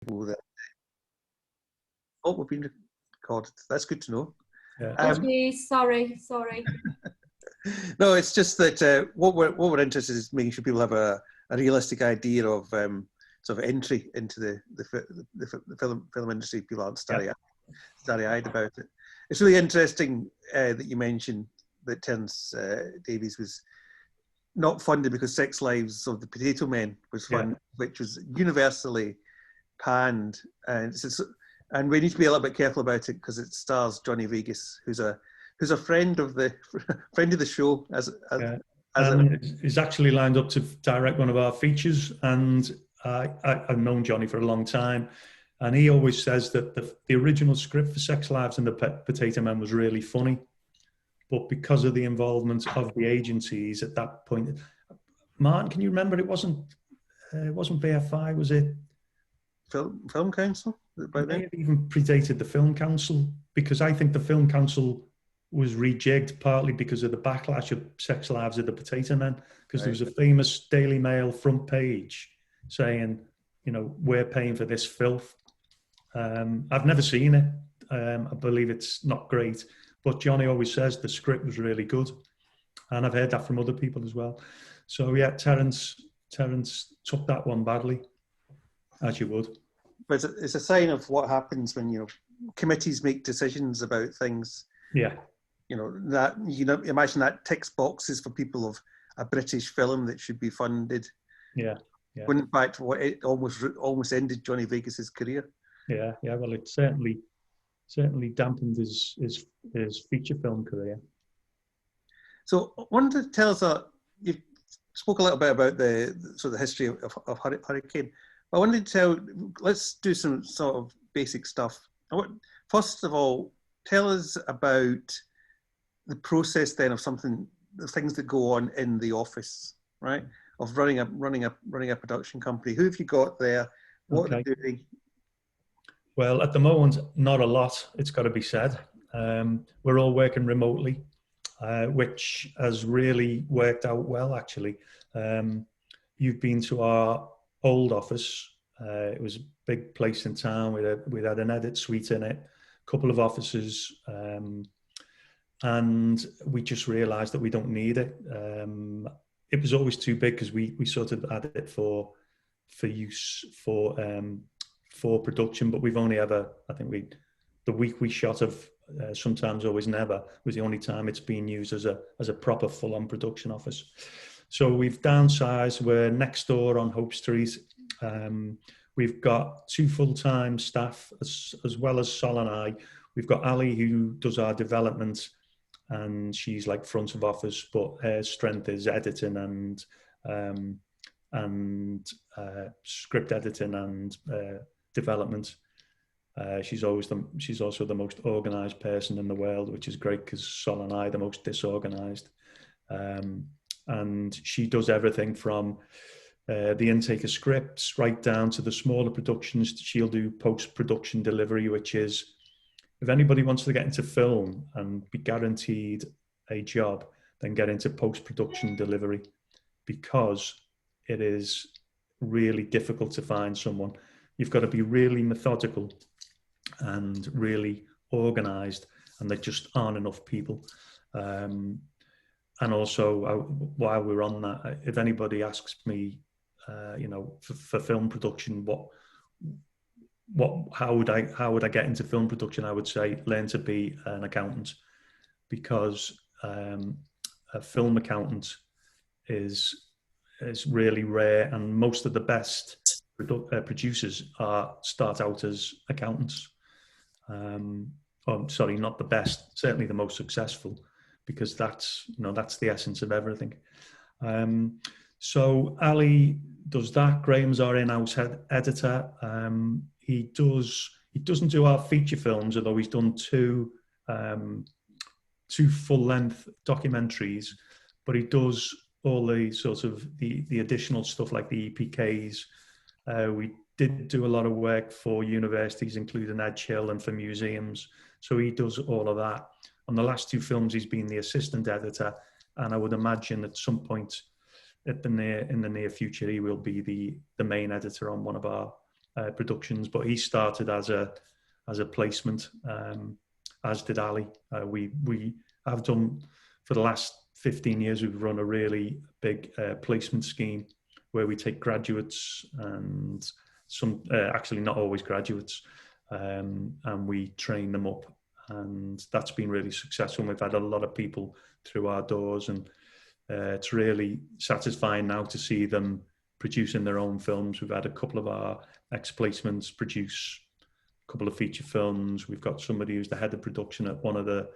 people that. Oh, we've been recorded. That's good to know. Yeah. Oh, geez, sorry. No, it's just that what we're interested in is making sure people have a realistic idea of sort of entry into the film industry. People aren't starry-eyed about it. It's really interesting that you mentioned that Terence Davies was not funded because Sex Lives of the Potato Men was funded, which was universally panned, and we need to be a little bit careful about it because it stars Johnny Vegas, who's a friend of the show. He's actually lined up to direct one of our features, and I've known Johnny for a long time, and he always says that the original script for Sex Lives and the Potato Men was really funny, but because of the involvement of the agencies at that point, Martin, can you remember? It wasn't BFI, was it? Film Council? It may have even predated the Film Council, because I think the Film Council was rejigged partly because of the backlash of Sex Lives of the Potato Men, because there was a famous Daily Mail front page saying, we're paying for this filth. I've never seen it. I believe it's not great, but Johnny always says the script was really good, and I've heard that from other people as well. So yeah, Terence took that one badly, as you would. But it's a sign of what happens when committees make decisions about things. Yeah. That imagine that ticks boxes for people of a British film that should be funded. Yeah. When in fact, what it almost ended Johnny Vegas's career. Yeah. Well, it certainly dampened his feature film career. So, I wanted to tell us you spoke a little bit about the sort of history of Hurricane. I wanted to let's do some sort of basic stuff. First of all, tell us about the process then of the things that go on in the office, right? Of running a production company. Who have you got there? What are they doing? Well, at the moment, not a lot, it's got to be said. We're all working remotely, which has really worked out well, actually. You've been to our old office. It was a big place in town. We had an edit suite in it, a couple of offices, and we just realised that we don't need it. It was always too big because we sort of had it for use for production, but we've only ever, I think the week we shot of Sometimes Always Never was the only time it's been used as a proper full-on production office. So we've downsized. We're next door on Hope Street. We've got 2 full-time staff as well as Sol and I. We've got Ali, who does our development, and she's like front of office, but her strength is editing and script editing and development. She's also the most organized person in the world, which is great because Sol and I are the most disorganized. And she does everything from the intake of scripts right down to the smaller productions. She'll do post-production delivery, which is, if anybody wants to get into film and be guaranteed a job, then get into post-production delivery, because it is really difficult to find someone. You've got to be really methodical and really organized, and there just aren't enough people. And also, while we're on that, if anybody asks me, for film production, how would I get into film production? I would say learn to be an accountant, because a film accountant is really rare, and most of the best producers start out as accountants. Sorry, not the best, certainly the most successful, because that's the essence of everything. So Ali does that. Graham's our in-house editor. He doesn't do our feature films, although he's done two full-length documentaries, but he does all the sort of the additional stuff like the EPKs. We did do a lot of work for universities, including Edge Hill, and for museums. So he does all of that. On the last 2 films, he's been the assistant editor, and I would imagine at some point in the near future, he will be the main editor on one of our productions, but he started as a placement, as did Ali. We have done, for the last 15 years, we've run a really big placement scheme where we take graduates and some, actually not always graduates, and we train them up. And that's been really successful. We've had a lot of people through our doors, and it's really satisfying now to see them producing their own films. We've had a couple of our ex-placements produce a couple of feature films. We've got somebody who's the head of production at one of the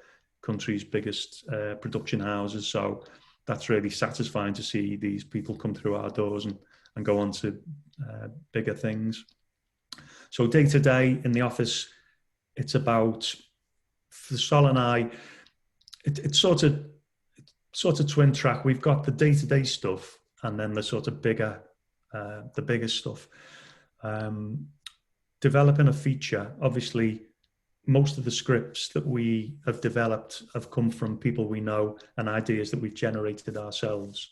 country's biggest production houses. So that's really satisfying to see these people come through our doors and go on to bigger things. So day to day in the office, it's about, for Sol and I, it's sort of twin track. We've got the day-to-day stuff and then the sort of bigger stuff. Developing a feature, obviously, most of the scripts that we have developed have come from people we know and ideas that we've generated ourselves.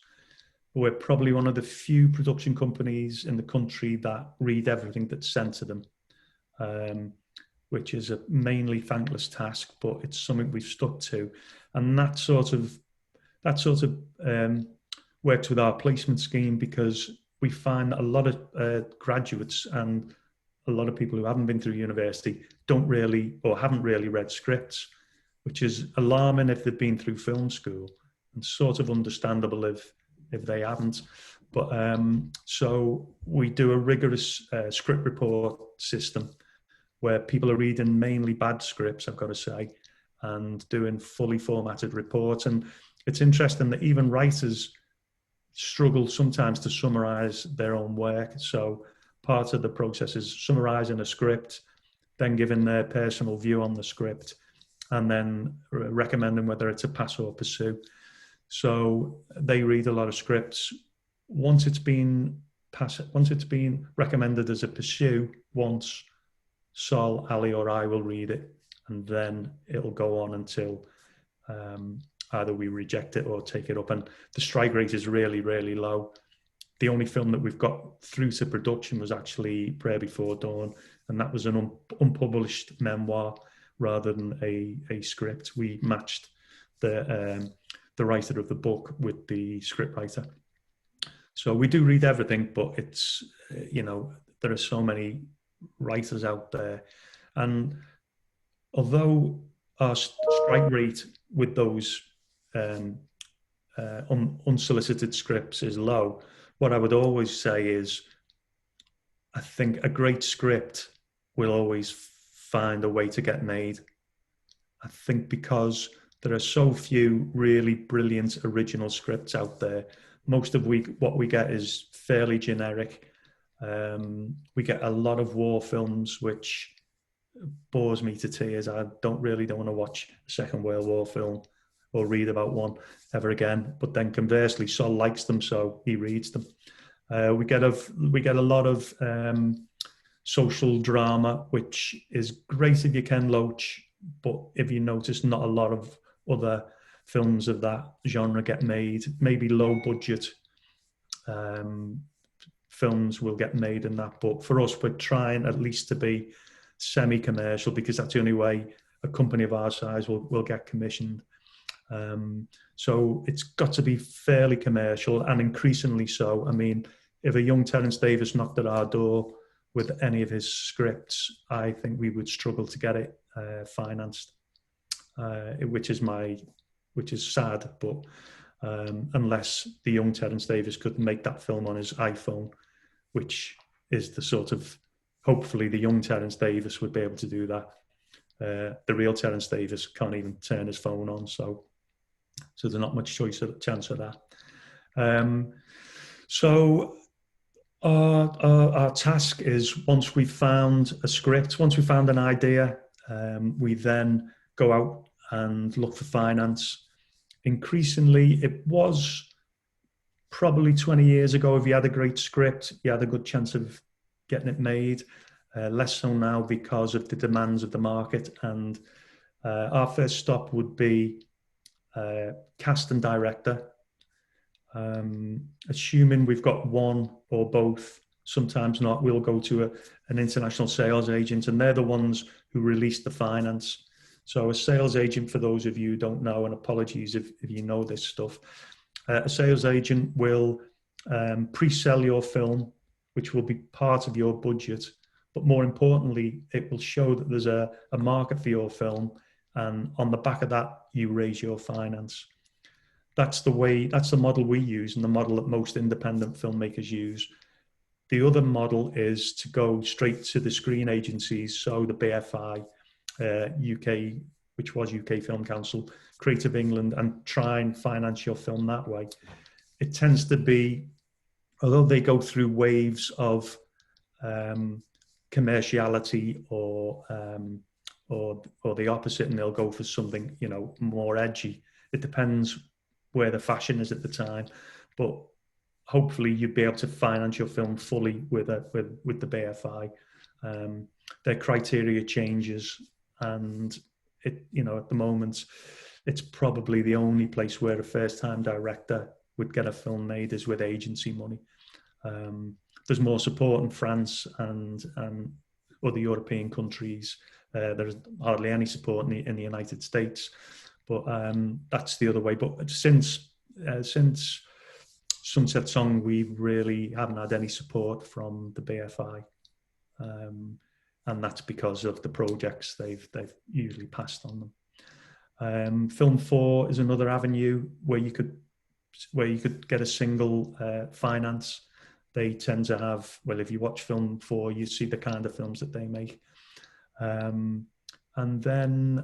We're probably one of the few production companies in the country that read everything that's sent to them, which is a mainly thankless task, but it's something we've stuck to. And that sort of works with our placement scheme, because we find that a lot of graduates and a lot of people who haven't been through university don't really, or haven't really read scripts, which is alarming if they've been through film school, and sort of understandable if they haven't. But so we do a rigorous script report system where people are reading mainly bad scripts, I've got to say, and doing fully formatted reports. And it's interesting that even writers struggle sometimes to summarize their own work. So part of the process is summarizing a script, then giving their personal view on the script, and then recommending whether it's a pass or pursue. So they read a lot of scripts. Once it's been recommended as a pursue, once Sol, Ali, or I will read it, and then it'll go on until either we reject it or take it up. And the strike rate is really, really low. The only film that we've got through to production was actually Prayer Before Dawn, and that was an unpublished memoir rather than a script. We matched the writer of the book with the script writer. So we do read everything, but it's, there are so many writers out there. And although our strike rate with those unsolicited scripts is low, what I would always say is, I think a great script will always find a way to get made. I think because there are so few really brilliant original scripts out there, most of what we get is fairly generic. We get a lot of war films, which bores me to tears. I don't want to watch a Second World War film or read about one ever again. But then conversely, Sol likes them, so he reads them. We get a lot of social drama, which is great if you can Loach, but if you notice, not a lot of other films of that genre get made. Maybe low budget films will get made in that, but for us, we're trying at least to be semi-commercial, because that's the only way a company of our size will get commissioned. So it's got to be fairly commercial, and increasingly so. I mean, if a young Terence Davis knocked at our door with any of his scripts, I think we would struggle to get it financed, which is sad. But unless the young Terence Davis could make that film on his iPhone, which is the sort of, hopefully the young Terence Davis would be able to do that. The real Terence Davis can't even turn his phone on, so there's not much chance of that. So our task is, once we've found a script, once we've found an idea, we then go out and look for finance. Increasingly, it was probably 20 years ago, if you had a great script, you had a good chance of getting it made. Less so now because of the demands of the market. And our first stop would be cast and director. Assuming we've got one or both sometimes not. We'll go to an international sales agent, and they're the ones who release the finance. So a sales agent, for those of you who don't know, and apologies if you know this stuff, a sales agent will pre-sell your film, which will be part of your budget. But more importantly, it will show that there's a market for your film. And on the back of that, you raise your finance. That's the model we use, and the model that most independent filmmakers use. The other model is to go straight to the screen agencies, so the BFI, UK, which was UK Film Council, Creative England, and try and finance your film that way. It tends to be, although they go through waves of commerciality or the opposite, and they'll go for something, you know, more edgy. It depends where the fashion is at the time, but hopefully you'd be able to finance your film fully with the BFI. Their criteria changes, and it, you know, at the moment, it's probably the only place where a first-time director would get a film made is with agency money. There's more support in France and other European countries. There's hardly any support in the United States, but that's the other way. But since Sunset Song, we really haven't had any support from the BFI, and that's because of the projects they've usually passed on them. Film 4 is another avenue where you could get a single finance. They tend to have, well, if you watch Film 4, you see the kind of films that they make. And then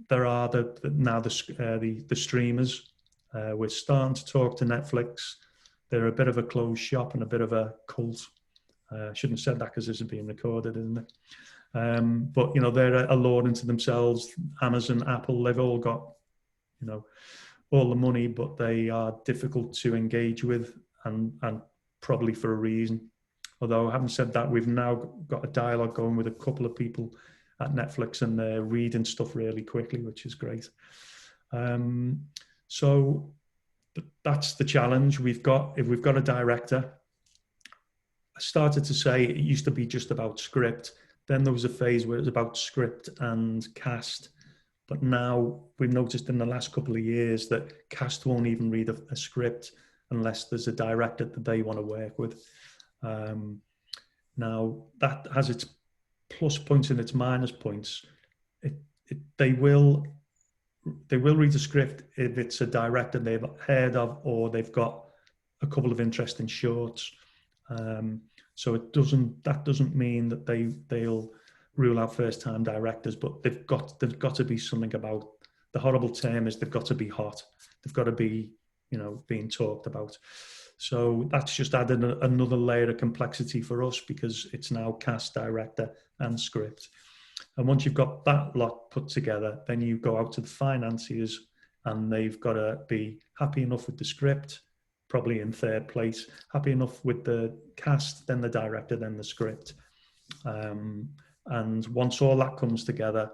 there are the streamers. We're starting to talk to Netflix. They're a bit of a closed shop and a bit of a cult. I shouldn't have said that because this is being recorded, isn't it? But, you know, they're a law unto themselves. Amazon, Apple, they've all got, you know, all the money, but they are difficult to engage with, and probably for a reason. Although, having said that, we've now got a dialogue going with a couple of people at Netflix, and they're reading stuff really quickly, which is great. So that's the challenge we've got. If we've got a director, I started to say it used to be just about script. Then there was a phase where it was about script and cast. But now we've noticed in the last couple of years that cast won't even read a script unless there's a director that they want to work with. Now that has its plus points and its minus points. They will read a script if it's a director they've heard of, or they've got a couple of interesting shorts. So that doesn't mean that they'll rule out first-time directors, but they've got to be something about. The horrible term is they've got to be hot. They've got to be, you know, being talked about. So that's just added another layer of complexity for us, because it's now cast, director, and script. And once you've got that lot put together, then you go out to the financiers, and they've got to be happy enough with the script, probably in third place, happy enough with the cast, then the director, then the script. And once all that comes together,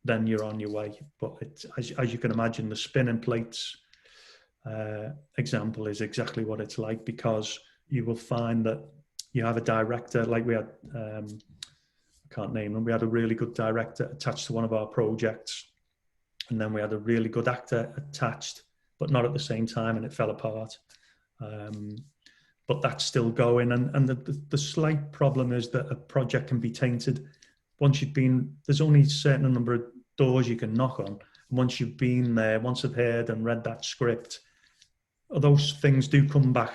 then you're on your way. But as you can imagine, the spinning plates example is exactly what it's like, because you will find that you have a director, like we had, I can't name them, we had a really good director attached to one of our projects, and then we had a really good actor attached, but not at the same time, and it fell apart. But that's still going, and the slight problem is that a project can be tainted. Once you've been, there's only a certain number of doors you can knock on, and once you've been there, once I've heard and read that script, those things do come back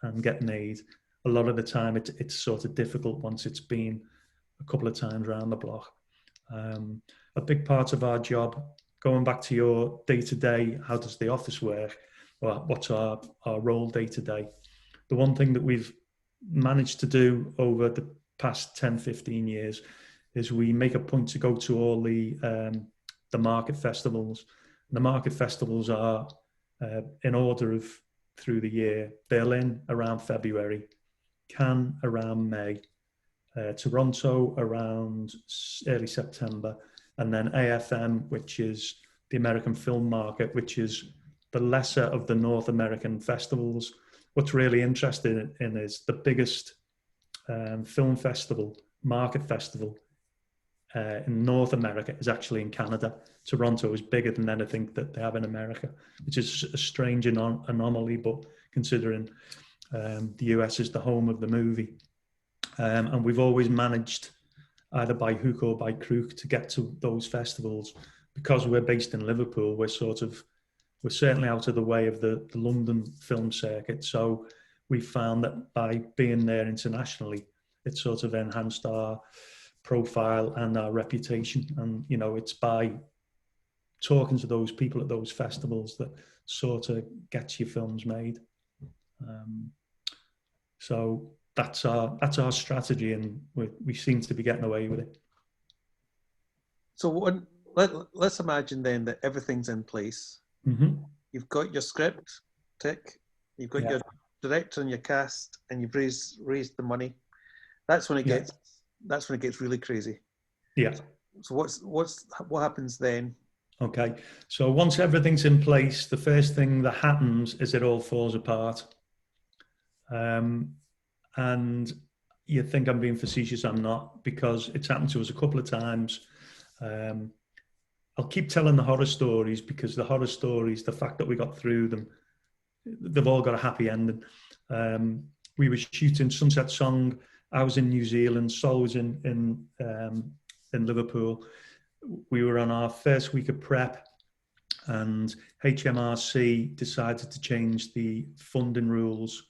and get made. A lot of the time it's sort of difficult once it's been a couple of times around the block. A big part of our job, going back to your day-to-day, how does the office work? Well, what's our role day-to-day? The one thing that we've managed to do over the past 10, 15 years is we make a point to go to all the market festivals. The market festivals are in order of through the year: Berlin around February, Cannes around May, Toronto around early September, and then AFM, which is the American film market, which is the lesser of the North American festivals. What's really interesting in is the biggest film festival, market festival in North America is actually in Canada. Toronto is bigger than anything that they have in America, which is a strange anomaly, but considering the US is the home of the movie. And we've always managed, either by hook or by crook, to get to those festivals. Because we're based in Liverpool, we're certainly out of the way of the London film circuit. So we found that by being there internationally, it sort of enhanced our profile and our reputation. And, you know, it's by talking to those people at those festivals that sort of gets your films made. So that's our strategy, and we seem to be getting away with it. So let's imagine then that everything's in place. Mm-hmm. You've got your script, tick. You've got your director and your cast, and you've raised the money. That's when it gets really crazy. Yeah. So what happens then? Okay. So once everything's in place, the first thing that happens is it all falls apart. And you think I'm being facetious, I'm not, because it's happened to us a couple of times. I'll keep telling the horror stories, because the horror stories, the fact that we got through them, they've all got a happy ending. We were shooting Sunset Song. I was in New Zealand. Sol was in Liverpool. We were on our first week of prep, and HMRC decided to change the funding rules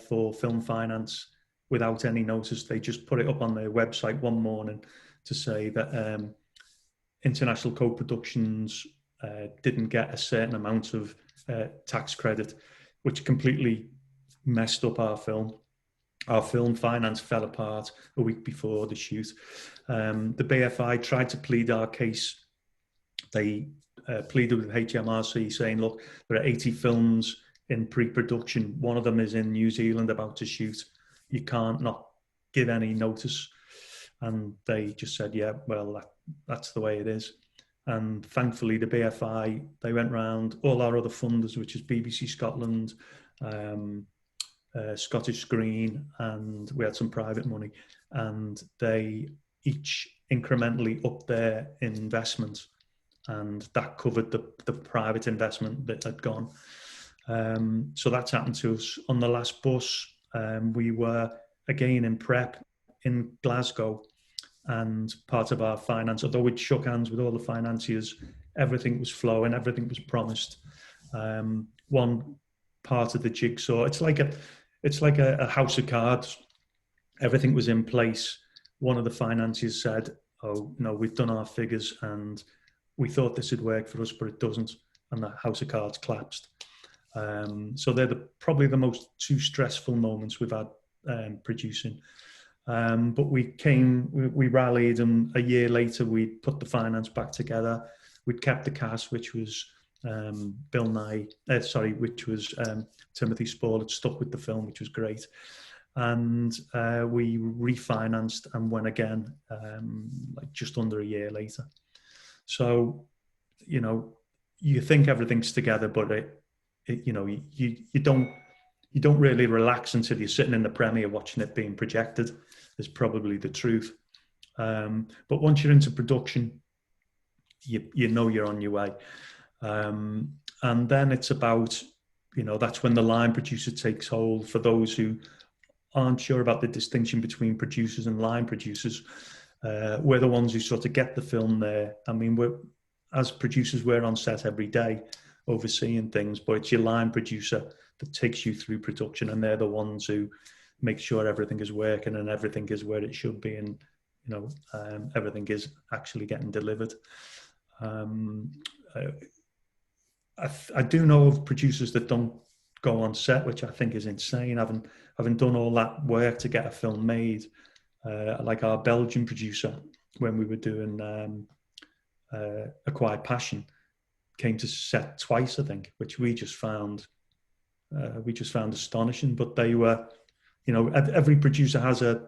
for film finance without any notice. They just put it up on their website one morning to say that international co-productions didn't get a certain amount of tax credit, which completely messed up our film. Our film finance fell apart a week before the shoot. The BFI tried to plead our case. They pleaded with HMRC saying, look, there are 80 films in pre-production. One of them is in New Zealand about to shoot. You can't not give any notice. And they just said, yeah, well, that's the way it is. And thankfully, the BFI, they went round all our other funders, which is BBC Scotland, Scottish Screen, and we had some private money, and they each incrementally upped their investment, and that covered the private investment that had gone. So that's happened to us. On the last bus, we were again in prep in Glasgow, and part of our finance, although we'd shook hands with all the financiers, everything was flowing, everything was promised. One part of the jigsaw, it's like a house of cards. Everything was in place. One of the financiers said, oh, no, we've done our figures and we thought this would work for us, but it doesn't. And the house of cards collapsed. So they're probably the most two stressful moments we've had producing. But we rallied, and a year later we put the finance back together. We'd kept the cast, which was Timothy Spall had stuck with the film, which was great. And we refinanced and went again, like just under a year later. So, you know, you think everything's together, but you don't really relax until you're sitting in the premiere watching it being projected, is probably the truth. But once you're into production, you know you're on your way. And then it's about, you know, that's when the line producer takes hold. For those who aren't sure about the distinction between producers and line producers, we're the ones who sort of get the film there. I mean, as producers, we're on set every day overseeing things, but it's your line producer that takes you through production, and they're the ones who make sure everything is working and everything is where it should be, and, you know, everything is actually getting delivered. I do know of producers that don't go on set, which I think is insane. Having done all that work to get a film made, like our Belgian producer, when we were doing A Quiet Passion, came to set twice, I think, which we just found astonishing. But they were, you know, every producer has a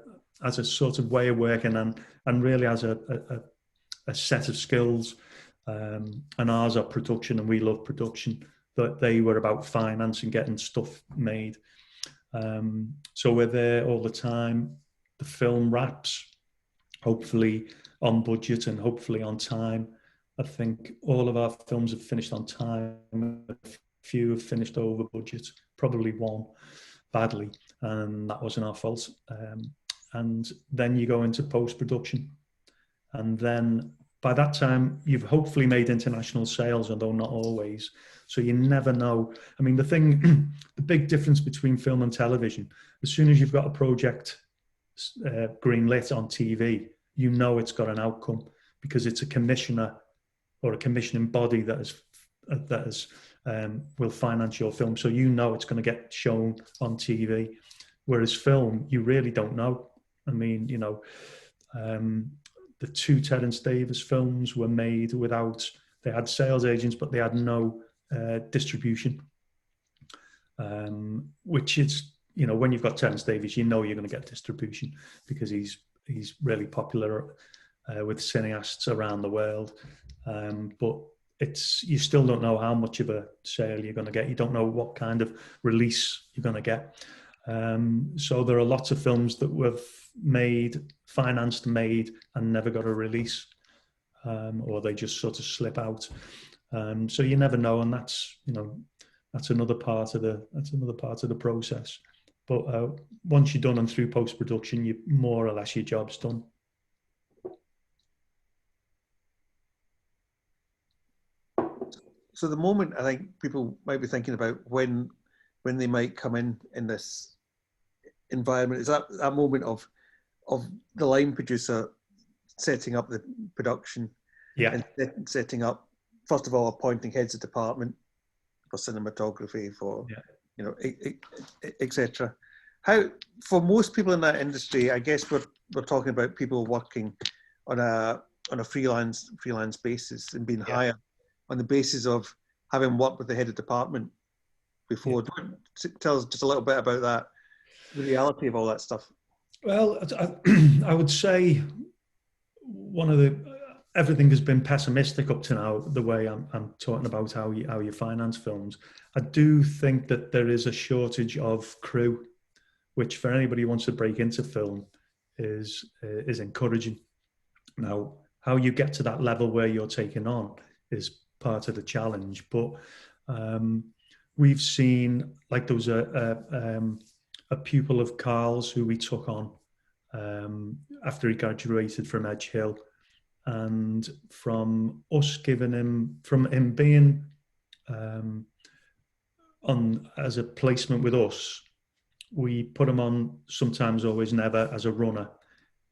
sort of way of working, and really has a set of skills. And ours are production, and we love production, but they were about finance and getting stuff made. So we're there all the time. the film wraps, hopefully on budget and hopefully on time. I think all of our films have finished on time. A few have finished over budget, probably one badly, and that wasn't our fault. And then you go into post-production. And then by that time, you've hopefully made international sales, although not always. So you never know. I mean, the big difference between film and television, as soon as you've got a project greenlit on TV, you know it's got an outcome because it's a commissioner or a commissioning body that will finance your film. So you know it's going to get shown on TV. Whereas film, you really don't know. I mean, the 2 Terence Davis films were made without, they had sales agents, but they had no distribution, which is, when you've got Terence Davis, you're going to get distribution because he's really popular with cineasts around the world. But you still don't know how much of a sale you're going to get. You don't know what kind of release you're going to get. So there are lots of films that were financed, made, and never got a release, or they just sort of slip out. So you never know, and that's another part of the process. But once you're done and through post production, you more or less your job's done. So the moment I think people might be thinking about when they might come in this environment is that moment of the line producer setting up the production, yeah, and setting up, first of all, appointing heads of department for cinematography, for etc. How, for most people in that industry, I guess we're talking about people working on a freelance basis and being hired on the basis of having worked with the head of department before. Tell us just a little bit about that, the reality of all that stuff. Well, I would say everything has been pessimistic up to now, the way I'm talking about how you finance films. I do think that there is a shortage of crew, which for anybody who wants to break into film is encouraging. Now, how you get to that level where you're taking on is part of the challenge. But we've seen, like, there was a pupil of Carl's who we took on after he graduated from Edge Hill, and from him being on as a placement with us, we put him on Sometimes Always Never as a runner,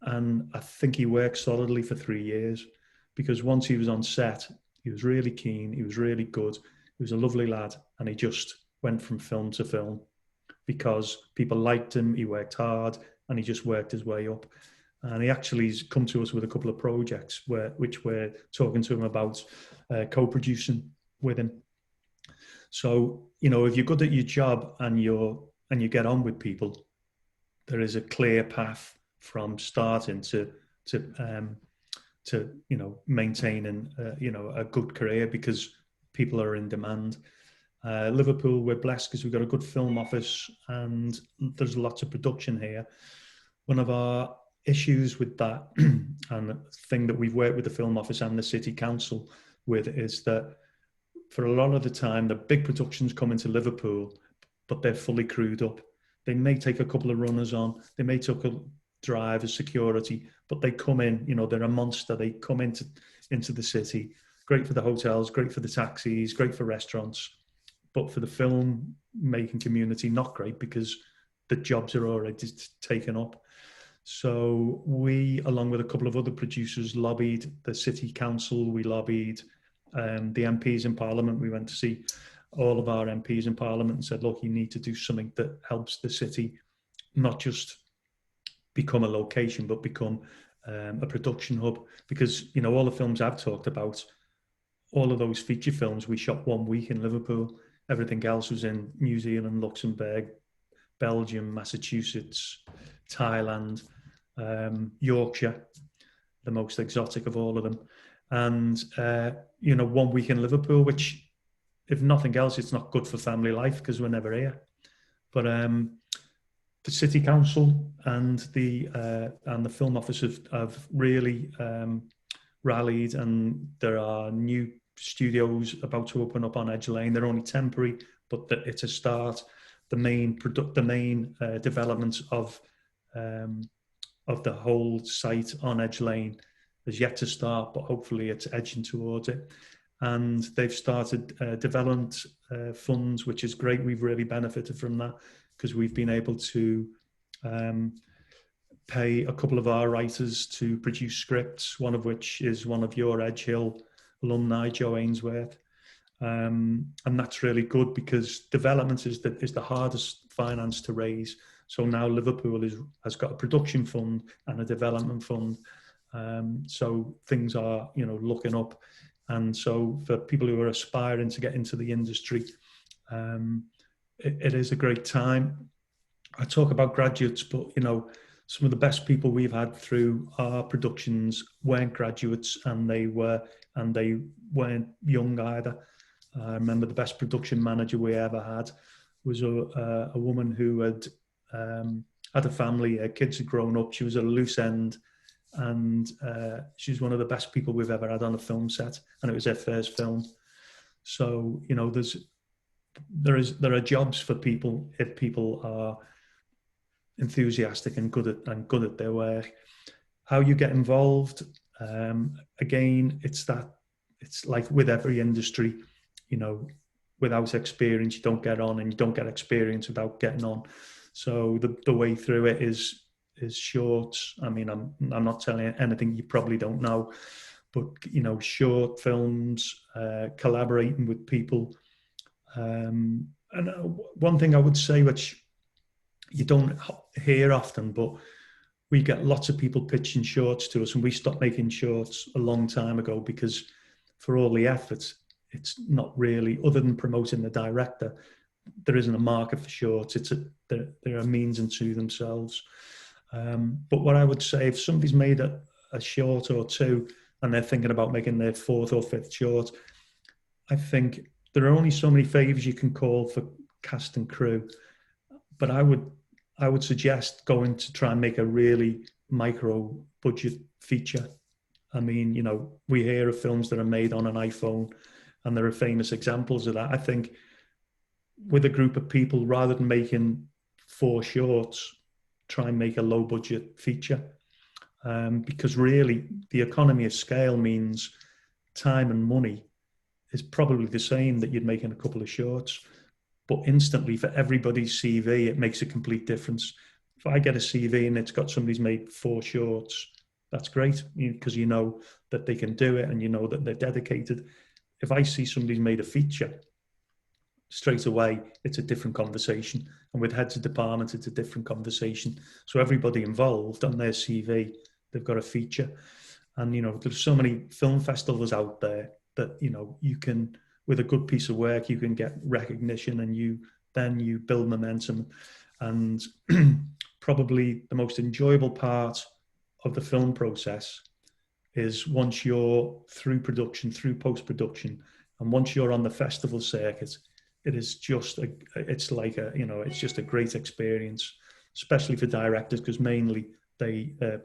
and I think he worked solidly for 3 years, because once he was on set, he was really keen, he was really good, he was a lovely lad, and he just went from film to film because people liked him, he worked hard, and he just worked his way up. And he actually has come to us with a couple of projects which we're talking to him about co-producing with him. So, if you're good at your job and you get on with people, there is a clear path from starting to maintaining a good career, because people are in demand. Liverpool, we're blessed because we've got a good film office and there's lots of production here. One of our issues with that, and the thing that we've worked with the film office and the city council with, is that for a lot of the time the big productions come into Liverpool, but they're fully crewed up. They may take a couple of runners on, they may take a driver, security, but they come in, they're a monster. They come into the city, great for the hotels, great for the taxis, great for restaurants, but for the film making community, not great, because the jobs are already taken up. So we, along with a couple of other producers, lobbied the city council, we lobbied the MPs in Parliament. We went to see all of our MPs in Parliament and said, look, you need to do something that helps the city not just become a location, but become a production hub. Because, all the films I've talked about, all of those feature films, we shot 1 week in Liverpool. Everything else was in New Zealand, Luxembourg, Belgium, Massachusetts, Thailand, Yorkshire, the most exotic of all of them. And, 1 week in Liverpool, which, if nothing else, it's not good for family life because we're never here. But the city council and the film office have really rallied, and there are new studios about to open up on Edge Lane. They're only temporary, but it's a start. The main development of the whole site on Edge Lane is yet to start, but hopefully it's edging towards it. And they've started development funds, which is great. We've really benefited from that because we've been able to pay a couple of our writers to produce scripts, one of which is one of your Edge Hill alumni, Joe Ainsworth. And that's really good because development is the hardest finance to raise. So now Liverpool has got a production fund and a development fund. So things are, looking up. And so for people who are aspiring to get into the industry, it is a great time. I talk about graduates, but, some of the best people we've had through our productions weren't graduates, and they weren't young either. I remember the best production manager we ever had was a woman who had a family, her kids had grown up, she was at a loose end, and she's one of the best people we've ever had on a film set, and it was her first film. So, there are jobs for people if people are enthusiastic and good at their work. How you get involved, again, it's like with every industry, without experience you don't get on, and you don't get experience without getting on. So the way through it is shorts. I mean, I'm not telling you anything you probably don't know, but short films, collaborating with people. And one thing I would say, which you don't hear often, but we get lots of people pitching shorts to us, and we stopped making shorts a long time ago because for all the efforts, it's not really, other than promoting the director, there isn't a market for shorts. They're a means unto themselves. But what I would say, if somebody's made a short or two and they're thinking about making their fourth or fifth short, I think there are only so many favors you can call for cast and crew. But I would suggest going to try and make a really micro budget feature. I mean, we hear of films that are made on an iPhone, and there are famous examples of that. I think with a group of people, rather than making 4 shorts, try and make a low budget feature. Because really the economy of scale means time and money is probably the same that you'd make in a couple of shorts. But instantly, for everybody's CV, it makes a complete difference. If I get a CV and it's got somebody's made 4 shorts, that's great, because you know that they can do it and you know that they're dedicated. If I see somebody's made a feature, straight away, it's a different conversation. And with heads of department, it's a different conversation. So everybody involved on their CV, they've got a feature. And, there's so many film festivals out there that, you can, with a good piece of work, you can get recognition, and you build momentum. And probably the most enjoyable part of the film process is once you're through production, through post-production, and once you're on the festival circuit, it's just a great experience, especially for directors, because mainly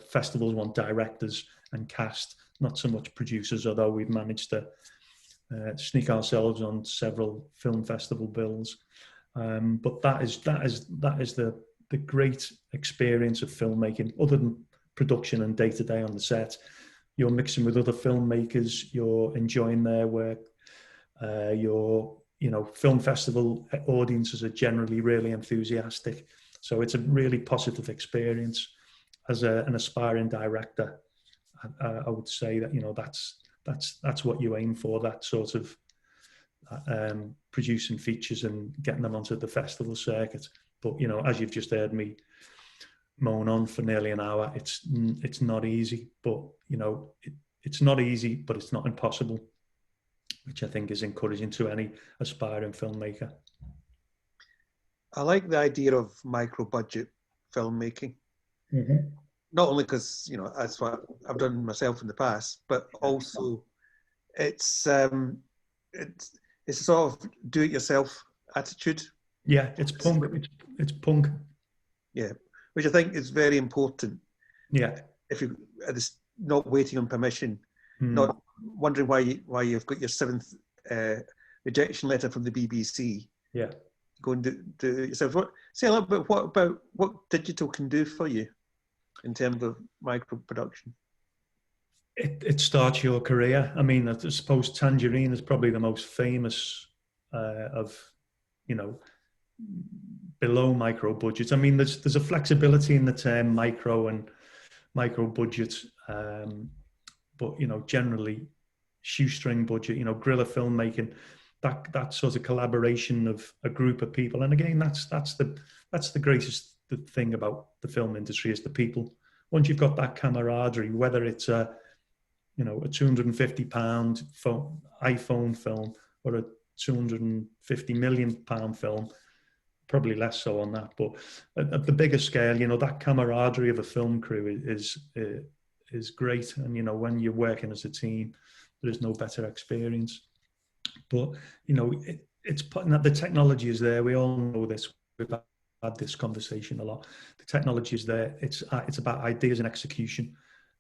festivals want directors and cast, not so much producers, although we've managed to sneak ourselves on several film festival bills. But that is the great experience of filmmaking. Other than production and day-to-day on the set, you're mixing with other filmmakers, you're enjoying their work, film festival audiences are generally really enthusiastic. So it's a really positive experience. As an aspiring director, I would say that, that's what you aim for, that sort of producing features and getting them onto the festival circuit. But, as you've just heard me moan on for nearly an hour, it's not easy, but, it's not easy, but it's not impossible, which I think is encouraging to any aspiring filmmaker. I like the idea of micro-budget filmmaking. Mm-hmm. Not only because, that's what I've done myself in the past, but also it's a sort of do-it-yourself attitude. Yeah, it's punk. It's punk. Yeah, which I think is very important. Yeah. If you not waiting on permission, Mm. not wondering why you've got your 7th rejection letter from the BBC. Yeah. Go and do it yourself. Say a little bit about what digital can do for you in terms of micro production. It starts your career. I mean, I suppose Tangerine is probably the most famous of, you know, below micro budgets. I mean, there's a flexibility in the term micro and micro budget, but you know, generally shoestring budget. You know, guerrilla filmmaking, that sort of collaboration of a group of people. And again, that's the greatest thing about the film industry is the people. Once you've got that camaraderie, whether it's a £250 iPhone film or a £250 million film, probably less so on that, but at the bigger scale, you know, that camaraderie of a film crew is great. And you know, when you're working as a team, there is no better experience. But you know, it's putting that the technology is there. We all know this. We've had this conversation a lot. The technology is there. It's about ideas and execution.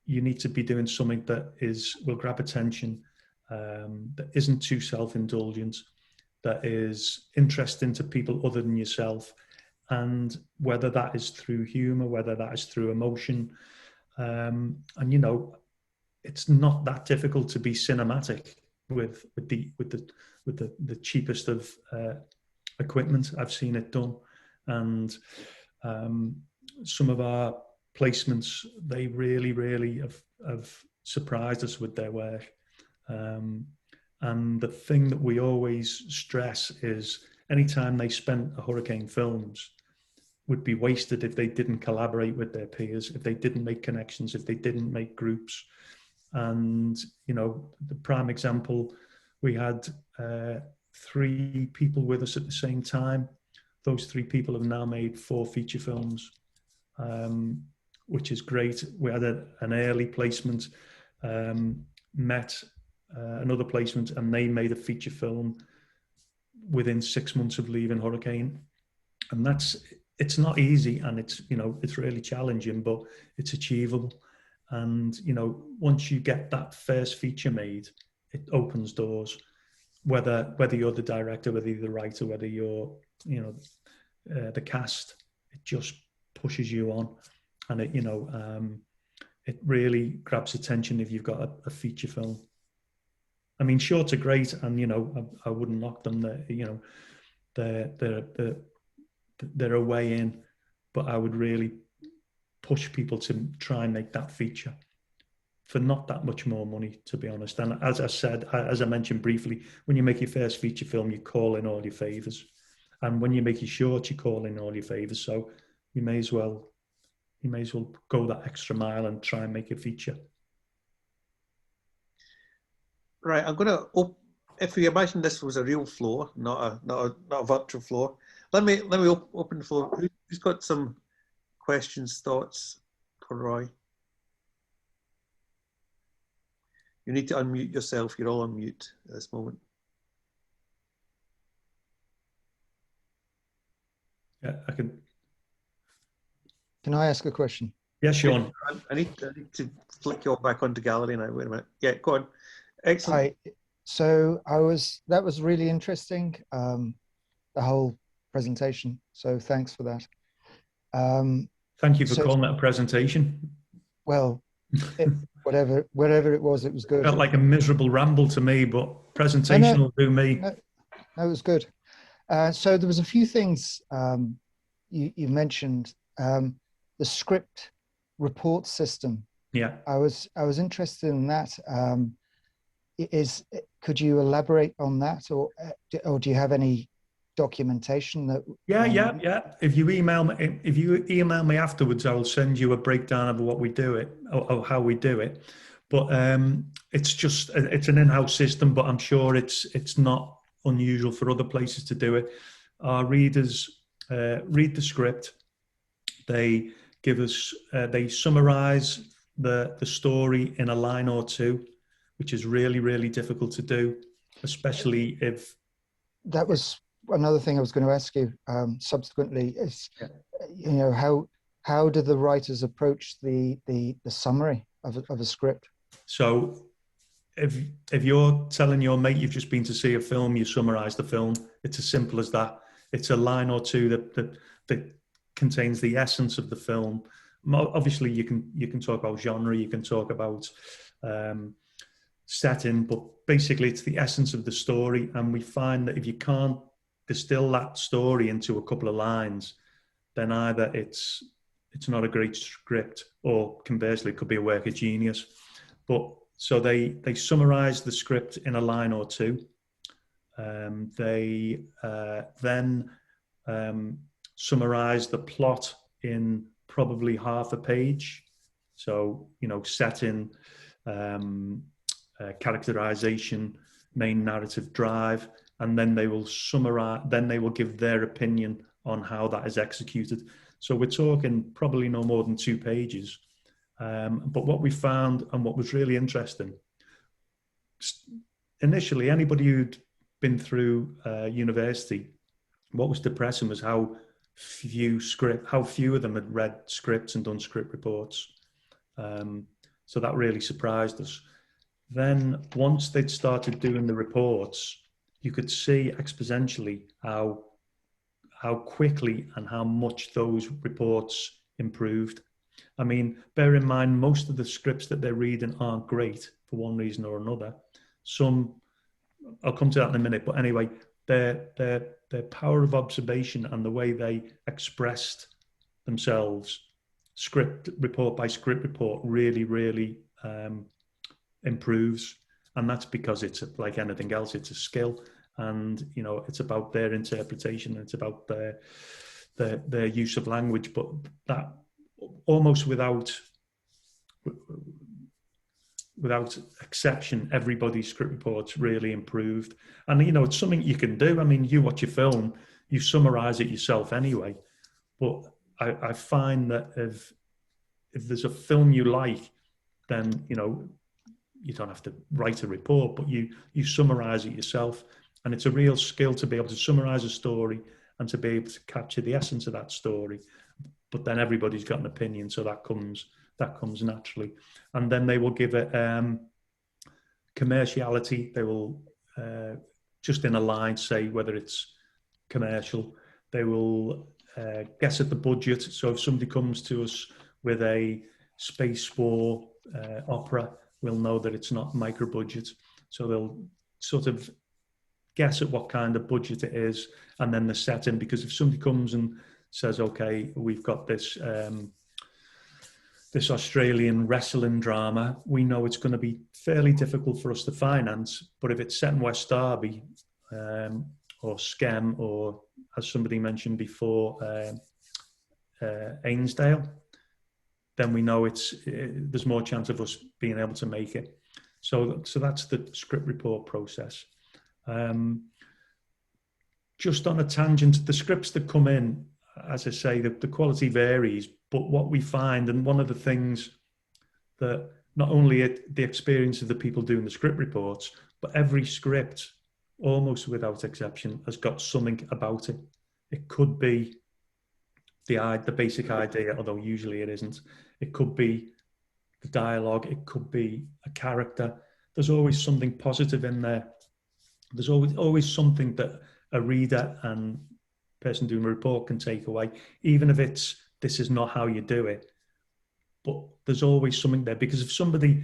You need to be doing something that will grab attention, that isn't too self-indulgent, that is interesting to people other than yourself. And whether that is through humor, whether that is through emotion. And, you know, it's not that difficult to be cinematic with the cheapest of equipment. I've seen it done. And some of our placements, they really, really have surprised us with their work. And the thing that we always stress is anytime they spent a Hurricane Films would be wasted if they didn't collaborate with their peers, if they didn't make connections, if they didn't make groups. And, you know, the prime example, we had 3 people with us at the same time. Those 3 people have now made 4 feature films, which is great. We had an early placement, met another placement, and they made a feature film within 6 months of leaving Hurricane. And it's not easy, and it's, you know, it's really challenging, but it's achievable. And, you know, once you get that first feature made, it opens doors, whether you're the director, whether you're the writer, whether you're, you know, the cast, it just pushes you on. And it, you know, it really grabs attention if you've got a feature film. I mean, shorts are great, and you know, I wouldn't knock them. You know, they're a way in, but I would really push people to try and make that feature for not that much more money, to be honest. And as I said, as I mentioned briefly, when you make your first feature film, you call in all your favors, and when you make your short, you call in all your favors. So you may as well go that extra mile and try and make a feature. Right, I'm going to. If we imagine this was a real floor, not a virtual floor, let me open the floor. Who's got some questions, thoughts for Roy? You need to unmute yourself. You're all on mute at this moment. Yeah, I can. Can I ask a question? Yeah, Sean. I need to flick you all back onto gallery now. Wait a minute. Yeah, go on. Excellent. Hi. So that was really interesting, the whole presentation. So thanks for that. Thank you for calling it a presentation. Well, whatever it was good. Felt like a miserable ramble to me, but presentation will do me. No, it was good. So there was a few things you mentioned. The script report system. Yeah. I was interested in that. Could you elaborate on that, or do you have any documentation that? Yeah. If you email me afterwards, I will send you a breakdown of what we do it or how we do it. But it's an in-house system, but I'm sure it's not unusual for other places to do it. Our readers read the script. They give us they summarize the story in a line or two, which is really, really difficult to do, especially if... That was another thing I was going to ask you subsequently is, Yeah. you know, how do the writers approach the summary of a script? So if you're telling your mate you've just been to see a film, you summarize the film. It's as simple as that. It's a line or two that contains the essence of the film. Obviously, you can talk about genre, you can talk about setting, but basically it's the essence of the story. And we find that if you can't distill that story into a couple of lines, then either it's not a great script, or conversely, it could be a work of genius. But so they summarize the script in a line or two. They then summarize the plot in probably half a page. So, you know, setting, characterization, main narrative drive, and then they will summarize, then they will give their opinion on how that is executed. So we're talking probably no more than 2 pages. But what we found, and what was really interesting, initially, anybody who'd been through university, what was depressing was how few of them had read scripts and done script reports. So that really surprised us. Then once they'd started doing the reports, you could see exponentially how quickly and how much those reports improved. I mean, bear in mind, most of the scripts that they're reading aren't great for one reason or another. Some, I'll come to that in a minute, but anyway, their power of observation and the way they expressed themselves, script report by script report, really improves. And that's because it's like anything else, it's a skill, and you know, it's about their interpretation, it's about their use of language. But that almost without exception, everybody's script reports really improved. And you know, it's something you can do. I mean, you watch a film, you summarize it yourself anyway. But I find that if there's a film you like, then you know, you don't have to write a report, but you summarize it yourself. And it's a real skill to be able to summarize a story and to be able to capture the essence of that story. But then everybody's got an opinion, so that comes naturally. And then they will give it commerciality. They will just in a line say whether it's commercial. They will guess at the budget. So if somebody comes to us with a space war opera, we'll know that it's not micro budget. So they'll sort of guess at what kind of budget it is, and then the setting. Because if somebody comes and says, okay, we've got this this Australian wrestling drama, we know it's going to be fairly difficult for us to finance. But if it's set in West Derby or Skem, or as somebody mentioned before, Ainsdale, then we know there's more chance of us being able to make it. So that's the script report process. Just on a tangent, the scripts that come in, as I say, the quality varies, but what we find, and one of the things that not only the experience of the people doing the script reports, but every script, almost without exception, has got something about it. It could be the basic idea, although usually it isn't. It could be the dialogue. It could be a character. There's always something positive in there. There's always something that a reader and person doing a report can take away, even if this is not how you do it. But there's always something there, because if somebody,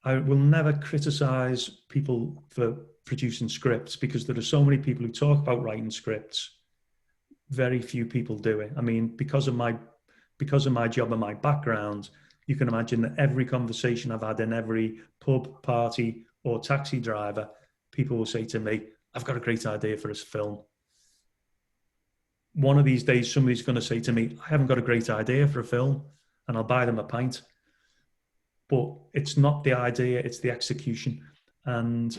I will never criticize people for producing scripts, because there are so many people who talk about writing scripts. Very few people do it. I mean, because of my job and my background, you can imagine that every conversation I've had in every pub, party, or taxi driver, people will say to me, I've got a great idea for this film. One of these days, somebody's going to say to me, I haven't got a great idea for a film, and I'll buy them a pint. But it's not the idea, it's the execution. And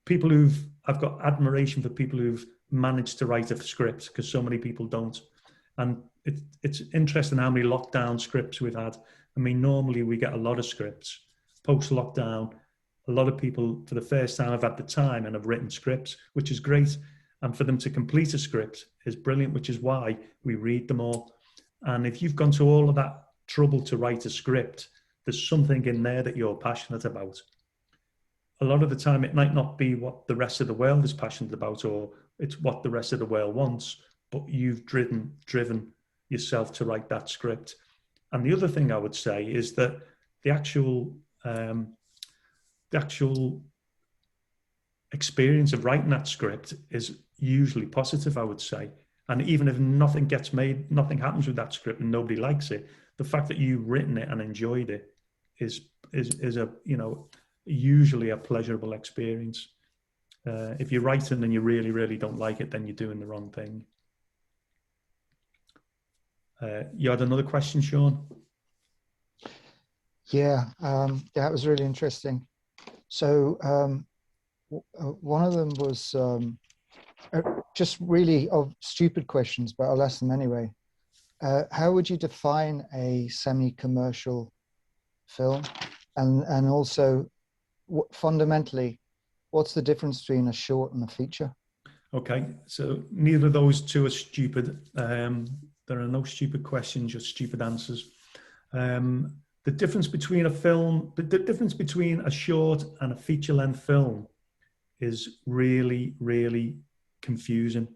I've got admiration for people who've managed to write a script, because so many people don't. And it's interesting how many lockdown scripts we've had. I mean, normally we get a lot of scripts. Post-lockdown, a lot of people, for the first time, have had the time and have written scripts, which is great. And for them to complete a script is brilliant, which is why we read them all. And if you've gone to all of that trouble to write a script, there's something in there that you're passionate about. A lot of the time, it might not be what the rest of the world is passionate about, or it's what the rest of the world wants, but you've driven yourself to write that script. And the other thing I would say is that the actual experience of writing that script is usually positive, I would say. And even if nothing gets made, nothing happens with that script and nobody likes it, the fact that you've written it and enjoyed it is a, you know, usually a pleasurable experience. If you're writing and you really, really don't like it, then you're doing the wrong thing. You had another question, Sean? Yeah, that was really interesting. So one of them was just really of stupid questions, but I'll ask them anyway. How would you define a semi-commercial film? And also, fundamentally, what's the difference between a short and a feature? Okay, so neither of those two are stupid. There are no stupid questions, just stupid answers. The difference between the difference between a short and a feature-length film is really, really confusing,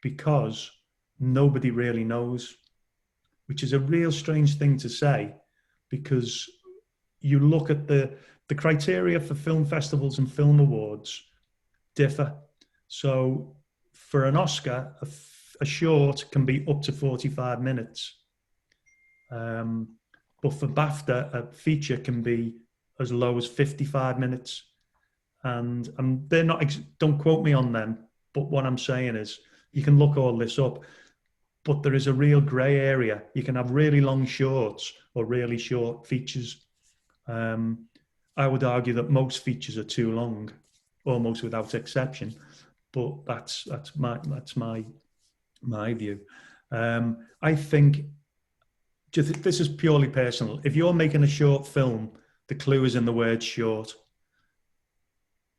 because nobody really knows, which is a real strange thing to say, because you look at the criteria for film festivals and film awards differ. So for an Oscar, a short can be up to 45 minutes. But for BAFTA, a feature can be as low as 55 minutes. And they're not, don't quote me on them, but what I'm saying is, you can look all this up, but there is a real grey area. You can have really long shorts or really short features. I would argue that most features are too long, almost without exception. But that's my view. I think, this is purely personal. If you're making a short film, the clue is in the word short.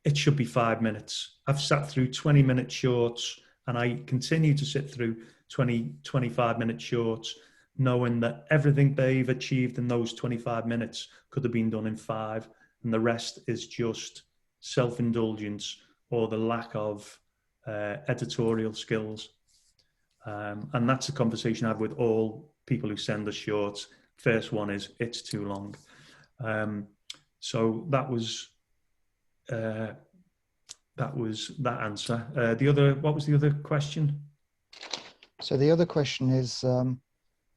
It should be 5 minutes. I've sat through 20-minute shorts, and I continue to sit through 25-minute shorts, knowing that everything they've achieved in those 25 minutes could have been done in 5, and the rest is just self-indulgence or the lack of editorial skills. And that's a conversation I have with all people who send us shorts. First one is, it's too long. So that was that answer. What was the other question? So the other question is,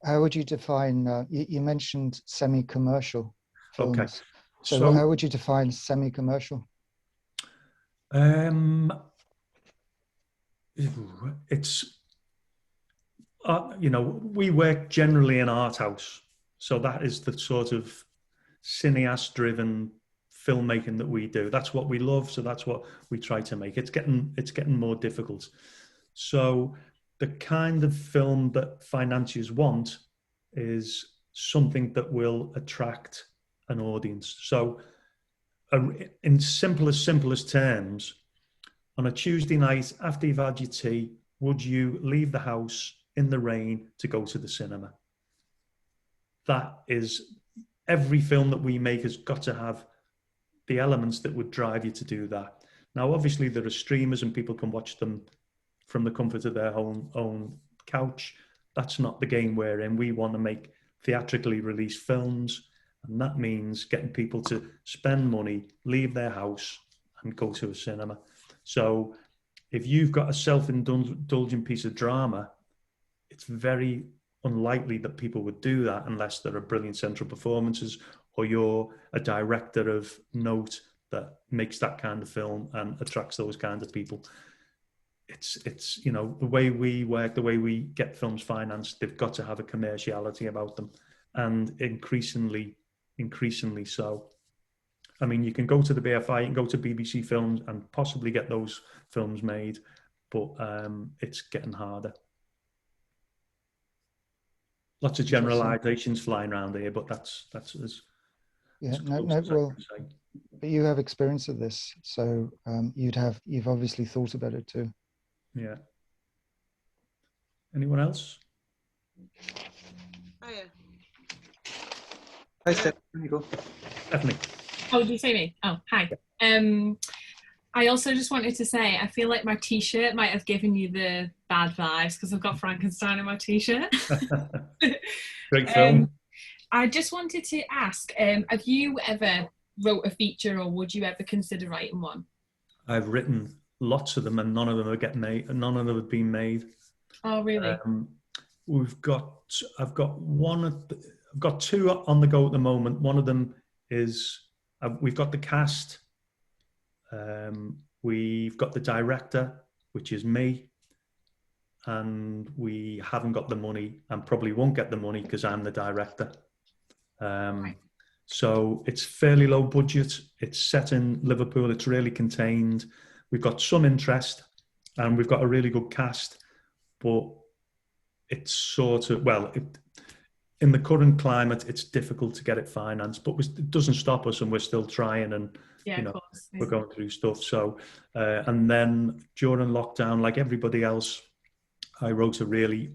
how would you define, you mentioned semi-commercial films. Okay. So how would you define semi-commercial? It's, we work generally in art house. So that is the sort of cineast-driven filmmaking that we do. That's what we love. So that's what we try to make. It's getting more difficult. So the kind of film that financiers want is something that will attract an audience. So in simplest terms, on a Tuesday night after you've had your tea, would you leave the house in the rain to go to the cinema? That is, every film that we make has got to have the elements that would drive you to do that. Now, obviously, there are streamers and people can watch them from the comfort of their own couch. That's not the game we're in. We want to make theatrically released films, and that means getting people to spend money, leave their house, and go to a cinema. So if you've got a self-indulgent piece of drama, it's very unlikely that people would do that unless there are brilliant central performances, or you're a director of note that makes that kind of film and attracts those kind of people. It's the way we work, the way we get films financed, they've got to have a commerciality about them, and increasingly so. I mean, you can go to the BFI, you can go to BBC Films and possibly get those films made, but it's getting harder. Lots of generalizations flying around here, but that's as well, but you have experience of this, so you've obviously thought about it too. Yeah. Anyone else? Oh yeah. Hi, Steph. There you go. Stephanie. Oh, did you say me? Oh, hi. I also just wanted to say, I feel like my t-shirt might have given you the bad vibes because I've got Frankenstein in my t-shirt. Great film. I just wanted to ask, have you ever wrote a feature, or would you ever consider writing one? I've written lots of them, and none of them are getting made. None of them have been made. Oh, really? I've got two on the go at the moment. One of them is we've got the cast. We've got the director, which is me, and we haven't got the money, and probably won't get the money because I'm the director. Right. So it's fairly low budget. It's set in Liverpool. It's really contained. We've got some interest, and we've got a really good cast, but it's sort of, in the current climate, it's difficult to get it financed, but it doesn't stop us, and we're still trying, and Yeah, of course. we're going through stuff. So, and then during lockdown, like everybody else, I wrote a really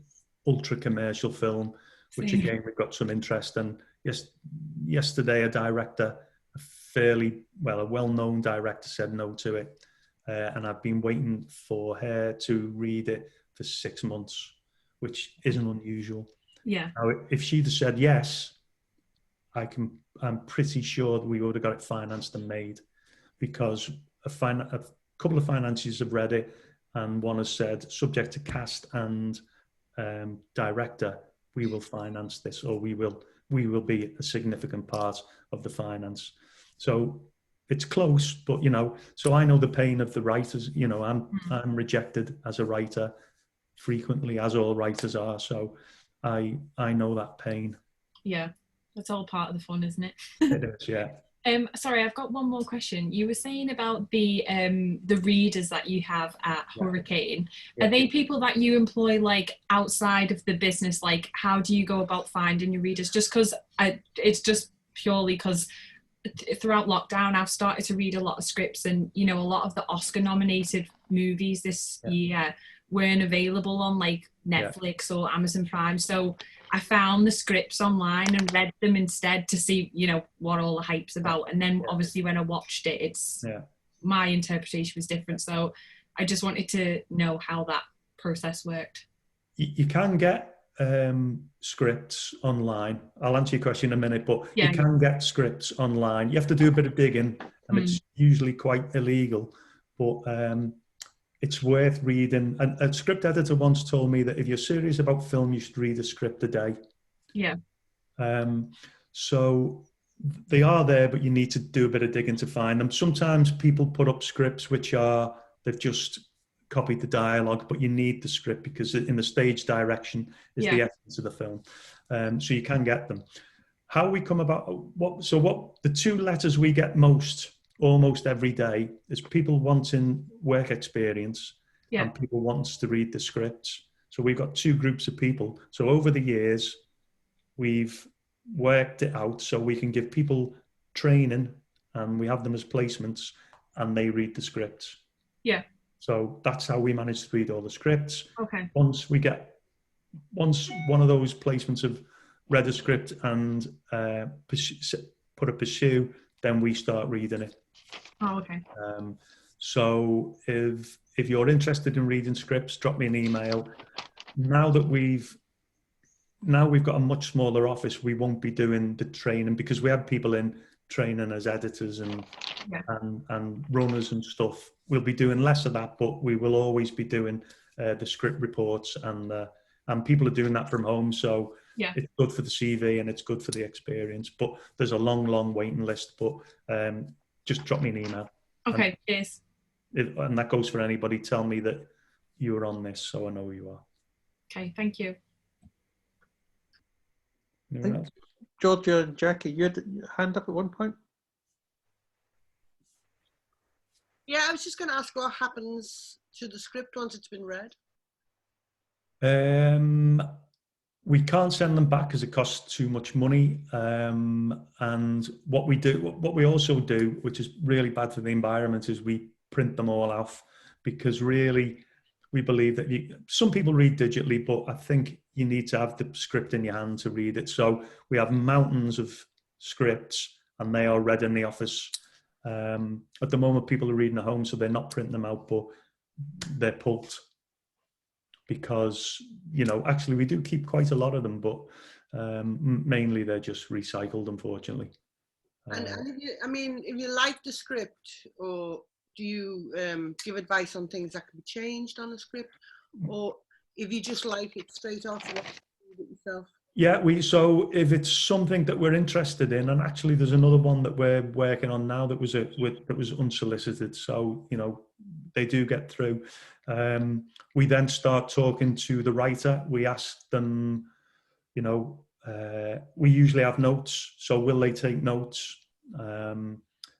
ultra commercial film, which again, we've got some interest in. Yesterday, a director, a well-known director, said no to it. And I've been waiting for her to read it for 6 months, which isn't unusual. Yeah. Now, if she'd have said yes, I'm pretty sure that we would have got it financed and made, because a couple of financiers have read it, and one has said, subject to cast and director, we will finance this, or we will be a significant part of the finance. So it's close, but so I know the pain of the writers. I'm rejected as a writer frequently, as all writers are. So I know that pain. Yeah, that's all part of the fun, isn't it? It is, yeah. Sorry, I've got one more question. You were saying about the readers that you have at Hurricane. Yeah. Are they people that you employ like outside of the business? Like, how do you go about finding your readers? Just because it's just purely because throughout lockdown, I've started to read a lot of scripts, and a lot of the Oscar-nominated movies this year weren't available on like Netflix or Amazon Prime. So I found the scripts online and read them instead to see, what all the hype's about. And then obviously when I watched it, my interpretation was different. So I just wanted to know how that process worked. You can get scripts online. I'll answer your question in a minute, but you can get scripts online. You have to do a bit of digging, and it's usually quite illegal, but it's worth reading. And a script editor once told me that if you're serious about film, you should read a script a day. Yeah. So they are there, but you need to do a bit of digging to find them. Sometimes people put up scripts they've just copied the dialogue, but you need the script because in the stage direction is the essence of the film. So you can get them. How we come about what the two letters we get almost every day is people wanting work experience and people want to read the scripts. So we've got two groups of people. So over the years, we've worked it out so we can give people training, and we have them as placements, and they read the scripts. Yeah. So that's how we manage to read all the scripts. Okay. Once one of those placements have read a script and put a pursue, then we start reading it. Oh, okay. So if you're interested in reading scripts, drop me an email. Now we've got a much smaller office, we won't be doing the training, because we have people in training as editors and runners and stuff. We'll be doing less of that, but we will always be doing the script reports, and people are doing that from home. So it's good for the CV and it's good for the experience. But there's a long waiting list. But just drop me an email. Okay, cheers. And that goes for anybody. Tell me that you are on this, so I know who you are. Okay, thank you. Anyone else? Georgia and Jackie, you had your hand up at one point? Yeah, I was just going to ask what happens to the script once it's been read. We can't send them back because it costs too much money. And what we also do, which is really bad for the environment, is we print them all off, because really we believe that some people read digitally, but I think you need to have the script in your hand to read it. So we have mountains of scripts, and they are read in the office. At the moment, people are reading at home, so they're not printing them out, but they're pulped, because, you know, actually we do keep quite a lot of them, but mainly they're just recycled, unfortunately. And if you, I mean, if you like the script, or do you give advice on things that can be changed on the script, or if you just like it straight off, you read it yourself? Yeah, so if it's something that we're interested in, and actually there's another one that we're working on now that was unsolicited, so, you know, they do get through. We then start talking to the writer. We ask them, you know, we usually have notes, so will they take notes?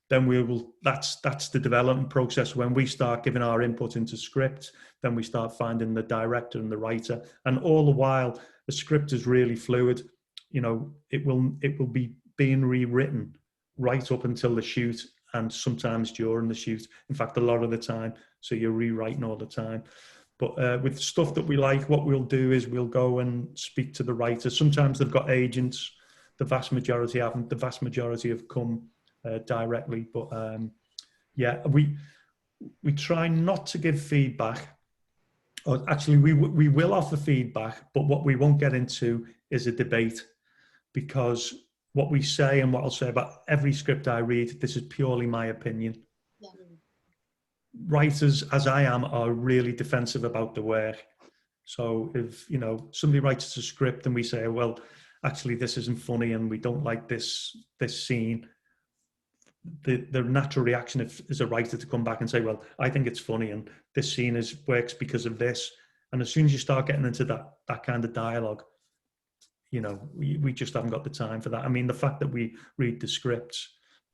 Then we will, that's the development process. When we start giving our input into script, then we start finding the director and the writer, and all the while the script is really fluid. You know, it will be being rewritten right up until the shoot, and sometimes during the shoot. In fact, a lot of the time, so you're rewriting all the time. But with stuff that we like, what we'll do is we'll go and speak to the writer. Sometimes they've got agents. The vast majority haven't. The vast majority have come directly. But yeah, we try not to give feedback. Or actually, we will offer feedback, but what we won't get into is a debate, because what we say and what I'll say about every script I read, this is purely my opinion. Yeah. Writers, as I am, are really defensive about the work. So if, you know, somebody writes us a script and we say, well, actually this isn't funny and we don't like this scene, the natural reaction is a writer to come back and say, well, I think it's funny and this scene works because of this. And as soon as you start getting into that kind of dialogue, you know, we just haven't got the time for that. I mean, the fact that we read the scripts,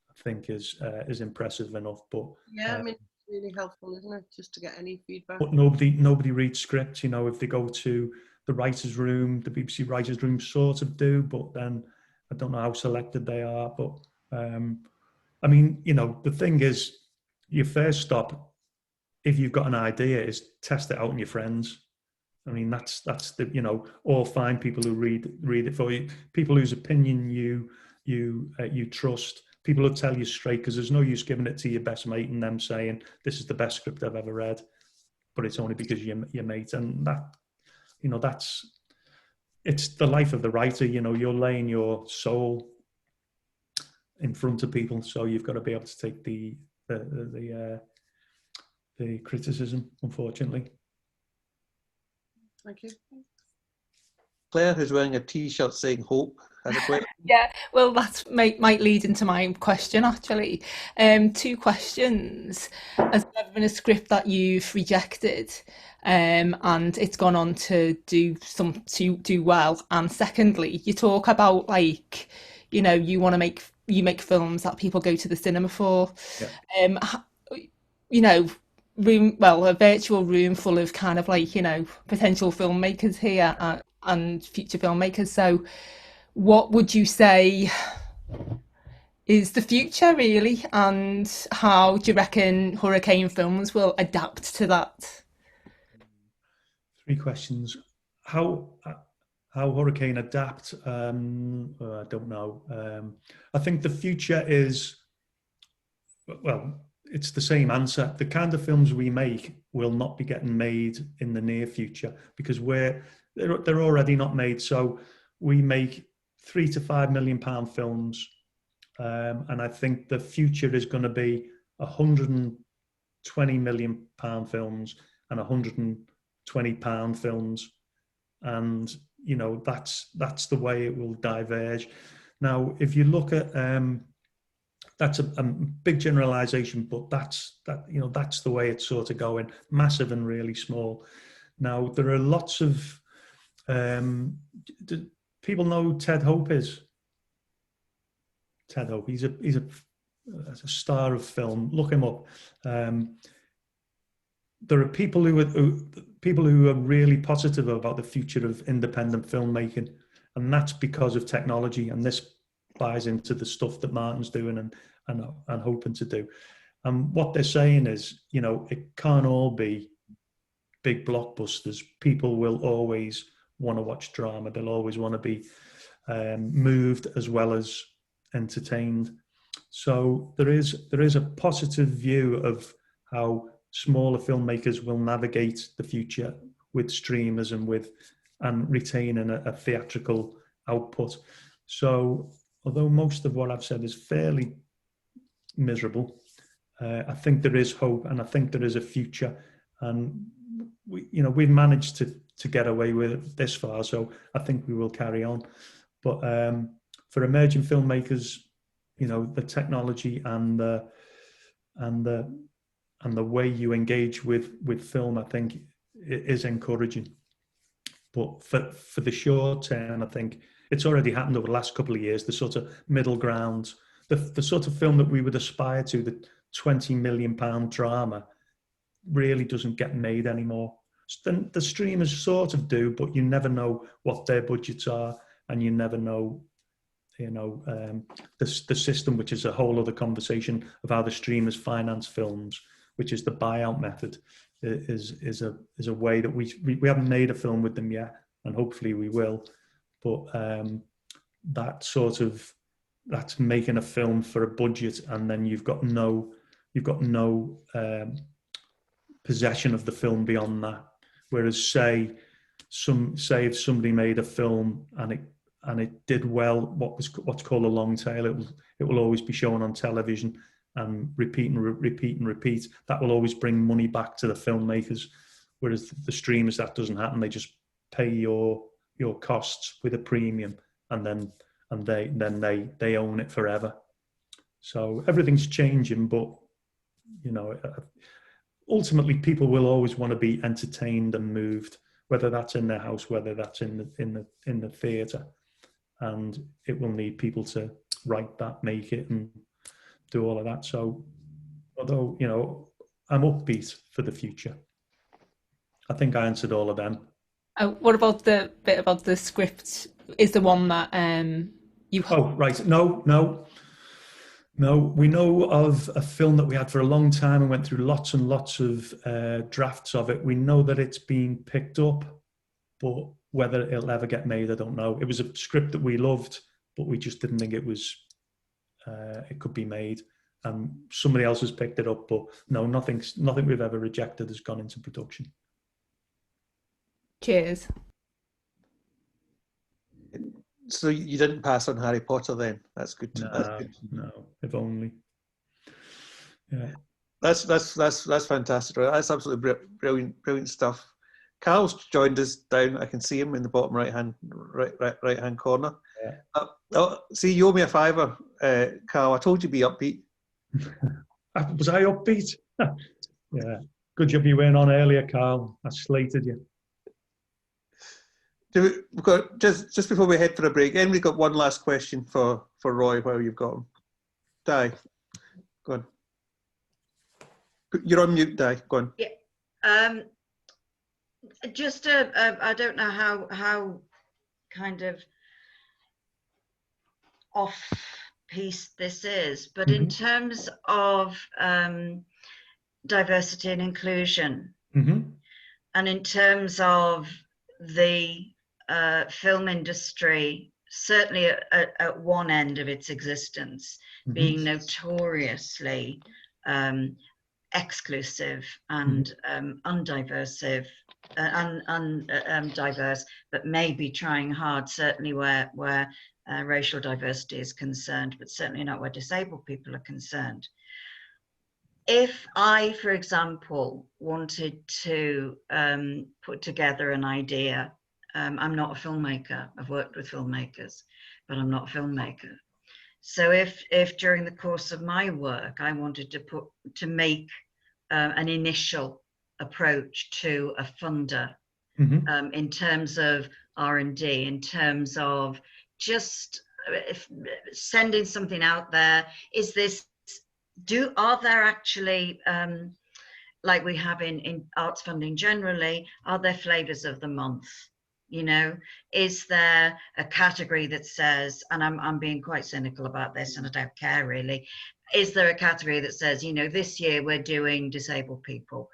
I think is impressive enough. But yeah, I mean, it's really helpful, isn't it, just to get any feedback? But nobody reads scripts. You know, if they go to the writers' room, the BBC writers' room sort of do, but then I don't know how selected they are. But I mean, you know, the thing is, your first stop, if you've got an idea, is test it out on your friends. I mean, that's the, you know, or find people who read it for you, people whose opinion you trust, people who tell you straight, because there's no use giving it to your best mate and them saying this is the best script I've ever read, but it's only because you're your mate. And that, you know, it's the life of the writer. You know, you're laying your soul in front of people, so you've got to be able to take the criticism, unfortunately. Thank you. Claire, who's wearing a T-shirt saying "Hope," has a question. Yeah, well, that might lead into my question, actually. 2 questions. Has there ever been a script that you've rejected, and it's gone on to do well? And secondly, you talk about, like, you know, you make films that people go to the cinema for. Yeah. You know, a virtual room full of kind of, like, you know, potential filmmakers here and future filmmakers. So what would you say is the future, really, and how do you reckon Hurricane Films will adapt to that? 3 questions. How Hurricane adapt? I don't know. I think the future is, well, it's the same answer. The kind of films we make will not be getting made in the near future, because they're already not made. So we make £3 to £5 million films, and I think the future is going to be £120 million films and £120 films, and, you know, that's the way it will diverge. Now, if you look at that's a big generalization, but that's the way it's sort of going, massive and really small. Now, there are lots of people know who Ted Hope is. Ted Hope, he's a star of film. Look him up. There are people who are really positive about the future of independent filmmaking, and that's because of technology. And this buys into the stuff that Martin's doing and hoping to do. And what they're saying is, you know, it can't all be big blockbusters, people will always want to watch drama. They'll always want to be moved as well as entertained. So there is a positive view of how smaller filmmakers will navigate the future with streamers and retaining a theatrical output. So although most of what I've said is fairly miserable, I think there is hope, and I think there is a future, and we've managed to get away with it this far, so I think we will carry on. But for emerging filmmakers, the technology and the way you engage with film, I think, is encouraging. But for the short term, I think it's already happened over the last couple of years. The sort of middle ground, the sort of film that we would aspire to, the £20 million drama, really doesn't get made anymore. The streamers sort of do, but you never know what their budgets are, and you never know, the system, which is a whole other conversation of how the streamers finance films, which is the buyout method, is a way that we haven't made a film with them yet, and hopefully we will. But that's making a film for a budget, and then you've got no possession of the film beyond that. Whereas say if somebody made a film and it did well, what's called a long tail, it will always be shown on television and repeat and repeat. That will always bring money back to the filmmakers. Whereas the streamers, that doesn't happen. They just pay your costs with a premium, and then they own it forever. So everything's changing, but ultimately people will always want to be entertained and moved, whether that's in their house, whether that's in the theatre, and it will need people to write that, make it, and do all of that. So although I'm upbeat for the future, I think I answered all of them. What about the bit about the script? Is the one that you? Oh, right. No. We know of a film that we had for a long time and went through lots and lots of drafts of it. We know that it's being picked up, but whether it'll ever get made, I don't know. It was a script that we loved, but we just didn't think it could be made. And somebody else has picked it up, but no, nothing we've ever rejected has gone into production. Cheers. So you didn't pass on Harry Potter then? That's good. No, if only. Yeah. That's fantastic. That's absolutely brilliant stuff. Carl's joined us down. I can see him in the bottom right hand corner. Yeah. See, you owe me a fiver, Carl. I told you to be upbeat. Was I upbeat? Yeah. Good job you went on earlier, Carl. I slated you. We've got just before we head for a break. Anybody got one last question for Roy while you've got him? Di, go on. You're on mute, Di. Go on. Yeah. Just I don't know how kind of off piece this is, but in terms of diversity and inclusion, and in terms of the film industry, certainly at one end of its existence, being notoriously exclusive and undiverse, but maybe trying hard, certainly where racial diversity is concerned, but certainly not where disabled people are concerned. If I, for example, wanted to put together an idea, I'm not a filmmaker. I've worked with filmmakers, but I'm not a filmmaker. So if during the course of my work, I wanted to make an initial approach to a funder in terms of R&D, in terms of just sending something out there, are there actually, like we have in arts funding generally, are there flavors of the month? Is there a category that says, and I'm being quite cynical about this and I don't care really, is there a category that says, this year we're doing disabled people?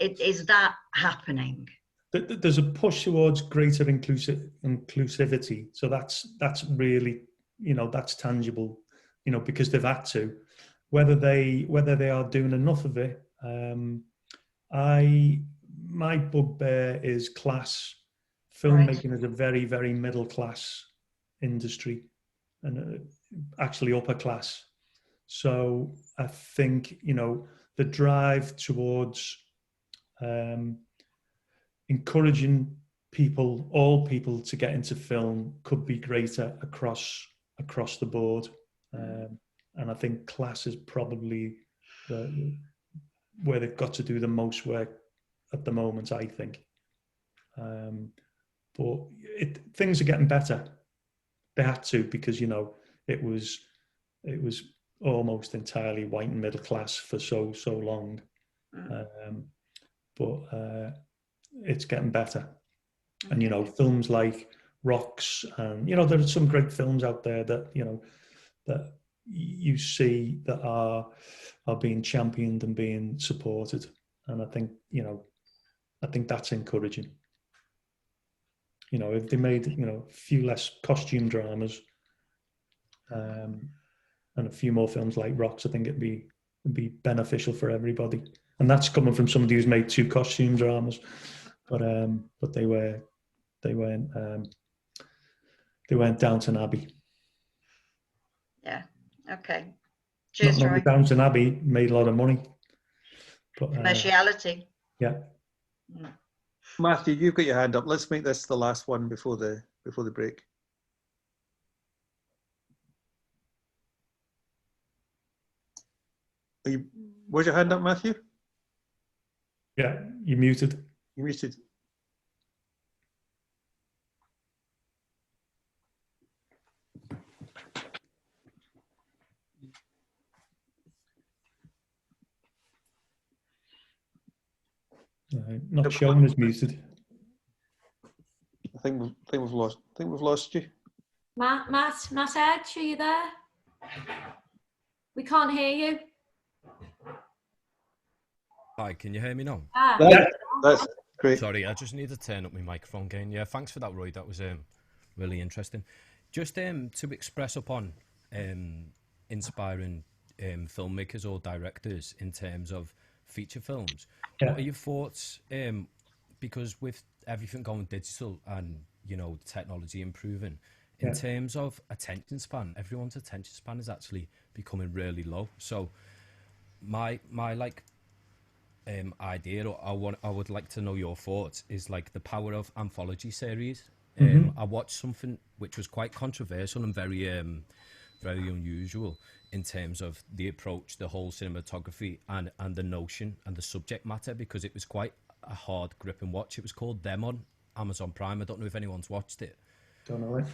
is that happening? There's a push towards greater inclusivity. So that's really, that's tangible, because they've had to. Whether they are doing enough of it, my bugbear is class. Filmmaking is a very, very middle class industry, and actually upper class. So I think, the drive towards encouraging all people to get into film could be greater across the board. And I think class is probably where they've got to do the most work at the moment, I think. But things are getting better. They had to, because, it was almost entirely white and middle class for so long. But it's getting better. And, films like Rocks, and, there are some great films out there that, that you see that are being championed and being supported. And I think, that's encouraging. If they made, a few less costume dramas, and a few more films like Rocks, I think it'd be beneficial for everybody. And that's coming from somebody who's made 2 costume dramas, but they weren't Downton Abbey. Yeah. Okay. Cheers, Troy. Downton Abbey made a lot of money. But, commerciality. Yeah. Matthew, you've got your hand up. Let's make this the last one before the break. Where's your hand up, Matthew? Yeah, you're muted. You're muted. Not showing as muted. I think we've lost you. Matt Edge, are you there? We can't hear you. Hi, can you hear me now? That's great. Sorry, I just need to turn up my microphone again. Yeah, thanks for that, Roy. That was really interesting. Just to express upon inspiring filmmakers or directors in terms of feature films. Yeah. What are your thoughts? Because with everything going digital and technology improving, in terms of attention span, everyone's attention span is actually becoming really low. So my idea, or I would like to know your thoughts, is like the power of anthology series. I watched something which was quite controversial and very unusual in terms of the approach, the whole cinematography, and the notion and the subject matter, because it was quite a hard gripping watch. It was called Them on Amazon Prime. I don't know if anyone's watched it. Don't know it.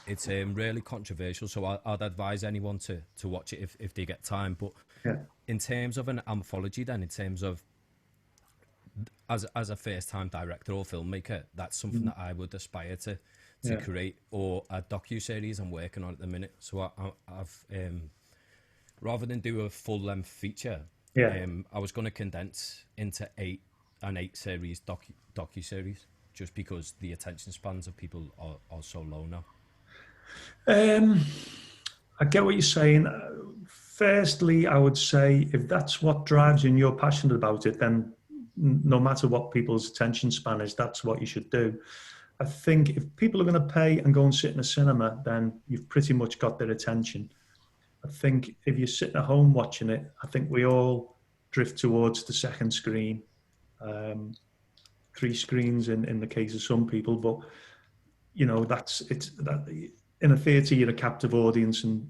It's really controversial, so I'd advise anyone to watch it if they get time. But in terms of an anthology, then, in terms of as a first-time director or filmmaker, that's something that I would aspire to create, or a docu-series I'm working on at the minute. So I've rather than do a full-length feature, I was going to condense into an 8-series docu-series, just because the attention spans of people are so low now. I get what you're saying. Firstly, I would say if that's what drives you and you're passionate about it, then no matter what people's attention span is, that's what you should do. I think if people are going to pay and go and sit in a cinema, then you've pretty much got their attention. I think if you're sitting at home watching it, I think we all drift towards the second screen. 3 screens in the case of some people, but that in a theatre you're a captive audience, and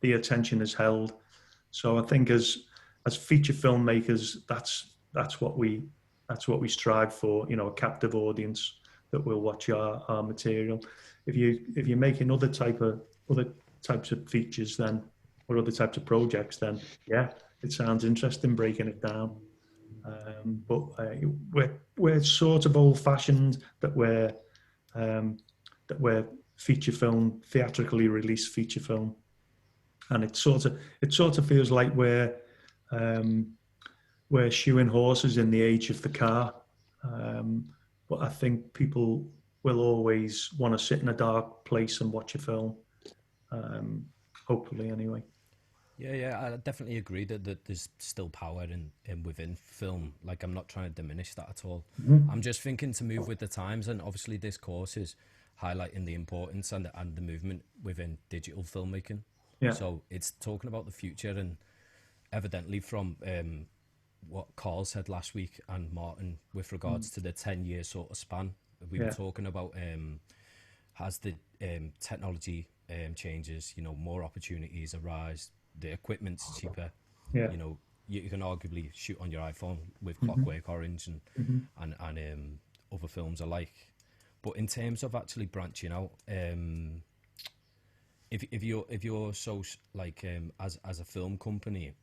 the attention is held. So I think as feature filmmakers, that's what we strive for, a captive audience that will watch our material. If you're making other types of features then, or other types of projects, then it sounds interesting breaking it down. But we're sort of old-fashioned that we're feature film, theatrically released feature film, and it sort of feels like we're we're shoeing horses in the age of the car. But I think people will always want to sit in a dark place and watch a film. Hopefully, anyway. Yeah, I definitely agree that there's still power in within film. Like, I'm not trying to diminish that at all. Mm-hmm. I'm just thinking to move with the times, and obviously this course is highlighting the importance and the movement within digital filmmaking. Yeah. So it's talking about the future, and evidently from what Carl said last week and Martin with regards to the 10-year sort of span, we were talking about as the technology changes, you know, more opportunities arise, the equipment's cheaper, you know, you can arguably shoot on your iPhone with Clockwork Orange and other films alike. But in terms of actually branching out, if you're so like as a film company,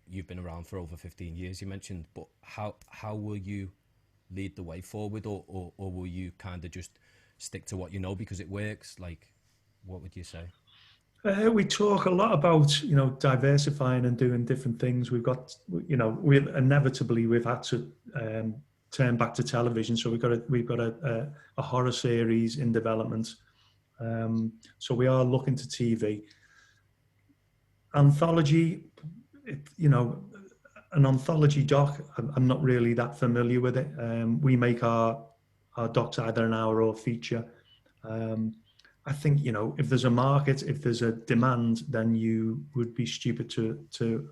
you've been around for over 15 years, you mentioned, but how will you lead the way forward, or will you kind of just stick to what you know because it works? Like, what would you say? We talk a lot about, you know, diversifying and doing different things. We've got, you know, we've had to turn back to television. So we've got a horror series in development. So we are looking to TV. Anthology, you know, an anthology doc, I'm not really that familiar with it. We make our docs either an hour or feature. I think, you know, if there's a market, if there's a demand, then you would be stupid to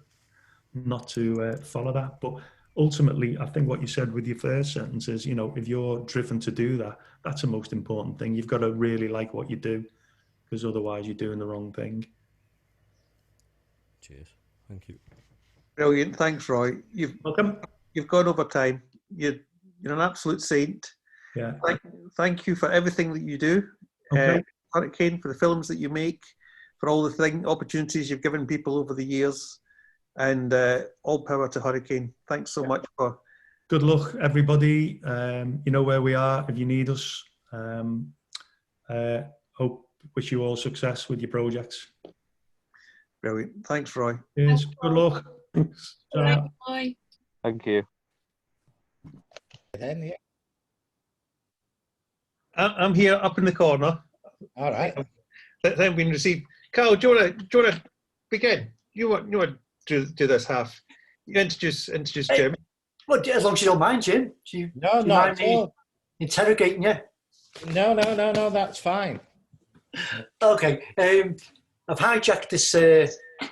not to follow that. But ultimately, I think what you said with your first sentence is, you know, if you're driven to do that, that's the most important thing. You've got to really like what you do, because otherwise you're doing the wrong thing. Cheers. Thank you. Brilliant. Thanks, Roy. Welcome. You've gone over time. You're an absolute saint. Yeah. Thank you for everything that you do. Okay. Hurricane, for the films that you make, for all the opportunities you've given people over the years, and all power to Hurricane. Thanks so much for. Good luck, everybody. You know where we are if you need us. Wish you all success with your projects. Brilliant. Thanks, Roy. Yes. Good luck. Thanks. Bye. Thank you. I'm here up in the corner. All right. Then been received. Carl, do you want to begin? You want to do this half? You introduce Jim. Well, as long as you don't mind, Jim. No, not at all. Interrogating you. No, that's fine. Okay. I've hijacked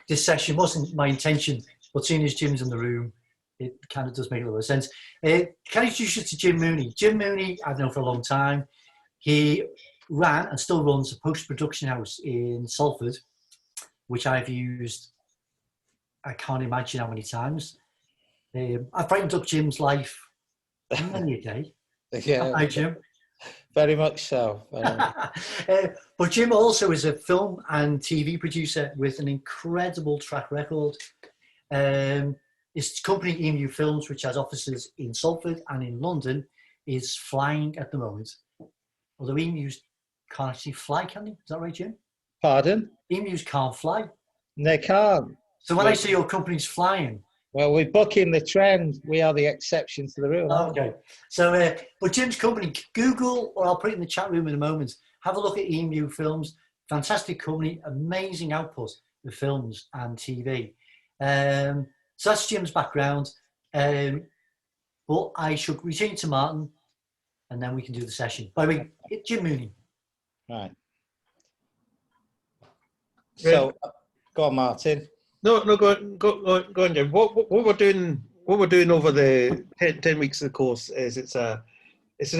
this session. Wasn't my intention, but seeing as Jim's in the room, it kind of does make a little sense. Can I introduce you to Jim Mooney? Jim Mooney, I've known for a long time. He ran and still runs a post-production house in Salford, which I've used, I can't imagine how many times. I've brightened up Jim's life many a day. Yeah. Hi, Jim. Very much so. But Jim also is a film and TV producer with an incredible track record. His company, Emu Films, which has offices in Salford and in London, is flying at the moment. Although emus can't actually fly, can they? Is that right, Jim? Pardon? Emus can't fly. They can't. So when I say your company's flying... Well, we're bucking the trend. We are the exception to the rule. Okay. So, but Jim's company, Google, or I'll put it in the chat room in a moment, have a look at Emu Films. Fantastic company, amazing output of films and TV. So that's Jim's background. But I should return to Martin, and then we can do the session. By the way, Jim Mooney. Right. So, go on, Martin. No, go on, Jim. What we're doing over the 10 weeks of the course is it's an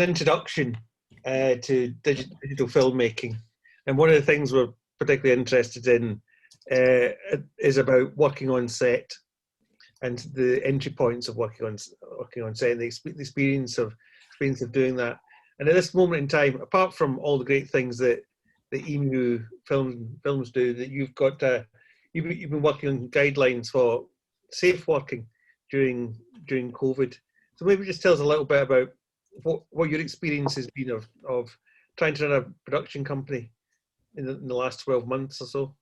introduction to digital filmmaking, and one of the things we're particularly interested in is about working on set and the entry points of working on set, and the experience of doing that. And at this moment in time, apart from all the great things that the Emu films do, that you've got. You've been working on guidelines for safe working during COVID. So maybe just tell us a little bit about what your experience has been of trying to run a production company in the last 12 months or so.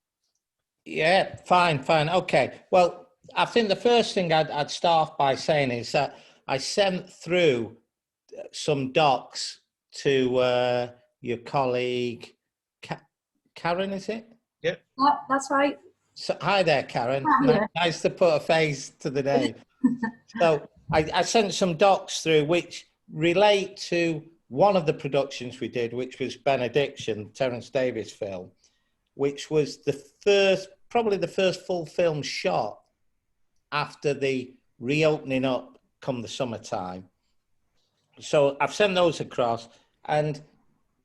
Yeah, fine. Okay. Well, I think the first thing I'd start off by saying is that I sent through some docs to your colleague, Karen, is it? Yeah. Yeah, that's right. So, hi there, Karen. Yeah. Nice to put a face to the name. So I sent some docs through which relate to one of the productions we did, which was Benediction, Terence Davies film, which was probably the first full film shot after the reopening up come the summertime. So I've sent those across, and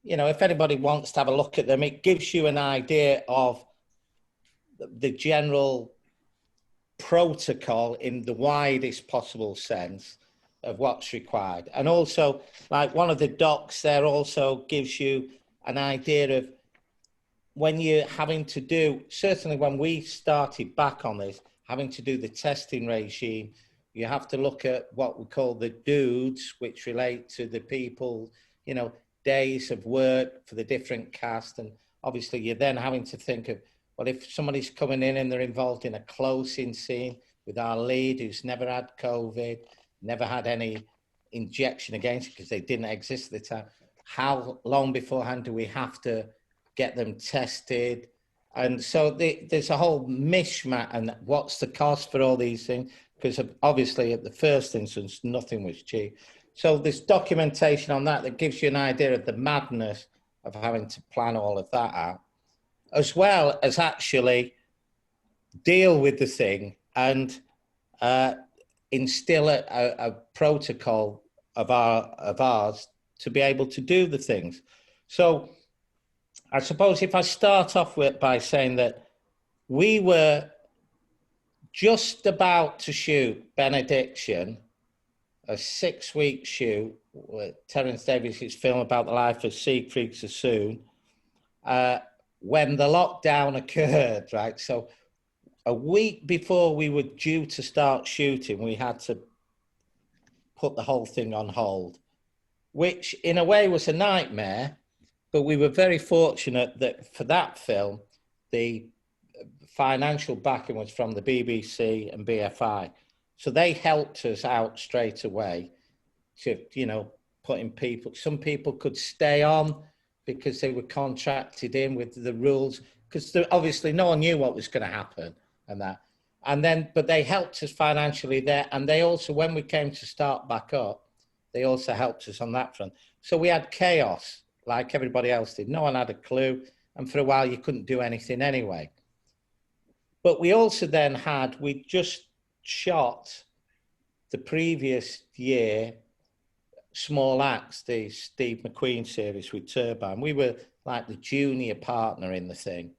you know, if anybody wants to have a look at them, it gives you an idea of the general protocol in the widest possible sense of what's required. And also, like one of the docs there also gives you an idea of when you're having to do, certainly when we started back on this, having to do the testing regime, you have to look at what we call the dudes, which relate to the people, you know, days of work for the different cast. And obviously you're then having to think of, well, if somebody's coming in and they're involved in a close-in scene with our lead who's never had COVID, never had any injection against it because they didn't exist at the time, how long beforehand do we have to get them tested? And so there's a whole mishmash, and what's the cost for all these things? Because obviously at the first instance, nothing was cheap. So there's documentation on that gives you an idea of the madness of having to plan all of that out, as well as actually deal with the thing and instill a protocol of ours to be able to do the things. So I suppose if I start off by saying that we were just about to shoot Benediction, a 6-week shoot with Terence Davies' film about the life of Siegfried Sassoon, when the lockdown occurred, right? So a week before we were due to start shooting, we had to put the whole thing on hold, which in a way was a nightmare, but we were very fortunate that for that film, the financial backing was from the BBC and BFI. So they helped us out straight away to, you know, putting people, some people could stay on because they were contracted in with the rules, because obviously no one knew what was going to happen and that. And then, but they helped us financially there. And they also, when we came to start back up, they also helped us on that front. So we had chaos like everybody else did. No one had a clue. And for a while, you couldn't do anything anyway. But we also then we just shot the previous year, Small Axe, the Steve McQueen series with Turbine. We were like the junior partner in the thing.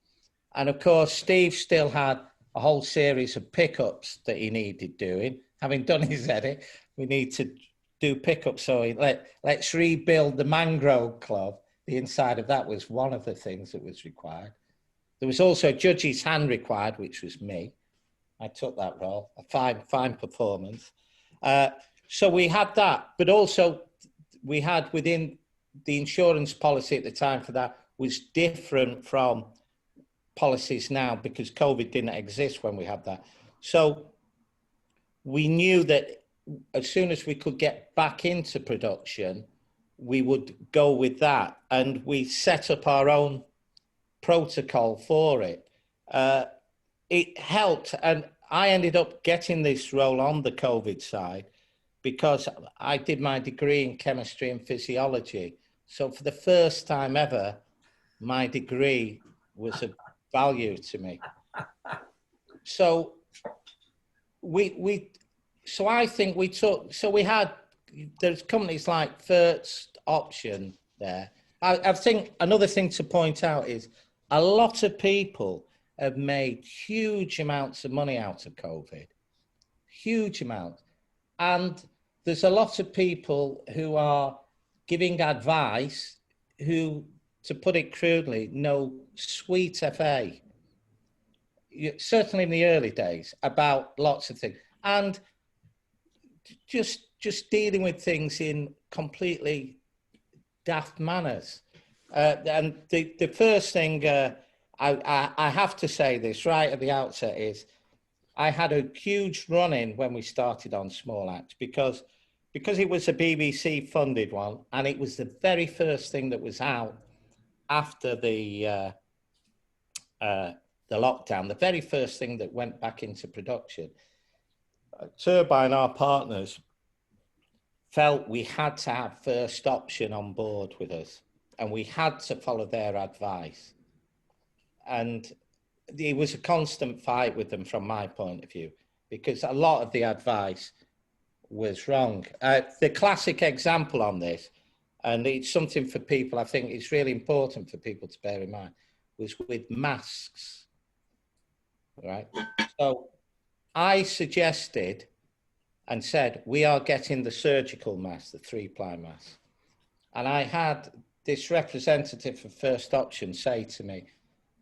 And of course, Steve still had a whole series of pickups that he needed doing. Having done his edit, we need to do pickups. So let's rebuild the Mangrove Club. The inside of that was one of the things that was required. There was also a judge's hand required, which was me. I took that role, a fine performance. So we had that, but also we had within the insurance policy at the time for that was different from policies now because COVID didn't exist when we had that. So we knew that as soon as we could get back into production, we would go with that. And we set up our own protocol for it. It helped. And I ended up getting this role on the COVID side because I did my degree in chemistry and physiology. So for the first time ever, my degree was of value to me. So I think there's companies like First Option there. I think another thing to point out is a lot of people have made huge amounts of money out of COVID, huge amounts. And there's a lot of people who are giving advice who, to put it crudely, know sweet FA, certainly in the early days, about lots of things. And just dealing with things in completely daft manners. And the first thing I have to say this right at the outset is I had a huge run-in when we started on Small Axe because it was a BBC funded one, and it was the very first thing that was out after the lockdown, the very first thing that went back into production. Turbine, our partners, felt we had to have First Option on board with us, and we had to follow their advice. And it was a constant fight with them from my point of view, because a lot of the advice was wrong. The classic example on this, and it's something for people, I think it's really important for people to bear in mind, was with masks, right? So I suggested and said, we are getting the surgical mask, the 3-ply mask. And I had this representative for First Option say to me,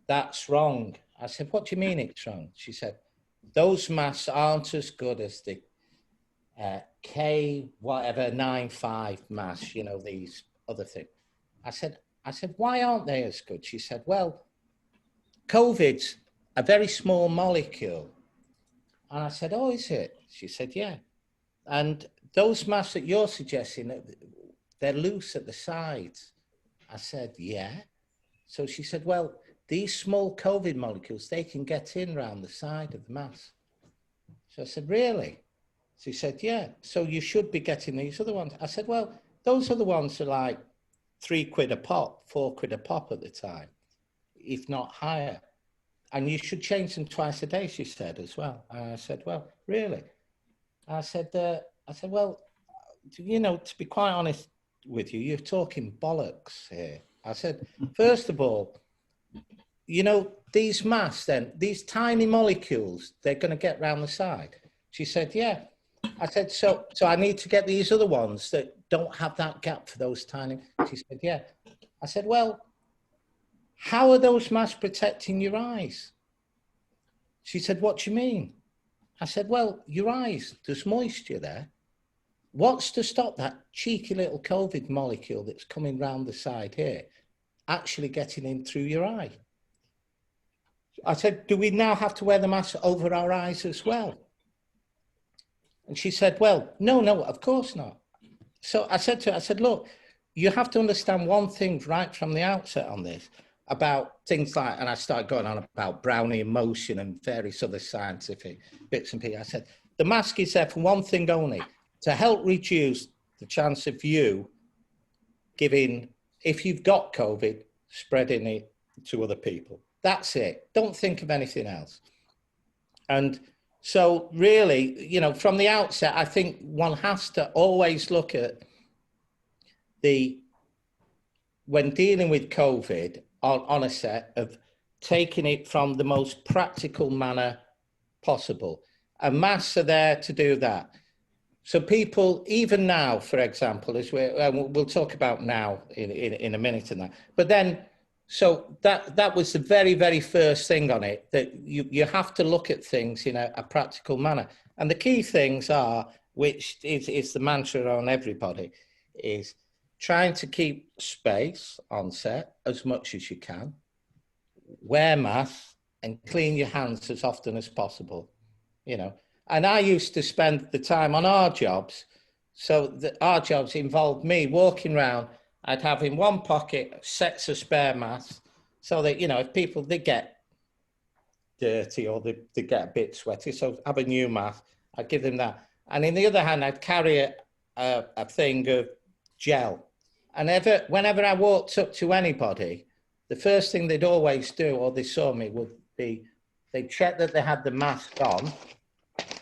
that's wrong. I said, what do you mean it's wrong? She said, those masks aren't as good as the K whatever 95 masks, you know, these other things. I said, why aren't they as good? She said, well, COVID's a very small molecule. And I said, oh, is it? She said, yeah. And those masks that you're suggesting, they're loose at the sides. I said, yeah. So she said, well, these small COVID molecules, they can get in round the side of the mask. So I said, really? She said, yeah. So you should be getting these other ones. I said, well, those other ones are like £3 a pop, £4 a pop at the time, if not higher. And you should change them twice a day, she said as well. And I said, well, really? I said, well, you know, to be quite honest with you, you're talking bollocks here. I said, first of all, you know, these masks then, these tiny molecules, they're going to get round the side. She said, yeah. I said, so I need to get these other ones that don't have that gap for those tiny. She said, yeah. I said, well, how are those masks protecting your eyes? She said, what do you mean? I said, well, your eyes, there's moisture there. What's to stop that cheeky little COVID molecule that's coming round the side here actually getting in through your eye? I said, do we now have to wear the mask over our eyes as well? And she said, well, no, of course not. So I said to her, I said, look, you have to understand one thing right from the outset on this about things like, and I started going on about Brownian motion and various other scientific bits and pieces. I said, the mask is there for one thing only, to help reduce the chance of you giving, if you've got COVID, spreading it to other people. That's it. Don't think of anything else. And so really, you know, from the outset, I think one has to always look at when dealing with COVID on a set of taking it from the most practical manner possible. And masks are there to do that. So people, even now, for example, as we'll talk about now in a minute and that, but then, so that was the very, very first thing on it, that you have to look at things in a practical manner. And the key things are, which is the mantra on everybody, is trying to keep space on set as much as you can, wear masks and clean your hands as often as possible, you know. And I used to spend the time on our jobs, so our jobs involved me walking around. I'd have in one pocket sets of spare masks, so that, you know, if people, they get dirty or they get a bit sweaty, so have a new mask, I'd give them that. And in the other hand, I'd carry a thing of gel. And whenever I walked up to anybody, the first thing they'd always do, or they saw me, would be they'd check that they had the mask on.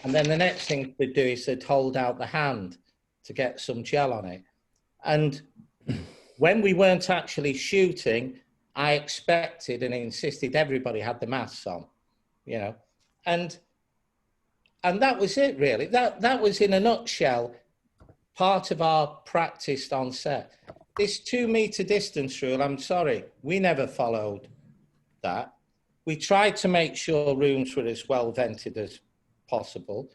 And then the next thing they'd do is they'd hold out the hand to get some gel on it. And when we weren't actually shooting, I expected and insisted everybody had the masks on, you know. And that was it, really. That was, in a nutshell, part of our practice on set. This 2 meter distance rule, I'm sorry, we never followed that. We tried to make sure rooms were as well vented as possible.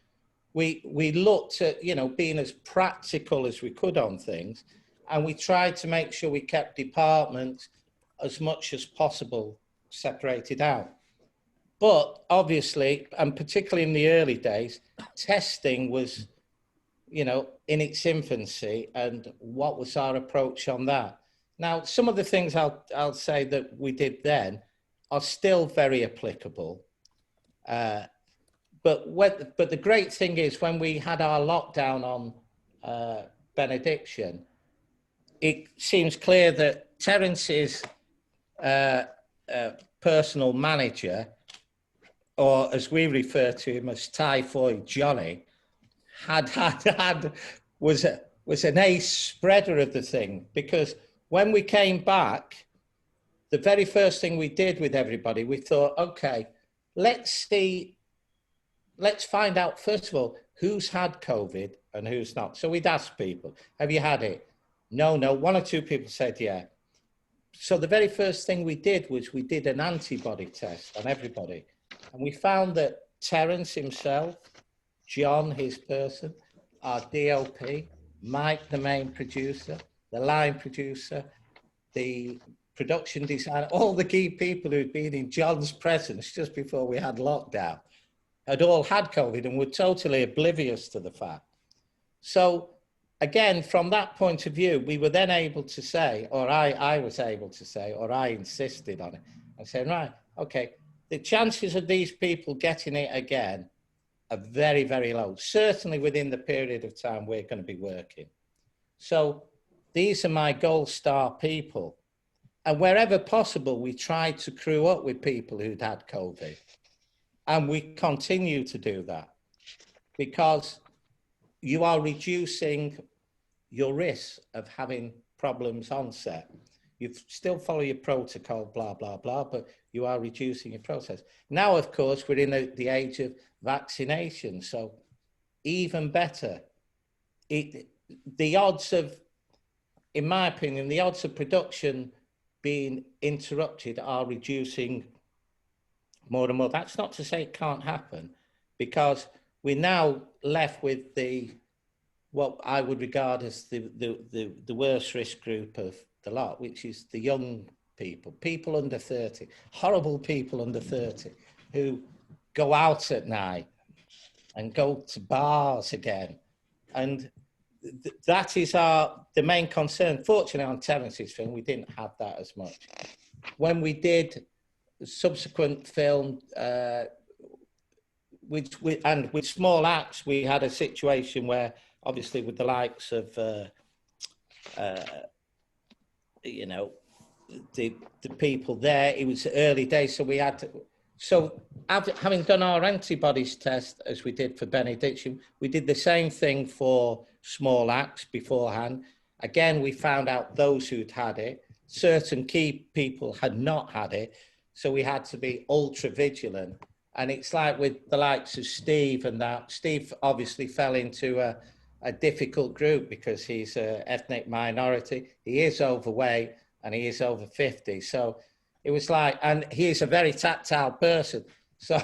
We looked at, you know, being as practical as we could on things, and we tried to make sure we kept departments as much as possible separated out. But obviously, and particularly in the early days, testing was, you know, in its infancy, and what was our approach on that? Now, some of the things I'll say that we did then are still very applicable. But the great thing is, when we had our lockdown on benediction, it seems clear that Terence's personal manager, or as we refer to him as Typhoid Johnny, was an ace spreader of the thing, because when we came back, the very first thing we did with everybody, we thought, okay, let's find out, first of all, who's had COVID and who's not. So we'd ask people, have you had it? No. One or two people said, yeah. So the very first thing we did was we did an antibody test on everybody. And we found that Terence himself, John, his person, our DOP, Mike, the main producer, the line producer, the production designer, all the key people who'd been in John's presence just before we had lockdown, had all had COVID and were totally oblivious to the fact. So again, from that point of view, we were then able to say, or I was able to say, or I insisted on it, and said, right, okay, the chances of these people getting it again are very, very low, certainly within the period of time we're going to be working. So these are my gold star people. And wherever possible, we tried to crew up with people who'd had COVID. And we continue to do that, because you are reducing your risk of having problems on set. You still follow your protocol, blah, blah, blah, but you are reducing your process. Now, of course, we're in the age of vaccination, so even better. The odds of, in my opinion, the odds of production being interrupted are reducing more and more. That's not to say it can't happen, because we're now left with what I would regard as the worst risk group of the lot, which is the young people under 30, horrible people under 30, who go out at night and go to bars again. And that is the main concern. Fortunately, on Terence's film, we didn't have that as much. When we did subsequent film, with small acts, we had a situation where, obviously, with the likes of, you know, the people there, it was early days, so we had to. So, having done our antibodies test as we did for benediction, we did the same thing for small acts beforehand. Again, we found out those who'd had it. Certain key people had not had it, so we had to be ultra vigilant. And it's like with the likes of Steve and that. Steve obviously fell into a difficult group because he's an ethnic minority. He is overweight and he is over 50. So it was like, and he is a very tactile person. So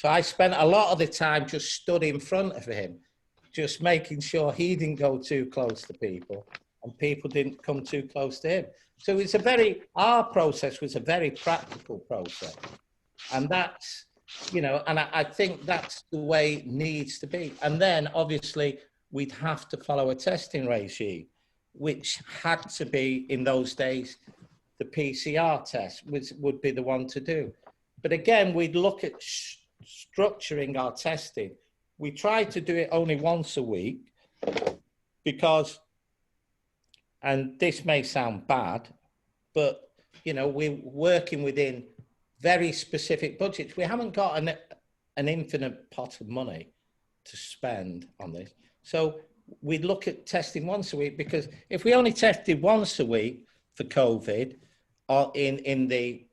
I spent a lot of the time just stood in front of him, just making sure he didn't go too close to people and people didn't come too close to him. So it's our process was a very practical process. And that's, you know, and I think that's the way it needs to be. And then obviously we'd have to follow a testing regime, which had to be, in those days, the PCR test, which would be the one to do. But again, we'd look at structuring our testing. We tried to do it only once a week because, and this may sound bad, but, you know, we're working within very specific budgets. We haven't got an infinite pot of money to spend on this. So we'd look at testing once a week, because if we only tested once a week for COVID or in the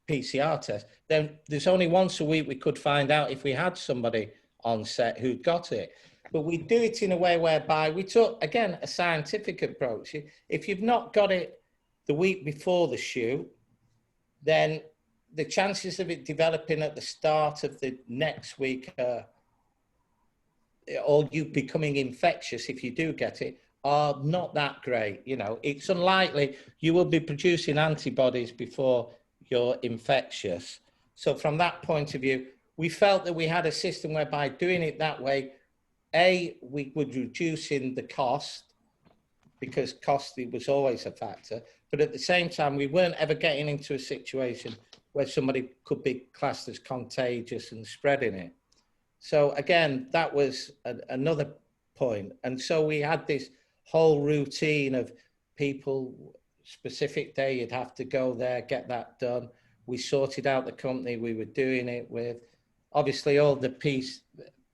PCR test, then there's only once a week we could find out if we had somebody on set who'd got it. But we do it in a way whereby we took, again, a scientific approach. If you've not got it the week before the shoot, then the chances of it developing at the start of the next week, or you becoming infectious if you do get it, are not that great. You know, it's unlikely you will be producing antibodies before you're infectious. So from that point of view, we felt that we had a system whereby doing it that way, A, we would reducing the cost, because cost was always a factor, but at the same time, we weren't ever getting into a situation where somebody could be classed as contagious and spreading it. So again, that was another point. And so we had this whole routine of people, specific day, you'd have to go there, get that done. We sorted out the company we were doing it with. Obviously, all the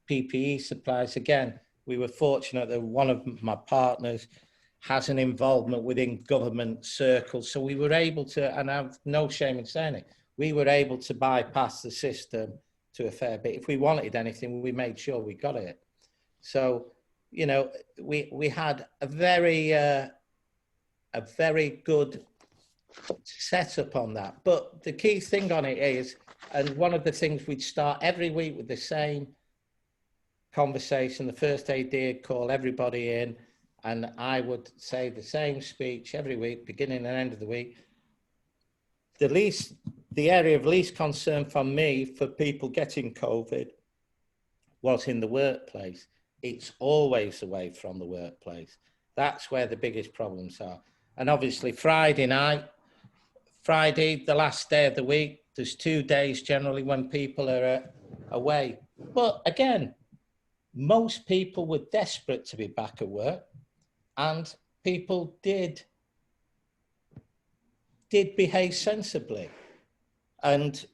PPE supplies, again, we were fortunate that one of my partners has an involvement within government circles. So we were able to, and I have no shame in saying it, we were able to bypass the system to a fair bit. If we wanted anything, we made sure we got it. So, you know, we had a very good setup on that. But the key thing on it is, and one of the things we'd start every week with the same conversation. The first AD would call everybody in, and I would say the same speech every week, beginning and end of the week. The area of least concern for me for people getting COVID was in the workplace. It's always away from the workplace. That's where the biggest problems are. And obviously Friday, the last day of the week, there's 2 days generally when people are away. But again, most people were desperate to be back at work, and people did behave sensibly. And,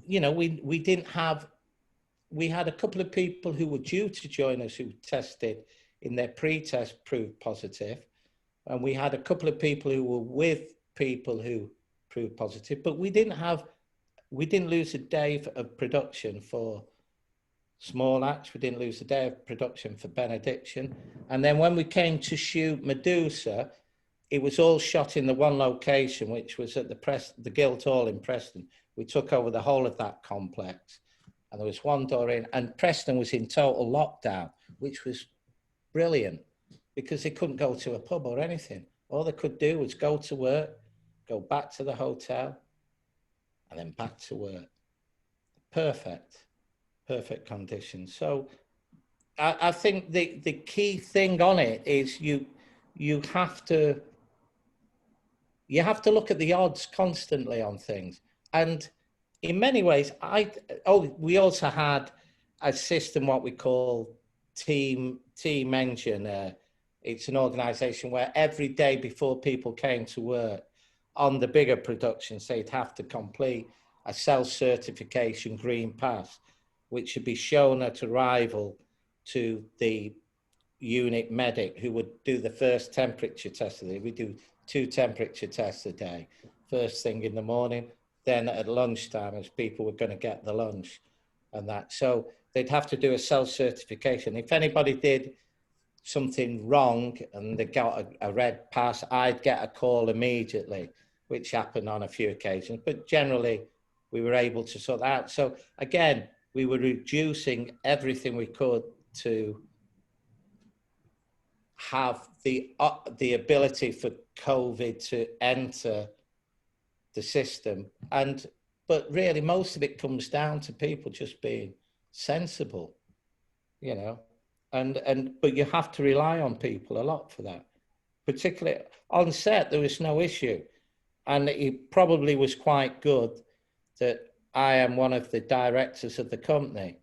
you know, we had a couple of people who were due to join us who tested in their pre-test proved positive. And we had a couple of people who were with people who proved positive, but we didn't lose a day of production for Small Axe. We didn't lose a day of production for Benediction. And then when we came to shoot Medusa, it was all shot in the one location, which was at the Guildhall in Preston. We took over the whole of that complex, and there was one door in, and Preston was in total lockdown, which was brilliant because they couldn't go to a pub or anything. All they could do was go to work, go back to the hotel, and then back to work. Perfect conditions. So I think the key thing on it is you have to look at the odds constantly on things. And in many ways, we also had a system, what we call Team Engine. It's an organization where every day before people came to work on the bigger productions, they'd have to complete a self-certification green pass, which should be shown at arrival to the unit medic who would do the first temperature test of the day. We do 2 temperature tests a day, first thing in the morning, then at lunchtime as people were going to get the lunch and that. So they'd have to do a self-certification. If anybody did something wrong and they got a red pass, I'd get a call immediately, which happened on a few occasions, but generally we were able to sort that out. So again, we were reducing everything we could to have the ability for COVID to enter the system. But really most of it comes down to people just being sensible, you know, but you have to rely on people a lot for that. Particularly on set, there was no issue. And it probably was quite good that I am one of the directors of the company,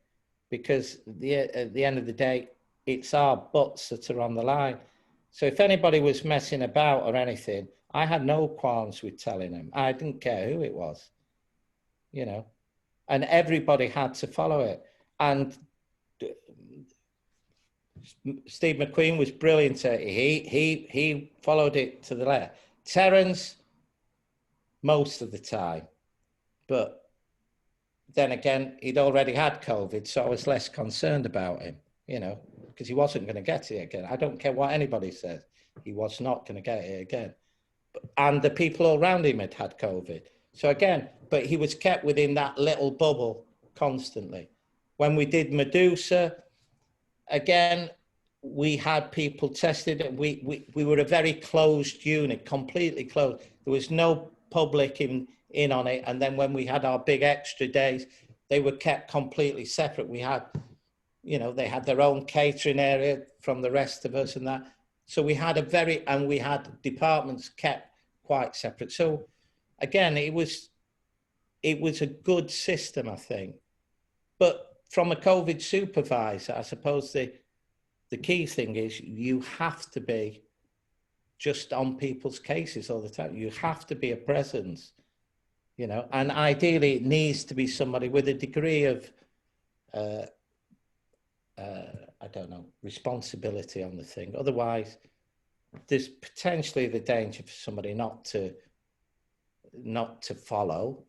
because at the end of the day, it's our butts that are on the line. So if anybody was messing about or anything, I had no qualms with telling them. I didn't care who it was, you know, and everybody had to follow it. And Steve McQueen was brilliant at it. He followed it to the letter. Terence, most of the time, but then again, he'd already had COVID, so I was less concerned about him, you know, because he wasn't going to get it again. I don't care what anybody says. He was not going to get it again. And the people all around him had had COVID. So again, but he was kept within that little bubble constantly. When we did Medusa, again, we had people tested. We were a very closed unit, completely closed. There was no public in in on it. And then when we had our big extra days, they were kept completely separate. We had, you know, they had their own catering area from the rest of us and that. So we had we had departments kept quite separate. So again, it was a good system, I think. But from a COVID supervisor, I suppose the key thing is you have to be just on people's cases all the time. You have to be a presence, you know, and ideally it needs to be somebody with a degree of, I don't know, responsibility on the thing. Otherwise, there's potentially the danger for somebody not to follow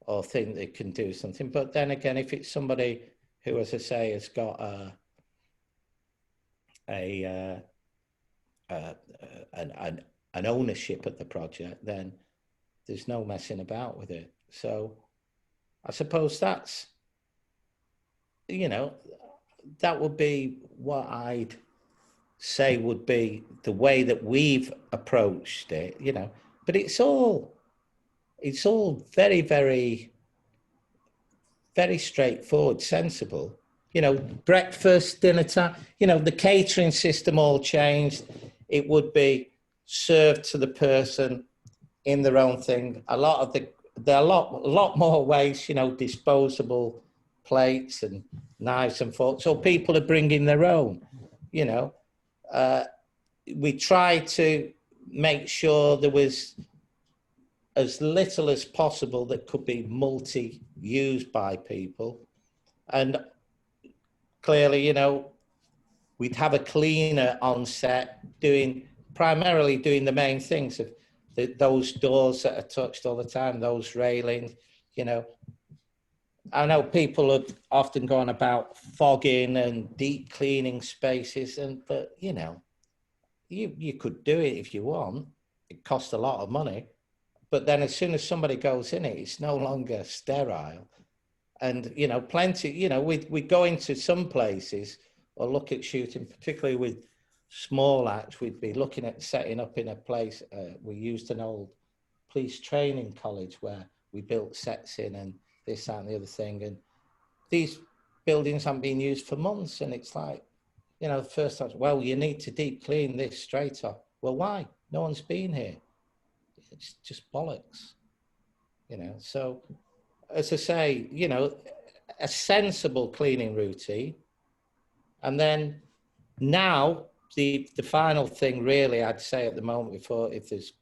or think they can do something. But then again, if it's somebody who, as I say, has got an ownership of the project, then there's no messing about with it. So I suppose that's, you know, that would be what I'd say would be the way that we've approached it, you know. But it's all very, very, very straightforward, sensible. You know, breakfast, dinner time, you know, the catering system all changed. It would be served to the person in their own thing. There are a lot more ways, you know, disposable plates and knives and forks. So people are bringing their own, you know. We tried to make sure there was as little as possible that could be multi-used by people. And clearly, you know, we'd have a cleaner on set primarily doing the main things of those doors that are touched all the time, those railings, you know. I know people have often gone about fogging and deep cleaning spaces, but you know, you could do it if you want. It costs a lot of money. But then as soon as somebody goes in it, it's no longer sterile. And, you know, plenty, you know, we go into some places or look at shooting, particularly with small acts, we'd be looking at setting up in a place. We used an old police training college where we built sets in and this, that, and the other thing. And these buildings haven't been used for months. And it's like, you know, the first time, well, you need to deep clean this straight off. Well, why? No one's been here. It's just bollocks, you know. So, as I say, you know, a sensible cleaning routine. And then now, the final thing really I'd say at the moment, before, if there's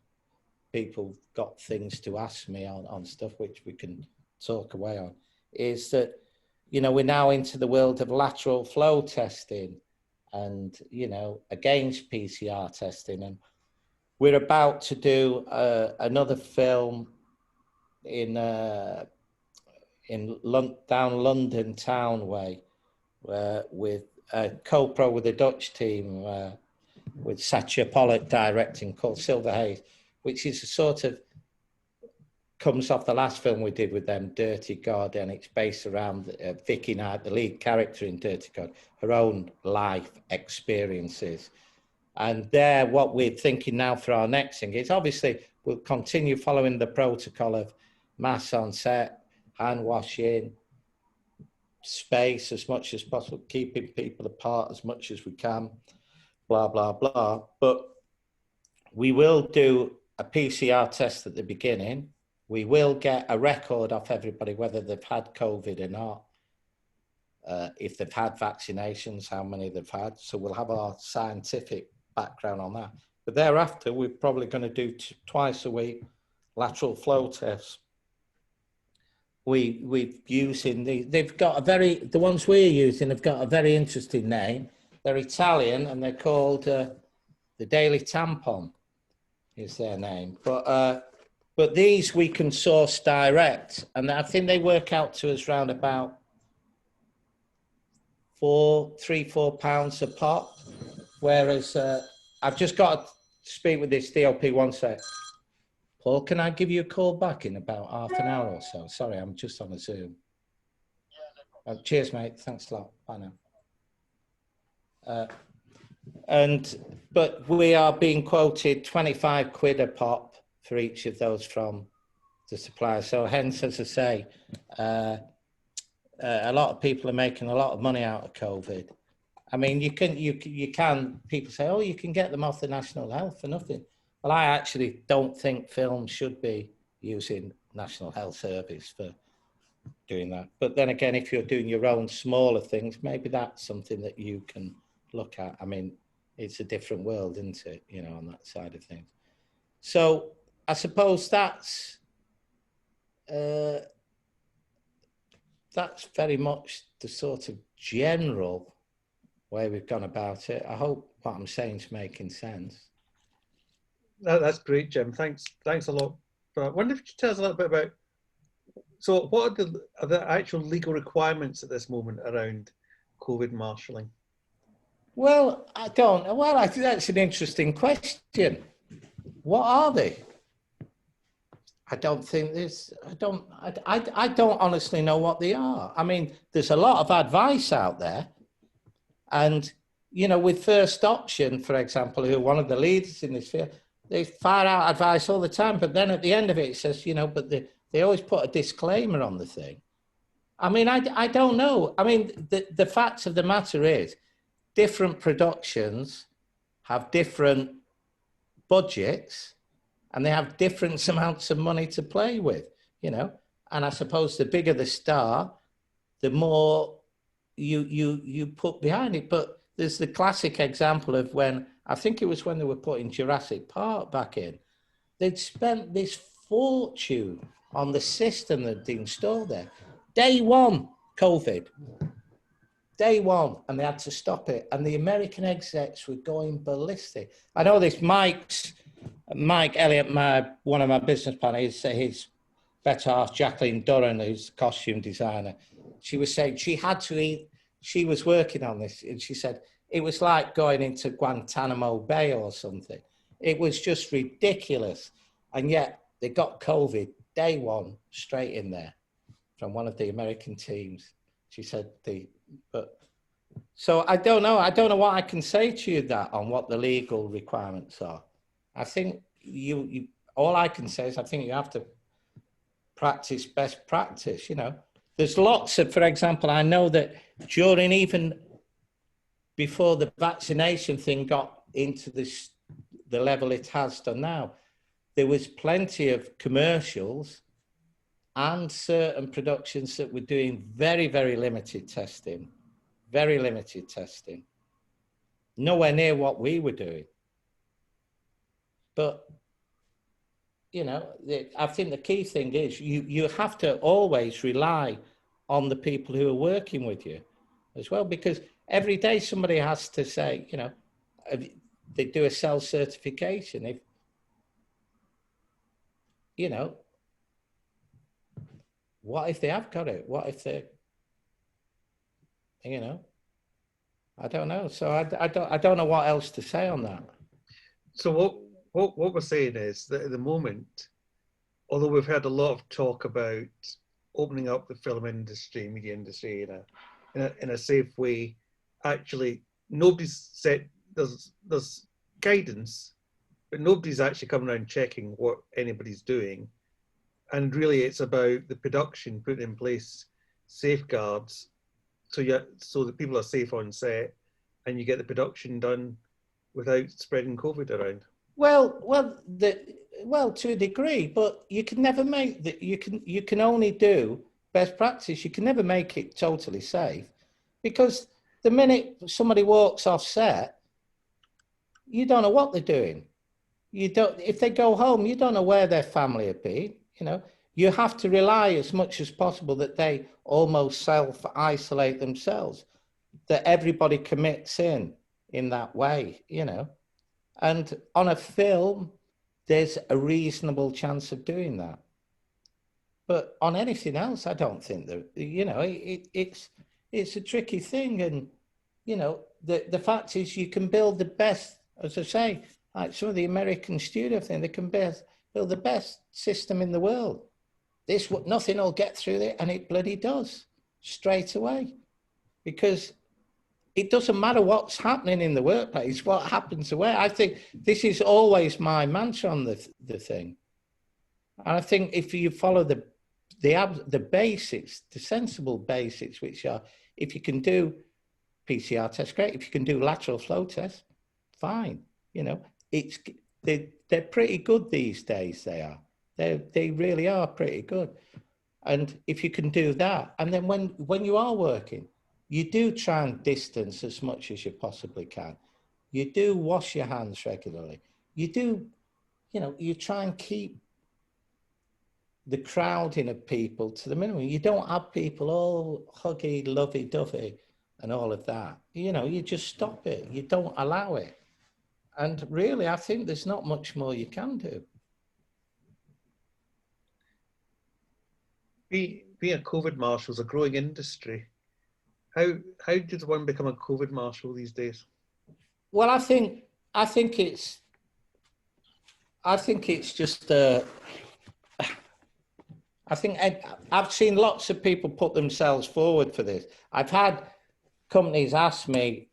people got things to ask me on stuff which we can talk away on, is that, you know, we're now into the world of lateral flow testing and, you know, against PCR testing. And we're about to do another film down London Town Way, with a co-pro with a Dutch team, with Sacha Pollock directing, called Silver Haze, which is a sort of, comes off the last film we did with them, Dirty God, and it's based around Vicky Knight, the lead character in Dirty God, her own life experiences. And there, what we're thinking now for our next thing is, obviously, we'll continue following the protocol of masks on set, hand washing, space as much as possible, keeping people apart as much as we can, blah, blah, blah. But we will do a PCR test at the beginning. We will get a record off everybody, whether they've had COVID or not. If they've had vaccinations, how many they've had. So we'll have our scientific background on that. But thereafter, we're probably going to do twice a week lateral flow tests. We've using they've got the ones we're using have got a very interesting name. They're Italian and they're called the Daily Tampon is their name. But these we can source direct, and I think they work out to us round about £4 a pop. Whereas I've just got to speak with this DOP one sec. Paul, can I give you a call back in about half an hour or so? Sorry, I'm just on a Zoom. Cheers, mate. Thanks a lot. Bye now. But we are being quoted 25 quid a pop for each of those from the suppliers. So hence, as I say, a lot of people are making a lot of money out of COVID. I mean, you can, people say, oh, you can get them off the National Health for nothing. Well, I actually don't think film should be using National Health Service for doing that. But then again, if you're doing your own smaller things, maybe that's something that you can look at. I mean, it's a different world, isn't it? You know, on that side of things. So I suppose that's very much the sort of general way we've gone about it. I hope what I'm saying is making sense. That's great, Jim. Thanks a lot for that. I wonder if you could tell us a little bit about, so what are the actual legal requirements at this moment around COVID marshalling? Well, I think that's an interesting question. What are they? I don't think there's, I don't honestly know what they are. I mean, there's a lot of advice out there. And, you know, with First Option, for example, who are one of the leaders in this field, they fire out advice all the time. But then at the end of it, it says, you know, but they always put a disclaimer on the thing. I mean, I don't know. I mean, the fact of the matter is, different productions have different budgets and they have different amounts of money to play with, you know. And I suppose the bigger the star, the more you put behind it. But there's the classic example of when, I think it was when they were putting Jurassic Park back in, they'd spent this fortune on the system that they installed there. Day one, COVID. Day one, and they had to stop it. And the American execs were going ballistic. I know this Mike Elliott, one of my business partners, his better half, Jacqueline Durran, who's the costume designer, she was saying she had to eat, she was working on this, and she said, it was like going into Guantanamo Bay or something. It was just ridiculous. And yet they got COVID day one straight in there from one of the American teams. She said, so I don't know. I don't know what I can say to you that on what the legal requirements are. I think all I can say is I think you have to practice best practice, you know. There's lots of, for example, I know that during even before the vaccination thing got into the level it has done now, there was plenty of commercials and certain productions that were doing very, very limited testing, nowhere near what we were doing. But, you know, I think the key thing is you have to always rely on the people who are working with you as well, because every day somebody has to say, you know, they do a self-certification. If, you know, what if they have got it? What if they, you know, I don't know. So I don't know what else to say on that. So what we're saying is that at the moment, although we've had a lot of talk about opening up the film industry, media industry in a safe way, actually nobody's said there's guidance, but nobody's actually coming around checking what anybody's doing. And really it's about the production, putting in place safeguards so that people are safe on set and you get the production done without spreading COVID around. Well, to a degree, but you can never make that. You can only do best practice. You can never make it totally safe, because the minute somebody walks off set, you don't know what they're doing. You don't. If they go home, you don't know where their family have been. You know, you have to rely as much as possible that they almost self-isolate themselves, that everybody commits in that way. You know. And on a film, there's a reasonable chance of doing that. But on anything else, I don't think that, you know, it's a tricky thing. And, you know, the fact is you can build the best, as I say, like some of the American studio thing, they can build the best system in the world. Nothing will get through it, and it bloody does straight away. Because it doesn't matter what's happening in the workplace, what happens away. I think this is always my mantra on the thing. And I think if you follow the basics, the sensible basics, which are, if you can do PCR tests, great. If you can do lateral flow tests, fine. You know, they're pretty good these days. They really are pretty good. And if you can do that, and then when you are working, you do try and distance as much as you possibly can. You do wash your hands regularly. You do, you know, you try and keep the crowding of people to the minimum. You don't have people all huggy, lovey-dovey and all of that. You know, you just stop it. You don't allow it. And really, I think there's not much more you can do. Being a COVID marshal is a growing industry. How did one become a COVID marshal these days? Well, I think it's just I think I've seen lots of people put themselves forward for this. I've had companies ask me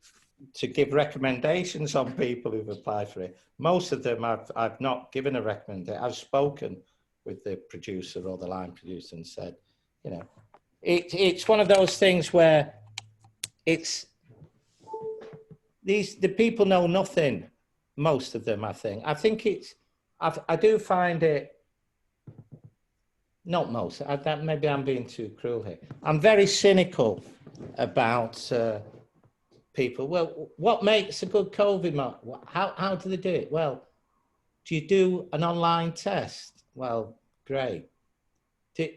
to give recommendations on people who've applied for it. Most of them I've not given a recommendation. I've spoken with the producer or the line producer and said, you know, it's one of those things where the people know nothing. Most of them, I think. I do find it. Not most. Maybe I'm being too cruel here. I'm very cynical about people. Well, what makes a good COVID mark? How do they do it? Well, do you do an online test? Well, great. Do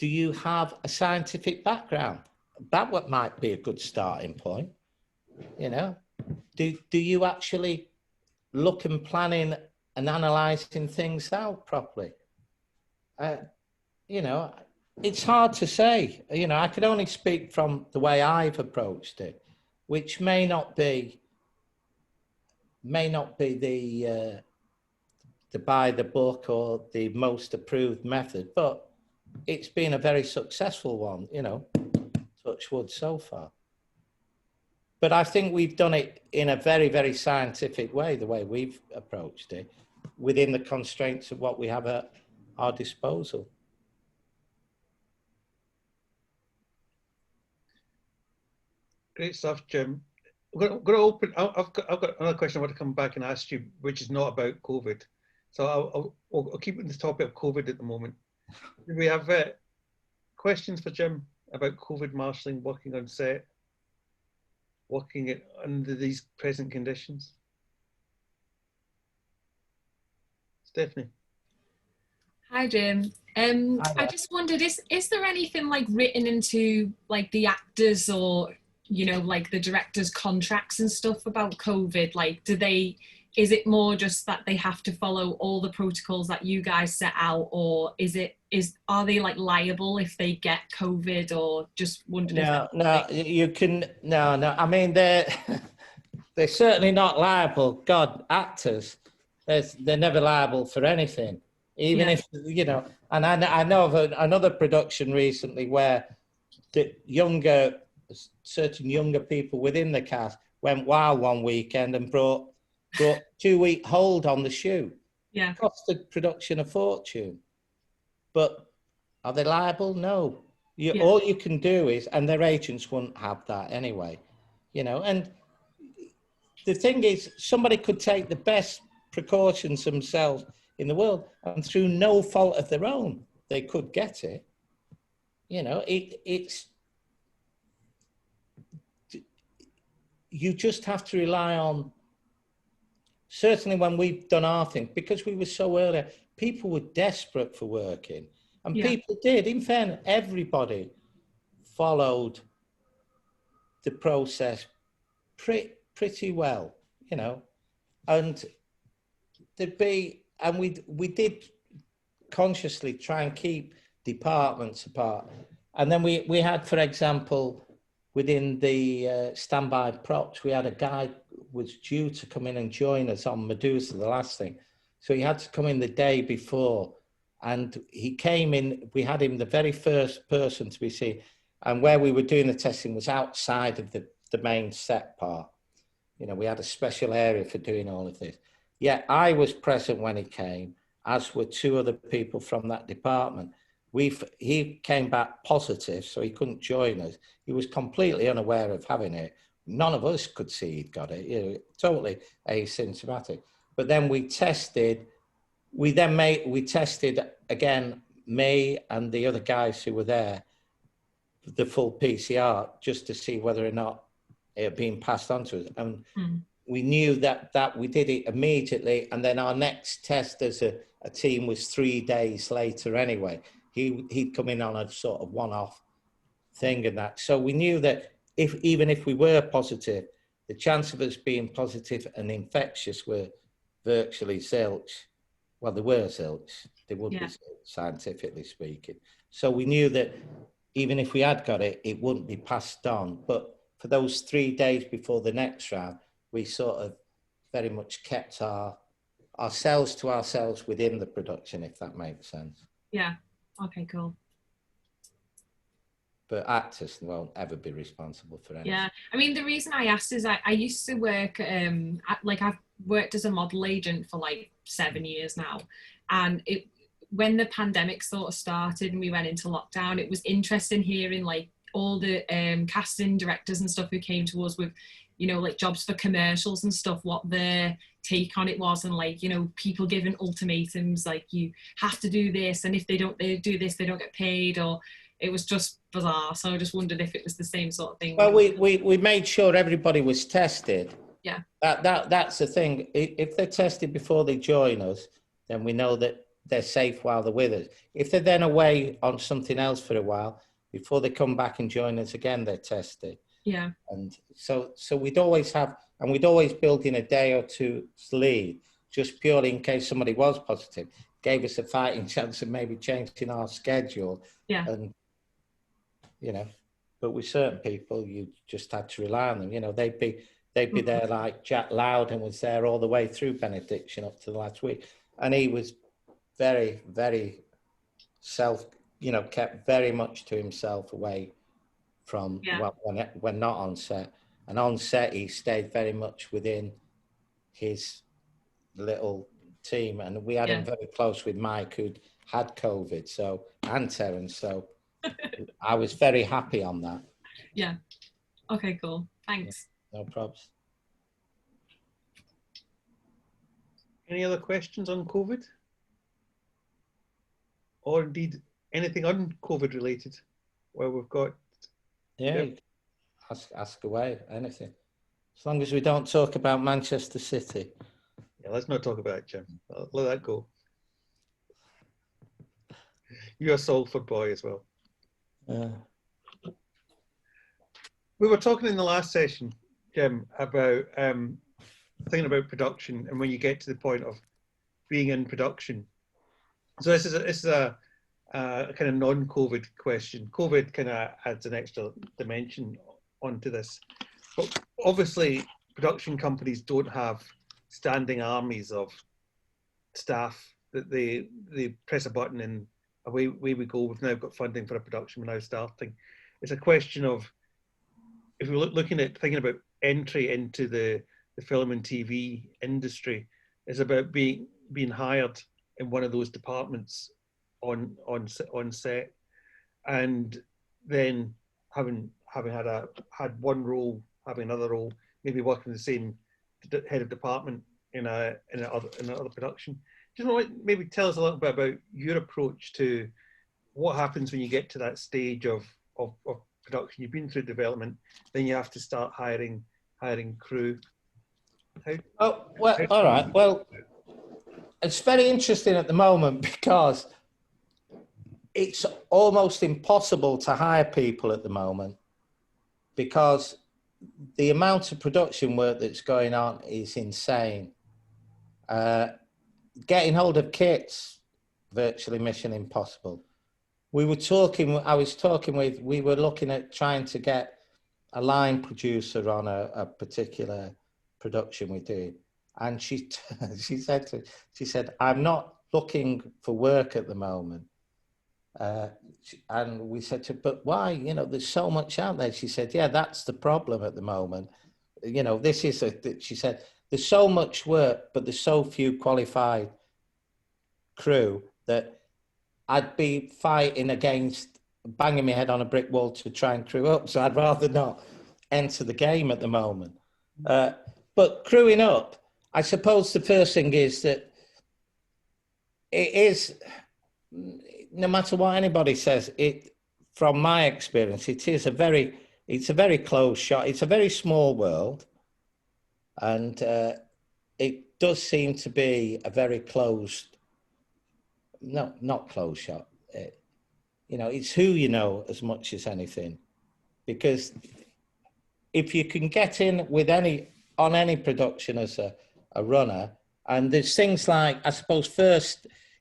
you have a scientific background? That might be a good starting point. You know, do you actually look and planning and analysing things out properly? You know, it's hard to say. You know, I can only speak from the way I've approached it, which may not be the by the book or the most approved method, but it's been a very successful one, you know, touch wood so far. But I think we've done it in a very, very scientific way, the way we've approached it, within the constraints of what we have at our disposal. Great stuff, Jim. I'm going to open. I've got another question I want to come back and ask you, which is not about COVID. So I'll keep it in the topic of COVID at the moment. Do we have questions for Jim about COVID marshalling, working on set, working under these present conditions? Stephanie. Hi, Jim. I just wondered, is there anything like written into like the actors or, you know, like the directors' contracts and stuff about COVID? Like, is it more just that they have to follow all the protocols that you guys set out, or are they like liable if they get COVID, or just wondered? No. I mean, they're certainly not liable. God, actors, they're never liable for anything. Even if, you know, and I know of another production recently where certain younger people within the cast went wild one weekend and brought 2-week hold on the shoot. Yeah. Cost the production a fortune. But are they liable? No. All you can do is, and their agents wouldn't have that anyway, you know, and the thing is, somebody could take the best precautions themselves in the world, and through no fault of their own, they could get it. You know, it's you just have to rely on, certainly when we've done our thing, because we were so early, people were desperate for working, and people did. In fairness, everybody followed the process pretty well, you know, and we did consciously try and keep departments apart. And then we had, for example, within the standby props, we had a guy was due to come in and join us on Medusa, the last thing. So he had to come in the day before, and he came in, we had him the very first person to be seen. And where we were doing the testing was outside of the main set part. You know, we had a special area for doing all of this. Yeah, I was present when he came, as were two other people from that department. He came back positive, so he couldn't join us. He was completely unaware of having it. None of us could see he'd got it, you know, totally asymptomatic. But then we tested, we tested again, me and the other guys who were there, the full PCR, just to see whether or not it had been passed on to us. And we knew that we did it immediately. And then our next test as a team was 3 days later anyway. He'd come in on a sort of one-off thing and that. So we knew that even if we were positive, the chance of us being positive and infectious were virtually zilch. Well, they were zilch. They would be zilch, scientifically speaking. So we knew that even if we had got it, it wouldn't be passed on. But for those 3 days before the next round, we sort of very much kept ourselves to ourselves within the production, if that makes sense. Yeah. Okay, cool. But actors won't ever be responsible for anything. Yeah, I mean, the reason I asked is I used to work, I've worked as a model agent for like 7 years now. And when the pandemic sort of started and we went into lockdown, it was interesting hearing like all the casting directors and stuff who came to us with, you know, like jobs for commercials and stuff, what their take on it was, and like, you know, people giving ultimatums like, you have to do this, and if they do this, they don't get paid, or it was just bizarre. So I just wondered if it was the same sort of thing. Well, we made sure everybody was tested. Yeah. That's the thing. If they're tested before they join us, then we know that they're safe while they're with us. If they're then away on something else for a while, before they come back and join us again, they're tested. Yeah. And so we'd always build in a day or two's lead, just purely in case somebody was positive. Gave us a fighting chance of maybe changing our schedule. Yeah. And, you know, but with certain people, you just had to rely on them. You know, they'd be there, like Jack Loudon was there all the way through benediction up to the last week. And he was very, very kept very much to himself away from when not on set. And on set, he stayed very much within his little team. And we had him very close with Mike, who'd had COVID, and Terence. So I was very happy on that. Yeah. Okay, cool. Thanks. No probs. Any other questions on COVID? Or indeed anything un-COVID related where we've got... Yeah, ask away, anything. As long as we don't talk about Manchester City. Yeah, let's not talk about it, Jim. Let that go. You're a Salford boy as well. We were talking in the last session, Jim, about thinking about production and when you get to the point of being in production. So this is a kind of non-COVID question. COVID kind of adds an extra dimension onto this. But obviously, production companies don't have standing armies of staff that they press a button and away we go. We've now got funding for a production. We're now starting. It's a question of, if we're thinking about entry into the film and TV industry, it's about being hired in one of those departments on set, and then having had one role, having another role, maybe working the same head of department in another production. Do you know what? Maybe tell us a little bit about your approach to what happens when you get to that stage of production. You've been through development, then you have to start hiring crew. All right. Well, it's very interesting at the moment because it's almost impossible to hire people at the moment because the amount of production work that's going on is insane. Getting hold of kits, virtually mission impossible. We were looking at trying to get a line producer on a particular production we did. And she said, I'm not looking for work at the moment. And we said to her, but why? You know, there's so much out there. She said, yeah, that's the problem at the moment. You know, she said, there's so much work, but there's so few qualified crew that I'd be fighting against, banging my head on a brick wall to try and crew up. So I'd rather not enter the game at the moment. But crewing up, I suppose the first thing is that it is, no matter what anybody says, it, from my experience, it's a very closed shot. It's a very small world, and it does seem to be a very closed, no, not closed shot. You know, it's who you know as much as anything, because if you can get in with on any production as a runner, and there's things like, I suppose,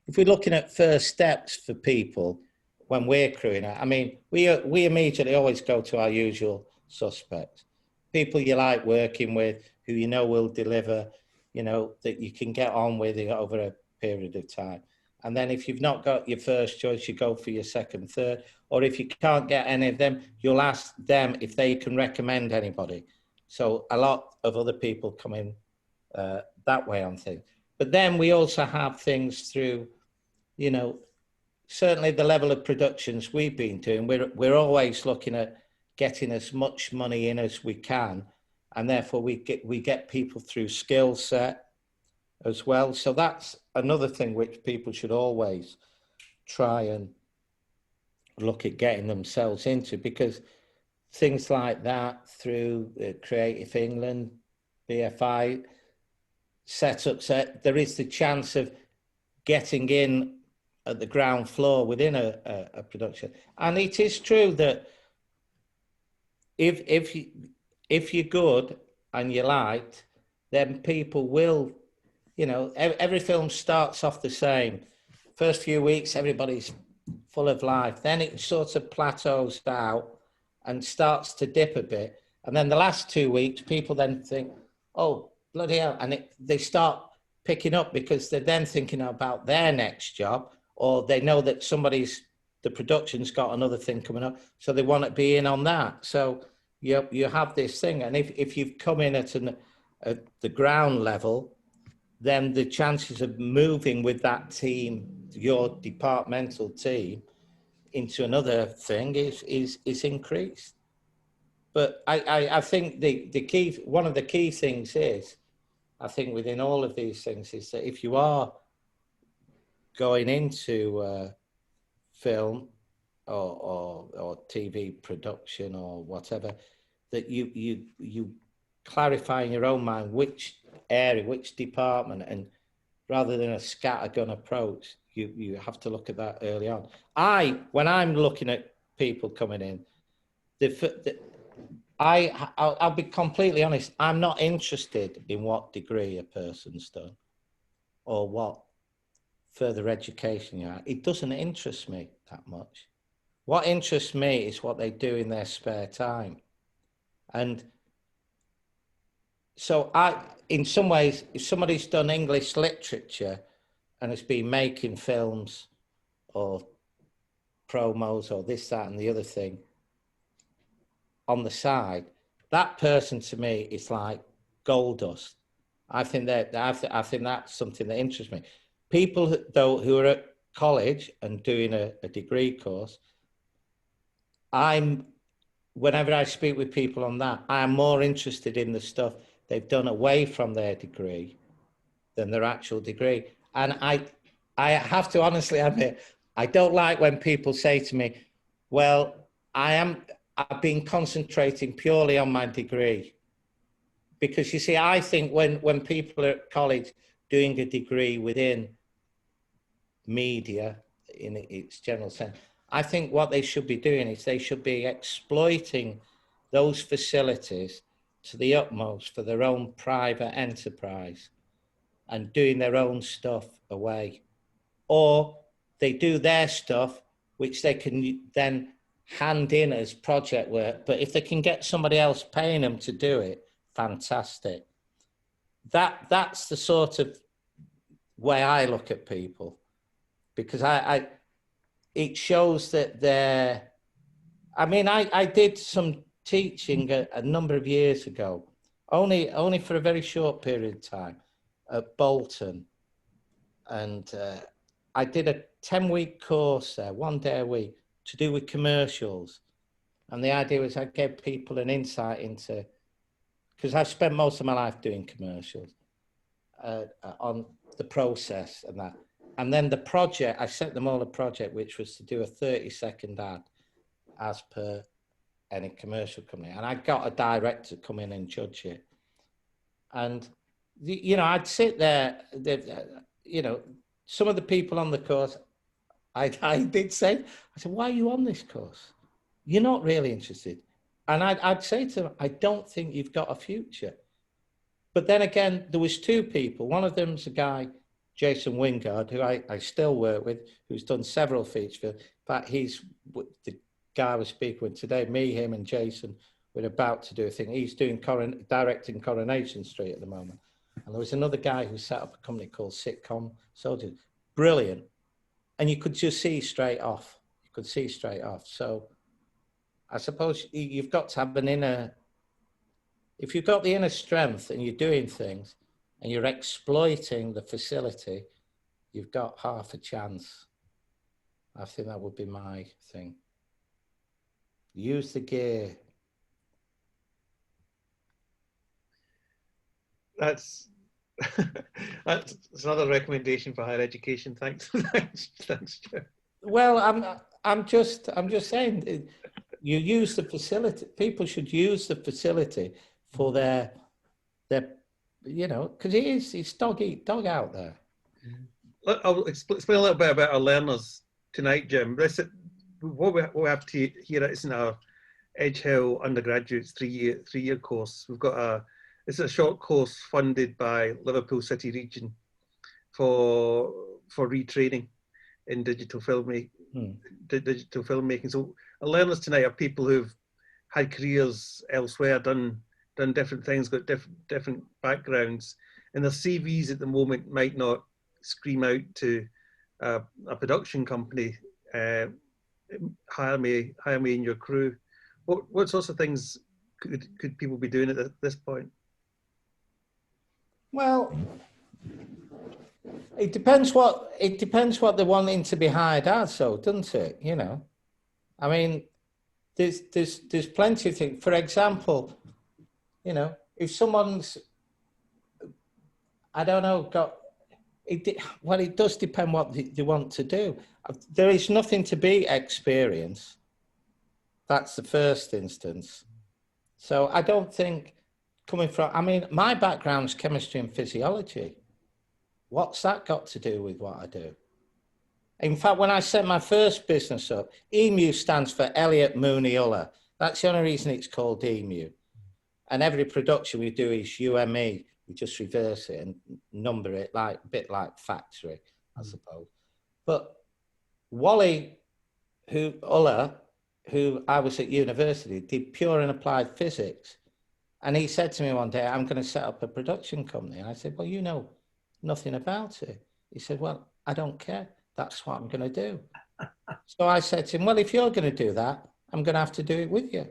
if we're looking at first steps for people when we're crewing out, I mean, we immediately always go to our usual suspects, people you like working with, who you know will deliver, you know, that you can get on with over a period of time. And then if you've not got your first choice, you go for your second, third, or if you can't get any of them, you'll ask them if they can recommend anybody. So a lot of other people come in that way on things. But then we also have things through, you know, certainly the level of productions we've been doing, we're always looking at getting as much money in as we can, and therefore we get people through skill set as well. So that's another thing which people should always try and look at getting themselves into, because things like that through Creative England, BFI setups, there is the chance of getting in at the ground floor within a production. And it is true that if you're good and you liked, then people will, you know, every film starts off the same. First few weeks, everybody's full of life. Then it sort of plateaus out and starts to dip a bit. And then the last 2 weeks, people then think, oh, bloody hell. And they start picking up because they're then thinking about their next job, or they know that the production's got another thing coming up, so they want to be in on that. So you have this thing. And if you've come in at the ground level, then the chances of moving with that team, your departmental team, into another thing is increased. But I think one of the key things is, I think within all of these things, is that if you are going into film or TV production or whatever, that you clarify in your own mind which area, which department, and rather than a scattergun approach, you have to look at that early on. When I'm looking at people coming in, I'll be completely honest, I'm not interested in what degree a person's done or what further education you have. It doesn't interest me that much. What interests me is what they do in their spare time. And so in some ways, if somebody's done English literature and has been making films or promos or this, that, and the other thing on the side, that person to me is like gold dust. I think that's something that interests me. People though who are at college and doing a degree course, whenever I speak with people on that, I am more interested in the stuff they've done away from their degree than their actual degree. And I have to honestly admit, I don't like when people say to me, well, I've been concentrating purely on my degree. Because you see, I think when people are at college doing a degree within media in its general sense, I think what they should be doing is they should be exploiting those facilities to the utmost for their own private enterprise and doing their own stuff away. Or they do their stuff, which they can then hand in as project work. But if they can get somebody else paying them to do it, fantastic. That's the sort of way I look at people, because it shows that I did some teaching a number of years ago, only for a very short period of time at Boulter, and I did a 10-week course there, 1 day a week, to do with commercials. And the idea was I gave people an insight into, because I've spent most of my life doing commercials, on the process and that. And then the project, I set them all a project, which was to do a 30-second ad as per any commercial company. And I got a director to come in and judge it. And, you know, I'd sit there, you know, some of the people on the course, I did say, I said, why are you on this course? You're not really interested. And I'd say to them, I don't think you've got a future. But then again, there was 2 people. One of them's a guy, Jason Wingard, who I still work with, who's done several feature films. In fact, he's the guy I was speaking with today. Me, him and Jason, we're about to do a thing. He's doing directing Coronation Street at the moment. And there was another guy who set up a company called Sitcom Soldiers. Brilliant. And you could just see straight off. You could see straight off. So I suppose you've got to have an inner, if you've got the inner strength and you're doing things and you're exploiting the facility, you've got half a chance. I think that would be my thing. Use the gear. That's another recommendation for higher education. Thanks, thanks, Jeff. Well, I'm just saying, you use the facility. People should use the facility for their you know, because it's dog eat dog out there. I'll explain a little bit about our learners tonight, Jim. What we have to hear is in our Edge Hill undergraduates three-year course. We've got it's a short course funded by Liverpool City Region for retraining in digital filmmaking. So our learners tonight are people who've had careers elsewhere, done different things, got different backgrounds, and their CVs at the moment might not scream out to a production company, hire me in your crew. What sorts of things could people be doing at this point? Well, it depends what they're wanting to be hired as, so doesn't it? You know, I mean, there's plenty of things. For example, you know, if someone's, I don't know, it does depend what they want to do. There is nothing to be experience. That's the first instance. So I don't think coming from, I mean, my background's chemistry and physiology. What's that got to do with what I do? In fact, when I set my first business up, EMU stands for Elliot Mooney Uller. That's the only reason it's called EMU. And every production we do is UME. We just reverse it and number it a bit like factory, I suppose. But Wally Uller, who I was at university, did pure and applied physics. And he said to me one day, I'm going to set up a production company. And I said, well, you know nothing about it. He said, well, I don't care. That's what I'm going to do. So I said to him, well, if you're going to do that, I'm going to have to do it with you.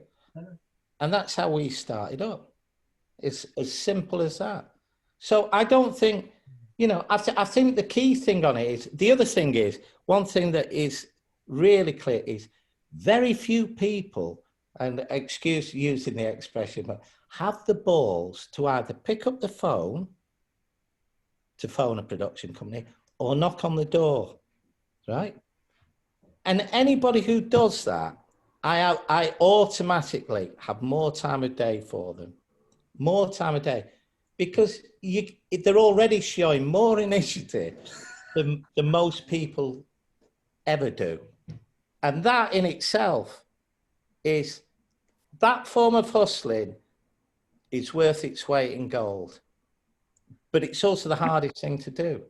And that's how we started up. It's as simple as that. So I don't think, you know, I think the key thing on it is, the other thing is, one thing that is really clear is very few people, and excuse using the expression, but have the balls to either pick up the phone to phone a production company or knock on the door, right? And anybody who does that, I automatically have more time of day for them, more time of day, because they're already showing more initiative than most people ever do. And that in itself is, that form of hustling is worth its weight in gold, but it's also the hardest thing to do.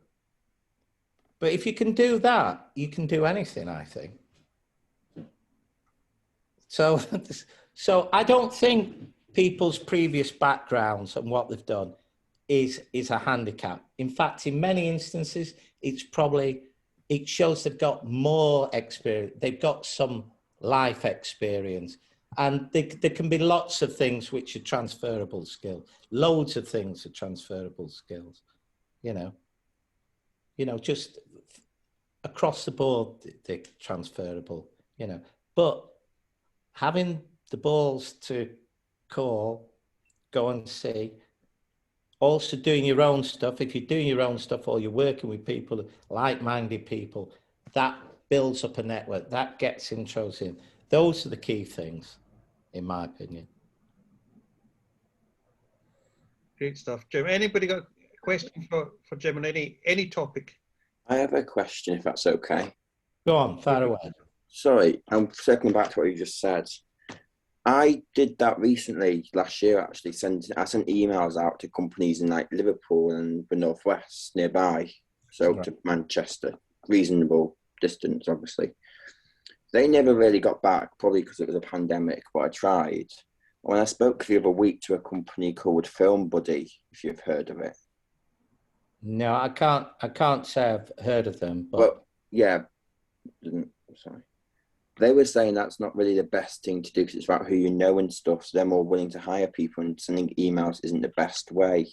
But if you can do that, you can do anything, I think. So I don't think people's previous backgrounds and what they've done is a handicap. In fact, in many instances, it shows they've got more experience. They've got some life experience. And there can be lots of things which are transferable skills. Loads of things are transferable skills, you know, just across the board, they're transferable, you know. But having the balls to call, go and see, also doing your own stuff. If you're doing your own stuff or you're working with people, like-minded people, that builds up a network, that gets intros in. Those are the key things, in my opinion. Great stuff. Jim, anybody got a question for Jim on any topic? I have a question, if that's okay. Go on, fire away. Sorry, I'm circling back to what you just said. I did that recently, last year actually. I sent emails out to companies in like Liverpool and the Northwest nearby, so to Manchester, reasonable distance, obviously. They never really got back, probably because it was a pandemic, but I tried. When I spoke the other week to a company called Film Buddy, if you've heard of it. No, I can't say I've heard of them. But well, yeah, sorry. They were saying that's not really the best thing to do because it's about who you know and stuff. So they're more willing to hire people, and sending emails isn't the best way.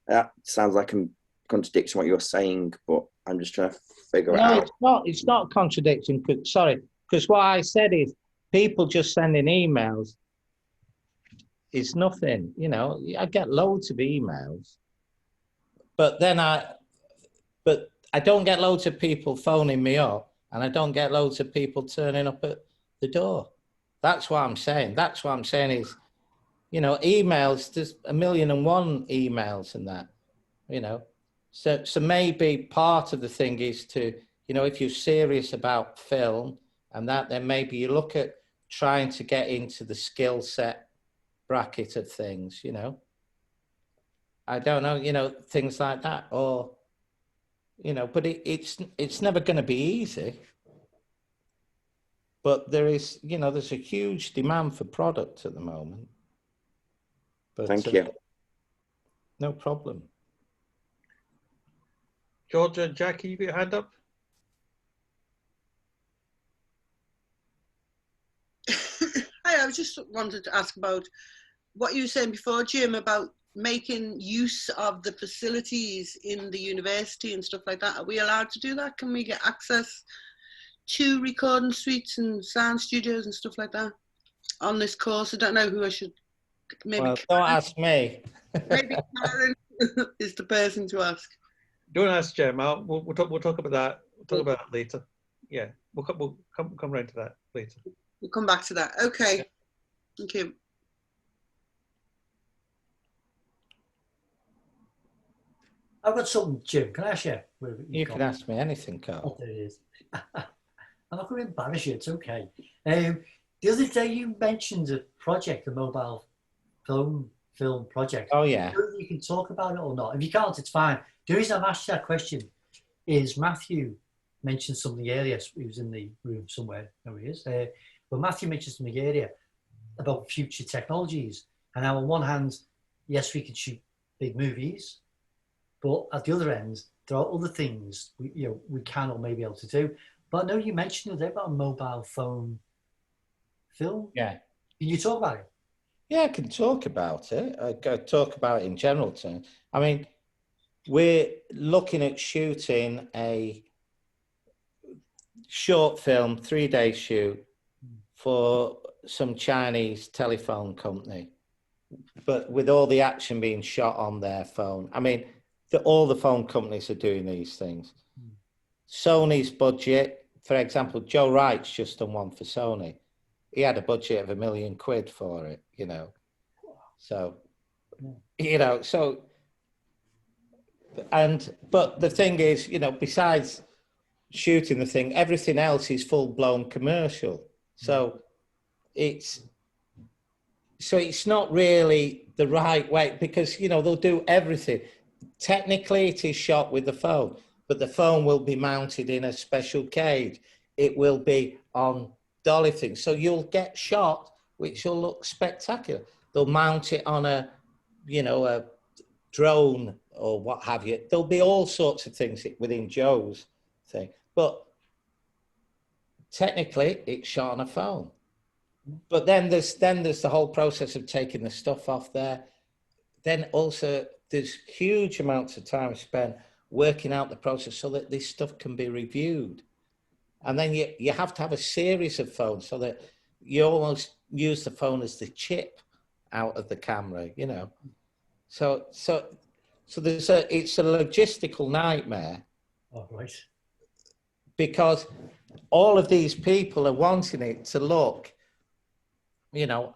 That sounds like a contradiction what you're saying, but I'm just trying to figure it out. No, it's not a contradiction. Because what I said is people just sending emails is nothing. You know, I get loads of emails, but I don't get loads of people phoning me up. And I don't get loads of people turning up at the door. That's what I'm saying. That's what I'm saying is, you know, emails, there's 1,000,001 emails and that, you know. So maybe part of the thing is to, you know, if you're serious about film and that, then maybe you look at trying to get into the skill set bracket of things, you know. I don't know, you know, things like that. Or, you know, but it's never going to be easy. But there is, you know, there's a huge demand for product at the moment. But, thank you. No problem. George and Jackie, you got your hand up? Hi, I just wanted to ask about what you were saying before, Jim, about making use of the facilities in the university and stuff like that. Are we allowed to do that? Can we get access to recording suites and sound studios and stuff like that on this course? I don't know who I should, maybe well, don't ask me. Maybe Karen is the person to ask. Don't ask Jim. We'll talk about that. We'll talk about that later. Yeah, we'll come around to that later. We'll come back to that. Okay. Thank you. I've got something, Jim. Can I ask you? You can ask me anything, Carl. Oh, there it is. I'm not going to embarrass you. It's okay. The other day you mentioned a project, a mobile film project. Oh, yeah. Whether you can talk about it or not. If you can't, it's fine. The reason I've asked you that question is Matthew mentioned something earlier. He was in the room somewhere. There he is. But Matthew mentioned something earlier about future technologies. And now on one hand, yes, we can shoot big movies. But at the other end, there are other things we can or may be able to do. But I know you mentioned the other day about a mobile phone film. Yeah. Can you talk about it? Yeah, I can talk about it. I can talk about it in general terms. I mean, we're looking at shooting a short film, 3-day shoot for some Chinese telephone company, but with all the action being shot on their phone. I mean, all the phone companies are doing these things. Sony's budget, for example, Joe Wright's just done one for Sony. He had a budget of £1 million for it, you know. So, you know, but the thing is, you know, besides shooting the thing, everything else is full-blown commercial. So it's not really the right way because, you know, they'll do everything. Technically, it is shot with the phone, but the phone will be mounted in a special cage. It will be on dolly things. So you'll get shot, which will look spectacular. They'll mount it on a drone or what have you. There'll be all sorts of things within Joe's thing. But technically, it's shot on a phone. But then there's the whole process of taking the stuff off there. Then also, there's huge amounts of time spent working out the process so that this stuff can be reviewed. And then you have to have a series of phones so that you almost use the phone as the chip out of the camera, you know. So it's a logistical nightmare. Oh, right. Because all of these people are wanting it to look, you know,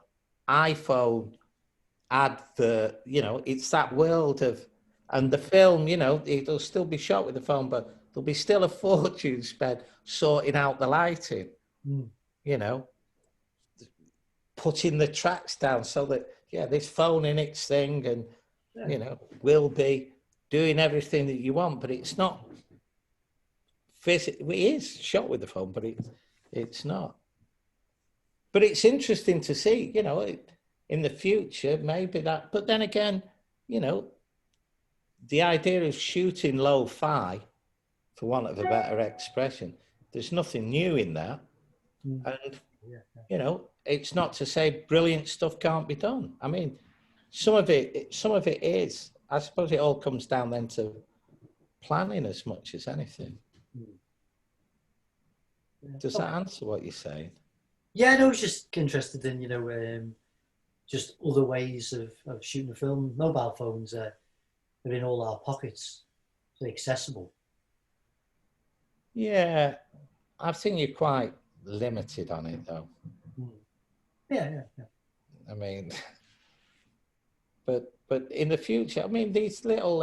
iPhone, advert, you know, it's that world of, and the film, you know, it'll still be shot with the phone, but there'll be still a fortune spent sorting out the lighting, you know, putting the tracks down so that, yeah, this phone in its thing and, you know, will be doing everything that you want, but it's not physically, it is shot with the phone, but it's not. But it's interesting to see, you know, in the future, maybe that, but then again, you know, the idea of shooting lo-fi, for want of a better expression, there's nothing new in that. And, you know, it's not to say brilliant stuff can't be done. I mean, some of it is, I suppose it all comes down then to planning as much as anything. Does that answer what you're saying? Yeah, no, I was just interested in, you know, just other ways of shooting a film. Mobile phones are in all our pockets. They're accessible. Yeah, I think you're quite limited on it, though. Yeah. I mean, but in the future, I mean, these little,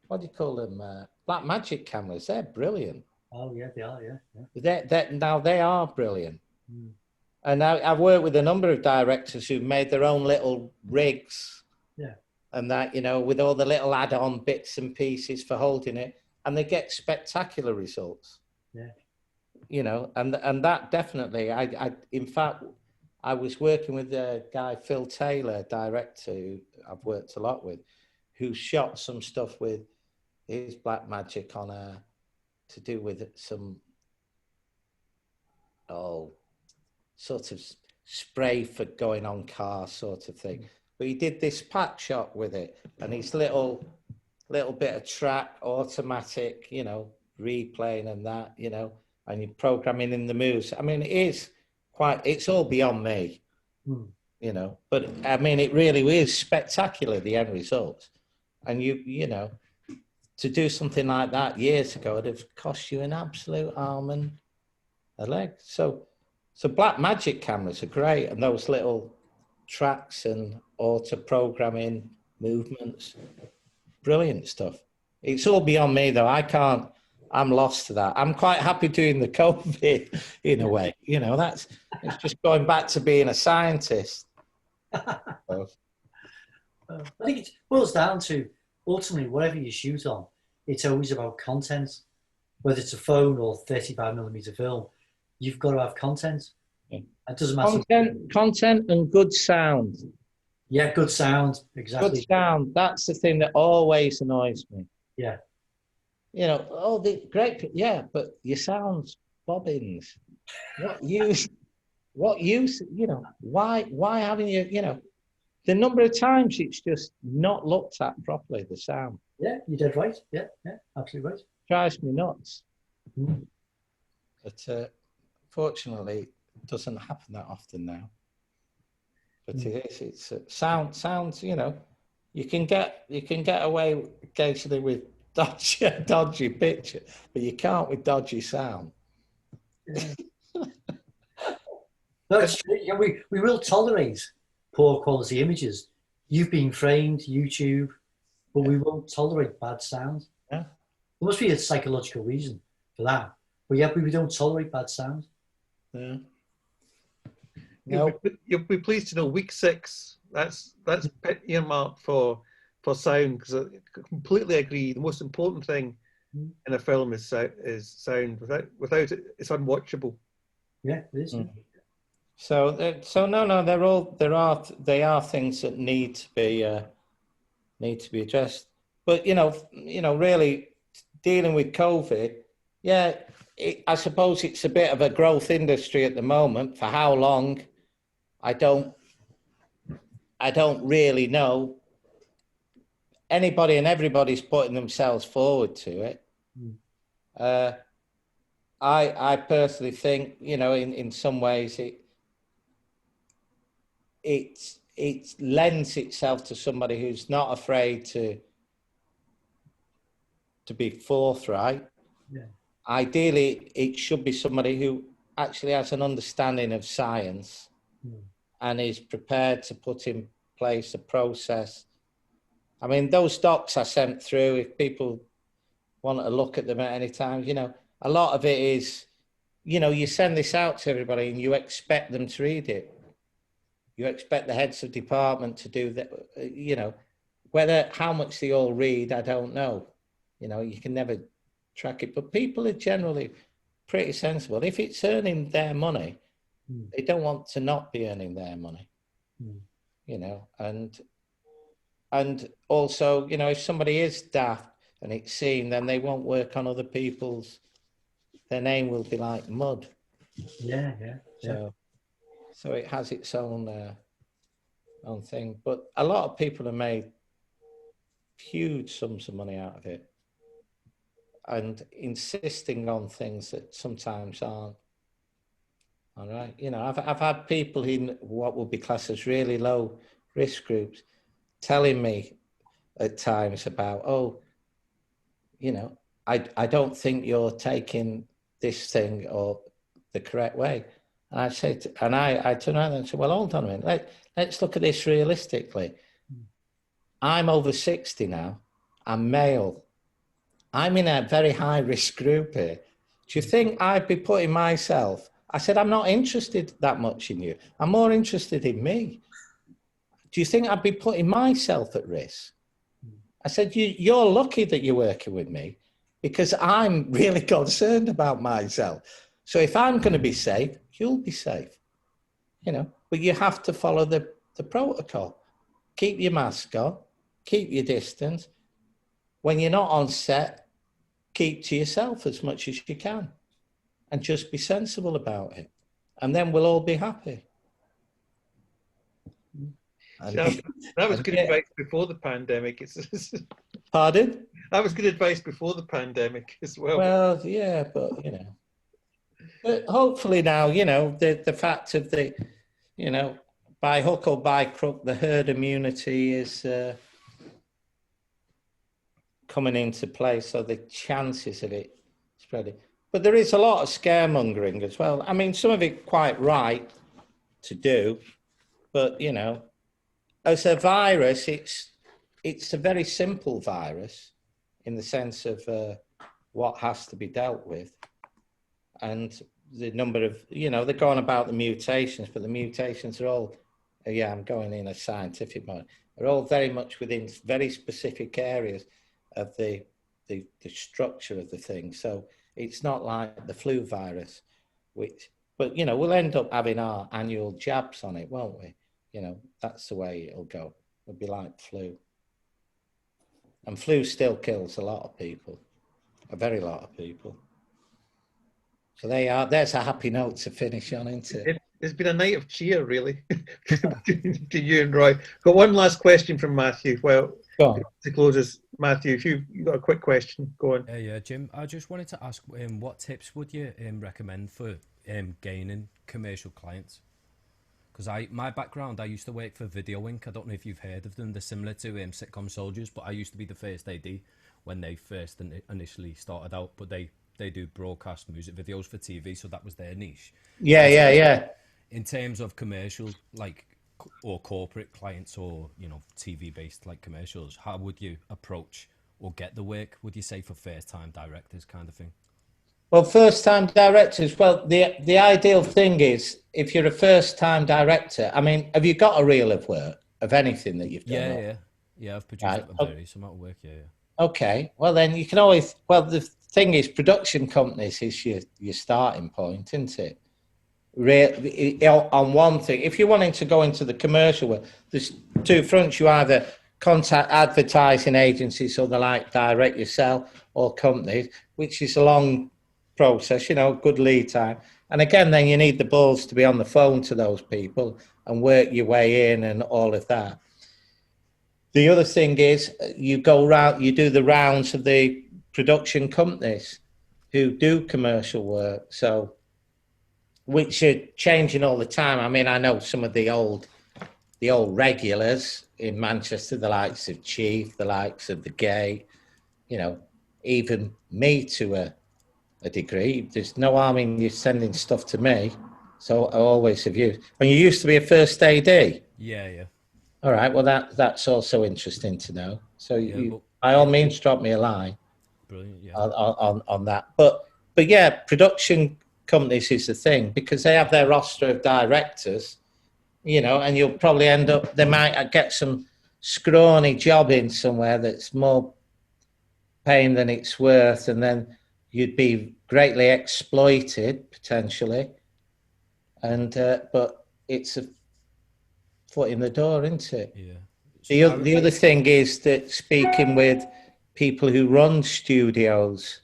what do you call them? Black magic cameras, they're brilliant. Oh, yeah, they are, yeah. Now they are brilliant. And I've worked with a number of directors who've made their own little rigs. Yeah. And that, you know, with all the little add-on bits and pieces for holding it, and they get spectacular results. Yeah. You know, and that definitely, in fact, I was working with a guy, Phil Taylor, director, who I've worked a lot with, who shot some stuff with his black magic on to do with some, sort of spray for going on cars sort of thing. But he did this pack shot with it, and his little bit of track, automatic, you know, replaying and that, you know, and you're programming in the moves. I mean, it's all beyond me, you know, but I mean, it really is spectacular, the end result. And you know, to do something like that years ago, it'd have cost you an absolute arm and a leg. So black magic cameras are great, and those little tracks and auto programming movements, brilliant stuff. It's all beyond me though. I'm lost to that. I'm quite happy doing the COVID in a way, you know, it's just going back to being a scientist. I think it boils down to, ultimately, whatever you shoot on, it's always about content. Whether it's a phone or 35mm film, you've got to have content. It doesn't matter. Content and good sound. Yeah, good sound, exactly. Good sound. That's the thing that always annoys me. Yeah. You know, great, yeah, but your sound's bobbins. What use, you know, why haven't you know, the number of times it's just not looked at properly, the sound. Yeah, you did right. Yeah, absolutely right. Drives me nuts. But fortunately, it doesn't happen that often now. But it's sounds, you know, you can get away occasionally with dodgy picture, but you can't with dodgy sound. Yeah. No, it's true. Yeah, we will tolerate poor quality images. You've been framed, YouTube, but we won't tolerate bad sound. Yeah. There must be a psychological reason for that. But yeah, we don't tolerate bad sound. Yeah. You'll be pleased to know week 6, that's earmarked for sound, because I completely agree. The most important thing in a film is sound. Without it, it's unwatchable. Yeah, it is. So no, they are things that need to be addressed. But you know, really dealing with COVID, yeah, I suppose it's a bit of a growth industry at the moment. For how long, I don't really know. anybody and everybody's putting themselves forward to it. I personally think, you know, in some ways it lends itself to somebody who's not afraid to be forthright. Yeah. Ideally, it should be somebody who actually has an understanding of science and is prepared to put in place a process. I mean, those docs I sent through, if people want to look at them at any time, you know, a lot of it is, you know, you send this out to everybody and you expect them to read it. You expect the heads of department to do that, you know, how much they all read, I don't know. You know, you can never track it, but people are generally pretty sensible. If it's earning their money, they don't want to not be earning their money, you know, and also, you know, if somebody is daft and it's seen, then they won't work on other people's, their name will be like mud. Yeah. So it has its own own thing, but a lot of people have made huge sums of money out of it, and insisting on things that sometimes aren't. All right, you know, I've had people in what would be classed as really low risk groups telling me at times about, oh, you know, I don't think you're taking this thing or the correct way. And I say, I turn around and say, well, hold on a minute, let's look at this realistically. I'm over 60 now, I'm male. I'm in a very high risk group here. Do you think I'd be putting myself, I said, I'm not interested that much in you. I'm more interested in me. Do you think I'd be putting myself at risk? I said, you're lucky that you're working with me because I'm really concerned about myself. So if I'm going to be safe, you'll be safe, you know, but you have to follow the protocol. Keep your mask on, keep your distance. When you're not on set, keep to yourself as much as you can and just be sensible about it. And then we'll all be happy. That was good advice before the pandemic. Pardon? That was good advice before the pandemic as well. Well, yeah, but, you know, but hopefully now, you know, the fact of the, you know, by hook or by crook, the herd immunity is coming into play, so the chances of it spreading. But there is a lot of scaremongering as well. I mean, some of it quite right to do, but, you know, as a virus, it's a very simple virus in the sense of what has to be dealt with. And the number of, you know, they're going about the mutations, but the mutations are all, I'm going in a scientific mode, are all very much within very specific areas of the structure of the thing. So it's not like the flu virus, but, you know, we'll end up having our annual jabs on it, won't we? You know, that's the way it'll go. It'll be like flu. And flu still kills a lot of people, a very lot of people. So there's a happy note to finish on, isn't it? It's been a night of cheer, really, to you and Roy. Got one last question from Matthew. Well, to close us, Matthew, if you've got a quick question, go on. Yeah, Jim, I just wanted to ask, what tips would you recommend for gaining commercial clients? Because my background, I used to work for Video Inc. I don't know if you've heard of them. They're similar to Sitcom Soldiers, but I used to be the first AD when they first initially started out. But they do broadcast music videos for TV, so that was their niche. Yeah. In terms of commercial, like, or corporate clients, or, you know, TV-based like commercials, how would you approach or get the work? Would you say for first-time directors, kind of thing? Well, first-time directors, well, the ideal thing is, if you're a first-time director, I mean, have you got a reel of work, of anything that you've done? Yeah, I've produced a various amount of work, yeah. Okay, well, then you can always, well, the thing is, production companies is your starting point, isn't it? On one thing, if you're wanting to go into the commercial world, there's two fronts. You either contact advertising agencies, so they're like direct yourself, or companies, which is a long process, you know, good lead time. And again, then you need the balls to be on the phone to those people and work your way in and all of that. the other thing is you go round, you do the rounds of the production companies who do commercial work. So, which are changing all the time. I mean, I know some of the old regulars in Manchester, the likes of Chief, the likes of the Gay, you know, even me to a degree. There's no harm in you sending stuff to me. So I always have used. And you used to be a first AD. Yeah. All right. Well, that's also interesting to know. So you, well, by all means, drop me a line. Brilliant. Yeah. On that. But yeah, production companies is the thing because they have their roster of directors, you know, and you'll probably end up. They might get some scrawny job in somewhere that's more paying than it's worth, and then you'd be greatly exploited potentially. And but it's a foot in the door, isn't it? Yeah. The other thing is that speaking with people who run studios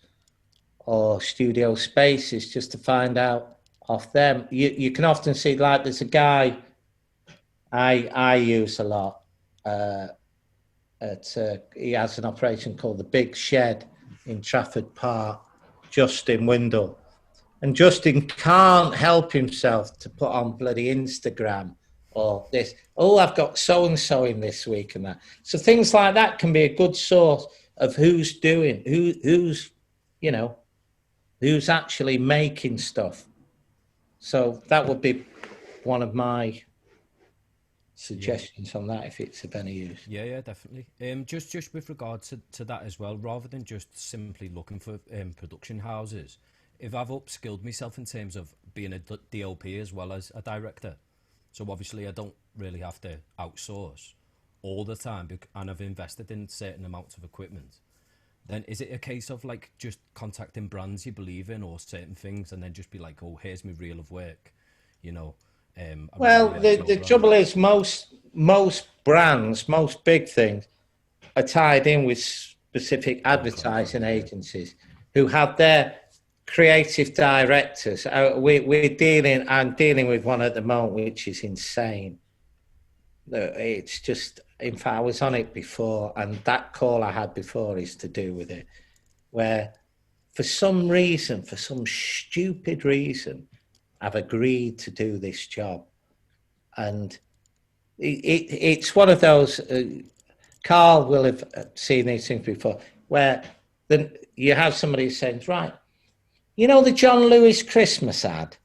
or studio spaces, just to find out off them, you can often see, like there's a guy I use a lot. He has an operation called the Big Shed in Trafford Park, Justin Windle. And Justin can't help himself to put on bloody Instagram or this. Oh, I've got so-and-so in this week and that. So things like that can be a good source of who's doing, who's, you know, who's actually making stuff. So that would be one of my suggestions on that, if it's of any use. Yeah, definitely. Just with regard to that as well, rather than just simply looking for production houses, if I've upskilled myself in terms of being a DOP as well as a director, so obviously I don't really have to outsource all the time, and I've invested in certain amounts of equipment, then is it a case of like just contacting brands you believe in or certain things and then just be like, oh, here's my reel of work, you know? Well, the trouble is most brands, most big things are tied in with specific advertising agencies who have their creative directors. I'm dealing with one at the moment, which is insane. It's just, in fact, I was on it before, and that call I had before is to do with it, where for some reason, for some stupid reason, I've agreed to do this job. And it's one of those, Carl will have seen these things before, where then you have somebody saying, right, you know the John Lewis Christmas ad?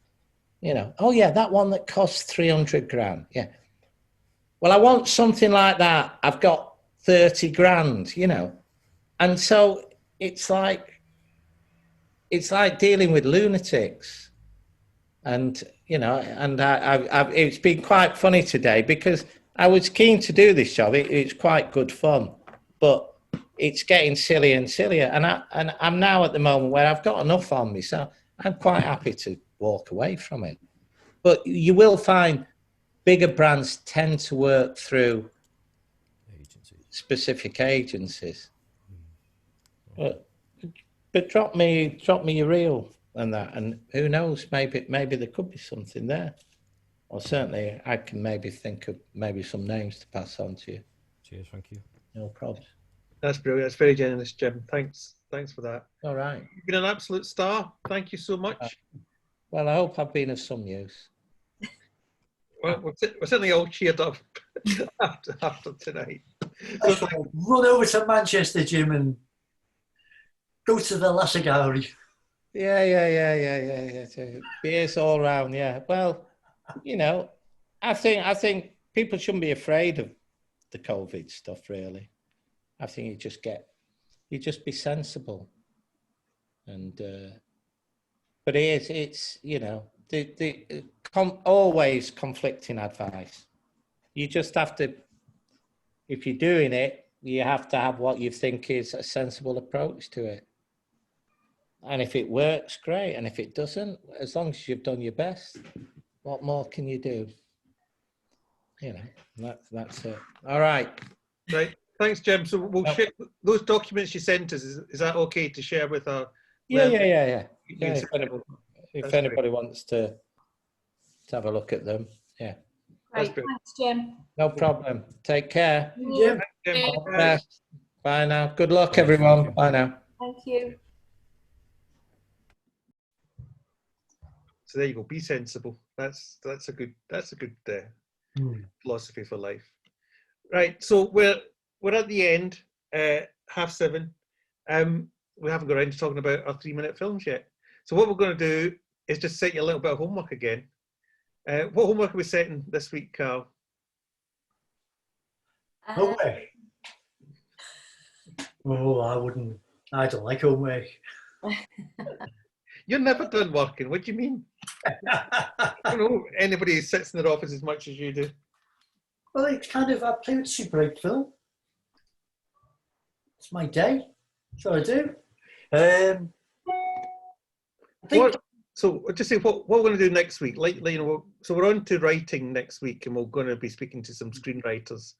You know, oh yeah, that one that costs 300 grand. Yeah. Well, I want something like that. I've got 30 grand, you know. And so it's like dealing with lunatics. And, you know, and it's been quite funny today because I was keen to do this job. It's quite good fun, but it's getting sillier and sillier. And I'm now at the moment where I've got enough on me, so I'm quite happy to walk away from it. But you will find bigger brands tend to work through specific agencies. But drop me your reel and that, and who knows, maybe there could be something there. Or certainly I can maybe think of maybe some names to pass on to you. Cheers, thank you. No problem. That's brilliant. That's very generous, Jim. Thanks for that. All right. You've been an absolute star. Thank you so much. Well, I hope I've been of some use. Well, we're certainly all cheered up after tonight. So run over to Manchester, Jim, and go to the Lasagari. Yeah. Beers all round, yeah. Well, you know, I think people shouldn't be afraid of the COVID stuff, really. I think you just be sensible. And but it's you know, always conflicting advice. You just have to, if you're doing it, you have to have what you think is a sensible approach to it. And if it works, great. And if it doesn't, as long as you've done your best, what more can you do? You know, that's it. All right. Right. Thanks, Jim. So we'll share those documents you sent us. Is that okay to share with our? Yeah. If anybody wants to have a look at them, yeah. Right, thanks, Jim. No problem. Take care. Jim. All the best. Bye now. Good luck, everyone. Bye now. Thank you. So there you go. Be sensible. That's a good philosophy for life. Right. So we're at the end. 7:30. We haven't got around to talking about our 3-minute films yet. So what we're going to do is just set you a little bit of homework again. What homework are we setting this week, Carl? Homework. Oh, I don't like homework. You're never done working. What do you mean? I don't know anybody who sits in their office as much as you do. Well, it's kind of, I play with Super 8 film. It's my day. That's what I do. I think. So just say what we're going to do next week. So we're on to writing next week, and we're going to be speaking to some screenwriters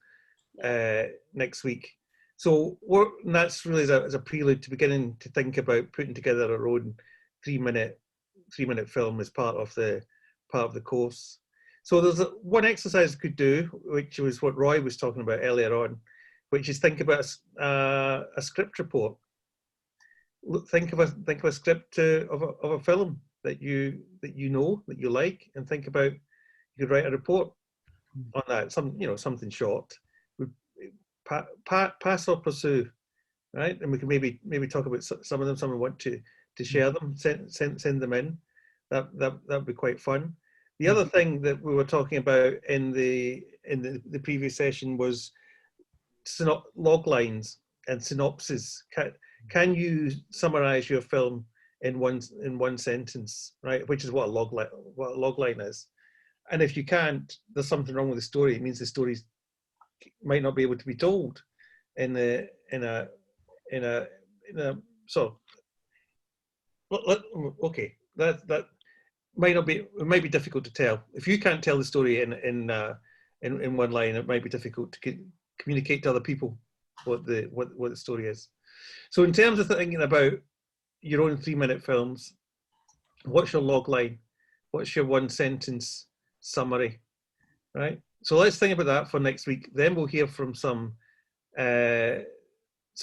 next week. So and that's really as a prelude to beginning to think about putting together our own 3-minute film as part of the course. So there's one exercise you could do, which was what Roy was talking about earlier on, which is think about a script report. Think of a script of a film that you know that you like, and think about you could write a report on that. Something short. Pass or pursue, right? And we can maybe talk about some of them. Someone want to share them, send them in. That would be quite fun. The other thing that we were talking about in the previous session was log lines and synopsis. Can you summarize your film in one sentence, right? Which is what a log line is. And if you can't, there's something wrong with the story. It means the story might not be able to be told okay. That might not be. It might be difficult to tell. If you can't tell the story in one line, it might be difficult to communicate to other people what the story is. So in terms of thinking about your own 3-minute films, what's your log line? What's your 1-sentence summary, right? So let's think about that for next week. Then we'll hear from some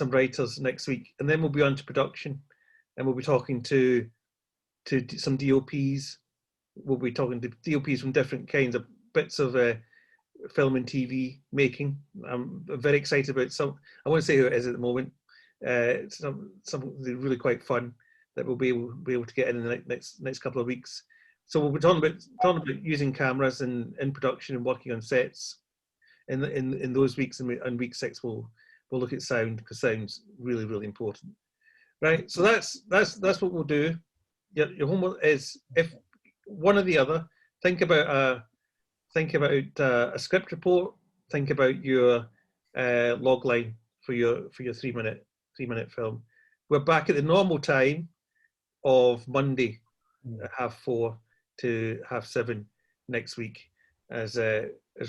writers next week, and then we'll be on to production, and we'll be talking to some DOPs. We'll be talking to DOPs from different kinds of bits of film and TV making. I'm very excited about some. I won't say who it is at the moment. Something really quite fun that we'll be able to get in the next couple of weeks. So we'll be talking about using cameras in production and working on sets in those weeks. And week 6 we'll look at sound, because sound's really, really important, right? So that's what we'll do. Your homework is, if one or the other, think about a script report. Think about your log line for your 3-minute film. We're back at the normal time of Monday at 4:30 to 7:30 next week. As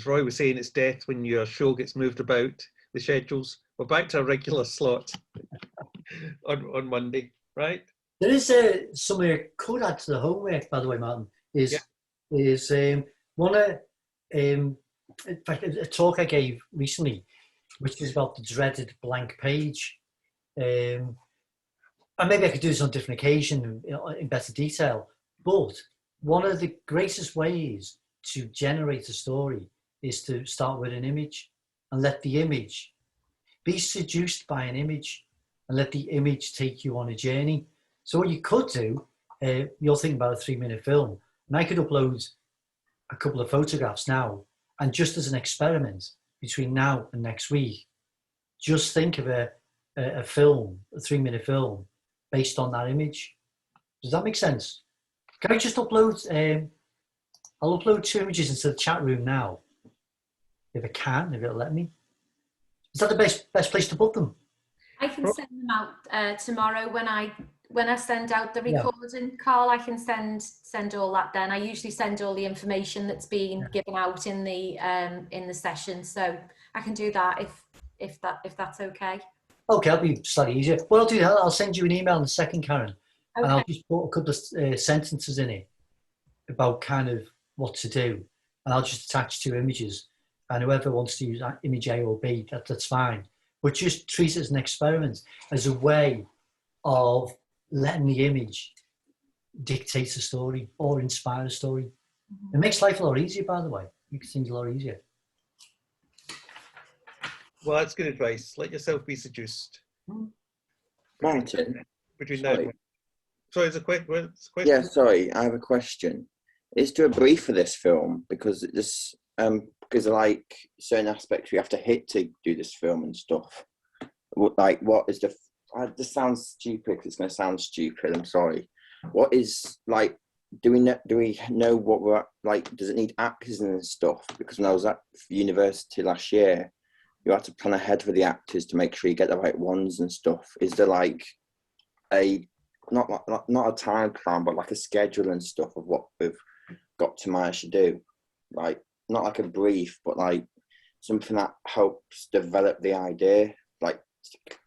Roy was saying, it's death when your show gets moved about the schedules. We're back to a regular slot on Monday, right? There is something I could add to the homework, by the way, Martin. Is one of in fact a talk I gave recently, which is about the dreaded blank page. And maybe I could do this on a different occasion in better detail. But one of the greatest ways to generate a story is to start with an image and let the image be seduced by an image and let the image take you on a journey. So what you could do, you're thinking about a 3-minute film, and I could upload a couple of photographs now, and just as an experiment between now and next week, just think of a film, a 3-minute film, based on that image. Does that make sense? Can I just upload, I'll upload 2 images into the chat room now, if I can, if it'll let me. Is that the best place to put them? I can send them out tomorrow when I send out the recording, Carl. I can send all that then. I usually send all the information that's been given out in the session, so I can do that if that's okay. Okay, that'll be slightly easier. What I'll do, I'll send you an email in a second, Karen, and I'll just put a couple of sentences in it about kind of what to do. and I'll just attach 2 images, and whoever wants to use image A or B, that's fine. But just treat it as an experiment, as a way of letting the image dictate a story or inspire a story. It makes life a lot easier, by the way. Makes things a lot easier. Well, that's good advice. Let yourself be seduced. Martin, Between sorry. now. Sorry, it's a question. Yeah, sorry, I have a question. Is there a brief for this film? Because this, because like certain aspects we have to hit to do this film and stuff. Like, what is the? This sounds stupid. It's going to sound stupid. I'm sorry. What is like? Do we know what we're like? Does it need actors and stuff? Because when I was at university last year, you had to plan ahead for the actors to make sure you get the right ones and stuff. Is there like a not a time plan, but like a schedule and stuff of what we've got to manage to do? Like, not like a brief, but like something that helps develop the idea, like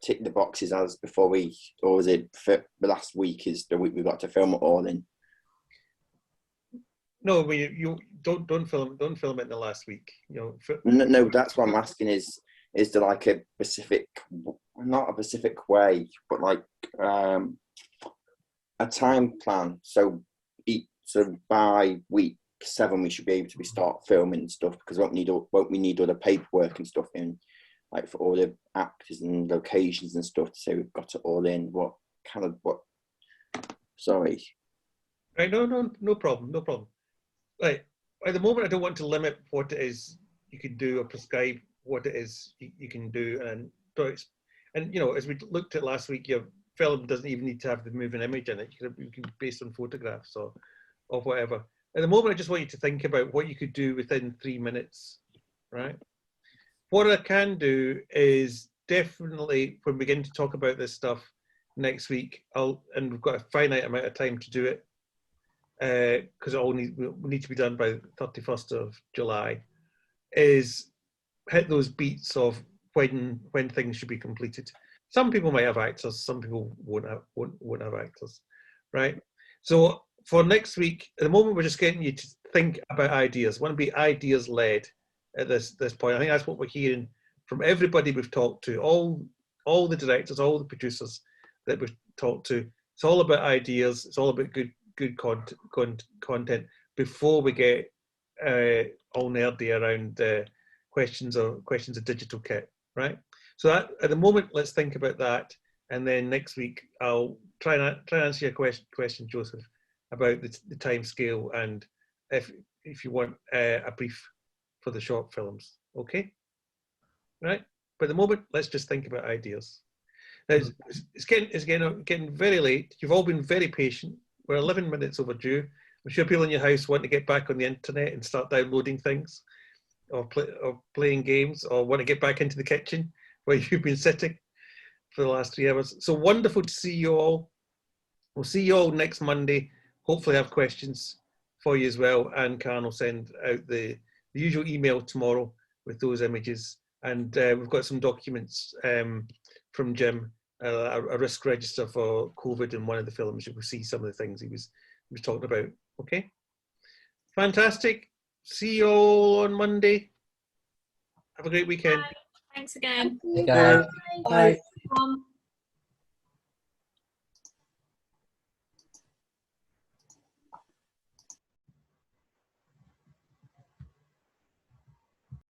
tick the boxes as before we, or is it for the last week is the week we've got to film it all in? No, you don't film it in the last week. You know. No, that's what I'm asking. Is there like a specific, not a specific way, but like a time plan? So by week 7 we should be able to start filming and stuff, because won't we need all the paperwork and stuff in, like for all the actors and locations and stuff to say we've got it all in. Sorry. Right, no problem. Right, at the moment I don't want to limit what it is you can do or prescribe what it is you can do, and you know, as we looked at last week, your film doesn't even need to have the moving image in it. You can be based on photographs or whatever. At the moment, I just want you to think about what you could do within 3 minutes, right? What I can do is definitely, when we begin to talk about this stuff next week, and we've got a finite amount of time to do it, because it all will need to be done by the 31st of July, is hit those beats of when things should be completed. Some people might have actors, some people won't have actors, right? So for next week, at the moment, we're just getting you to think about ideas. We want to be ideas led at this point. I think that's what we're hearing from everybody we've talked to, all the directors, all the producers that we've talked to. It's all about ideas. It's all about good content before we get all nerdy around questions of digital kit, right? So that, at the moment, let's think about that, and then next week I'll try and answer your question, Joseph, about the time scale, and if you want a brief for the short films, okay? Right. But at the moment, let's just think about ideas. Now, it's getting very late. You've all been very patient. We're 11 minutes overdue. I'm sure people in your house want to get back on the internet and start downloading things, or playing games, or want to get back into the kitchen where you've been sitting for the last 3 hours. So wonderful to see you all. We'll see you all next Monday. Hopefully have questions for you as well. And Karen will send out the usual email tomorrow with those images. And we've got some documents from Jim, a risk register for COVID in one of the films. You will see some of the things he was talking about. Okay, fantastic. See you all on Monday. Have a great weekend. Bye. Thanks again. Bye. Bye. Bye.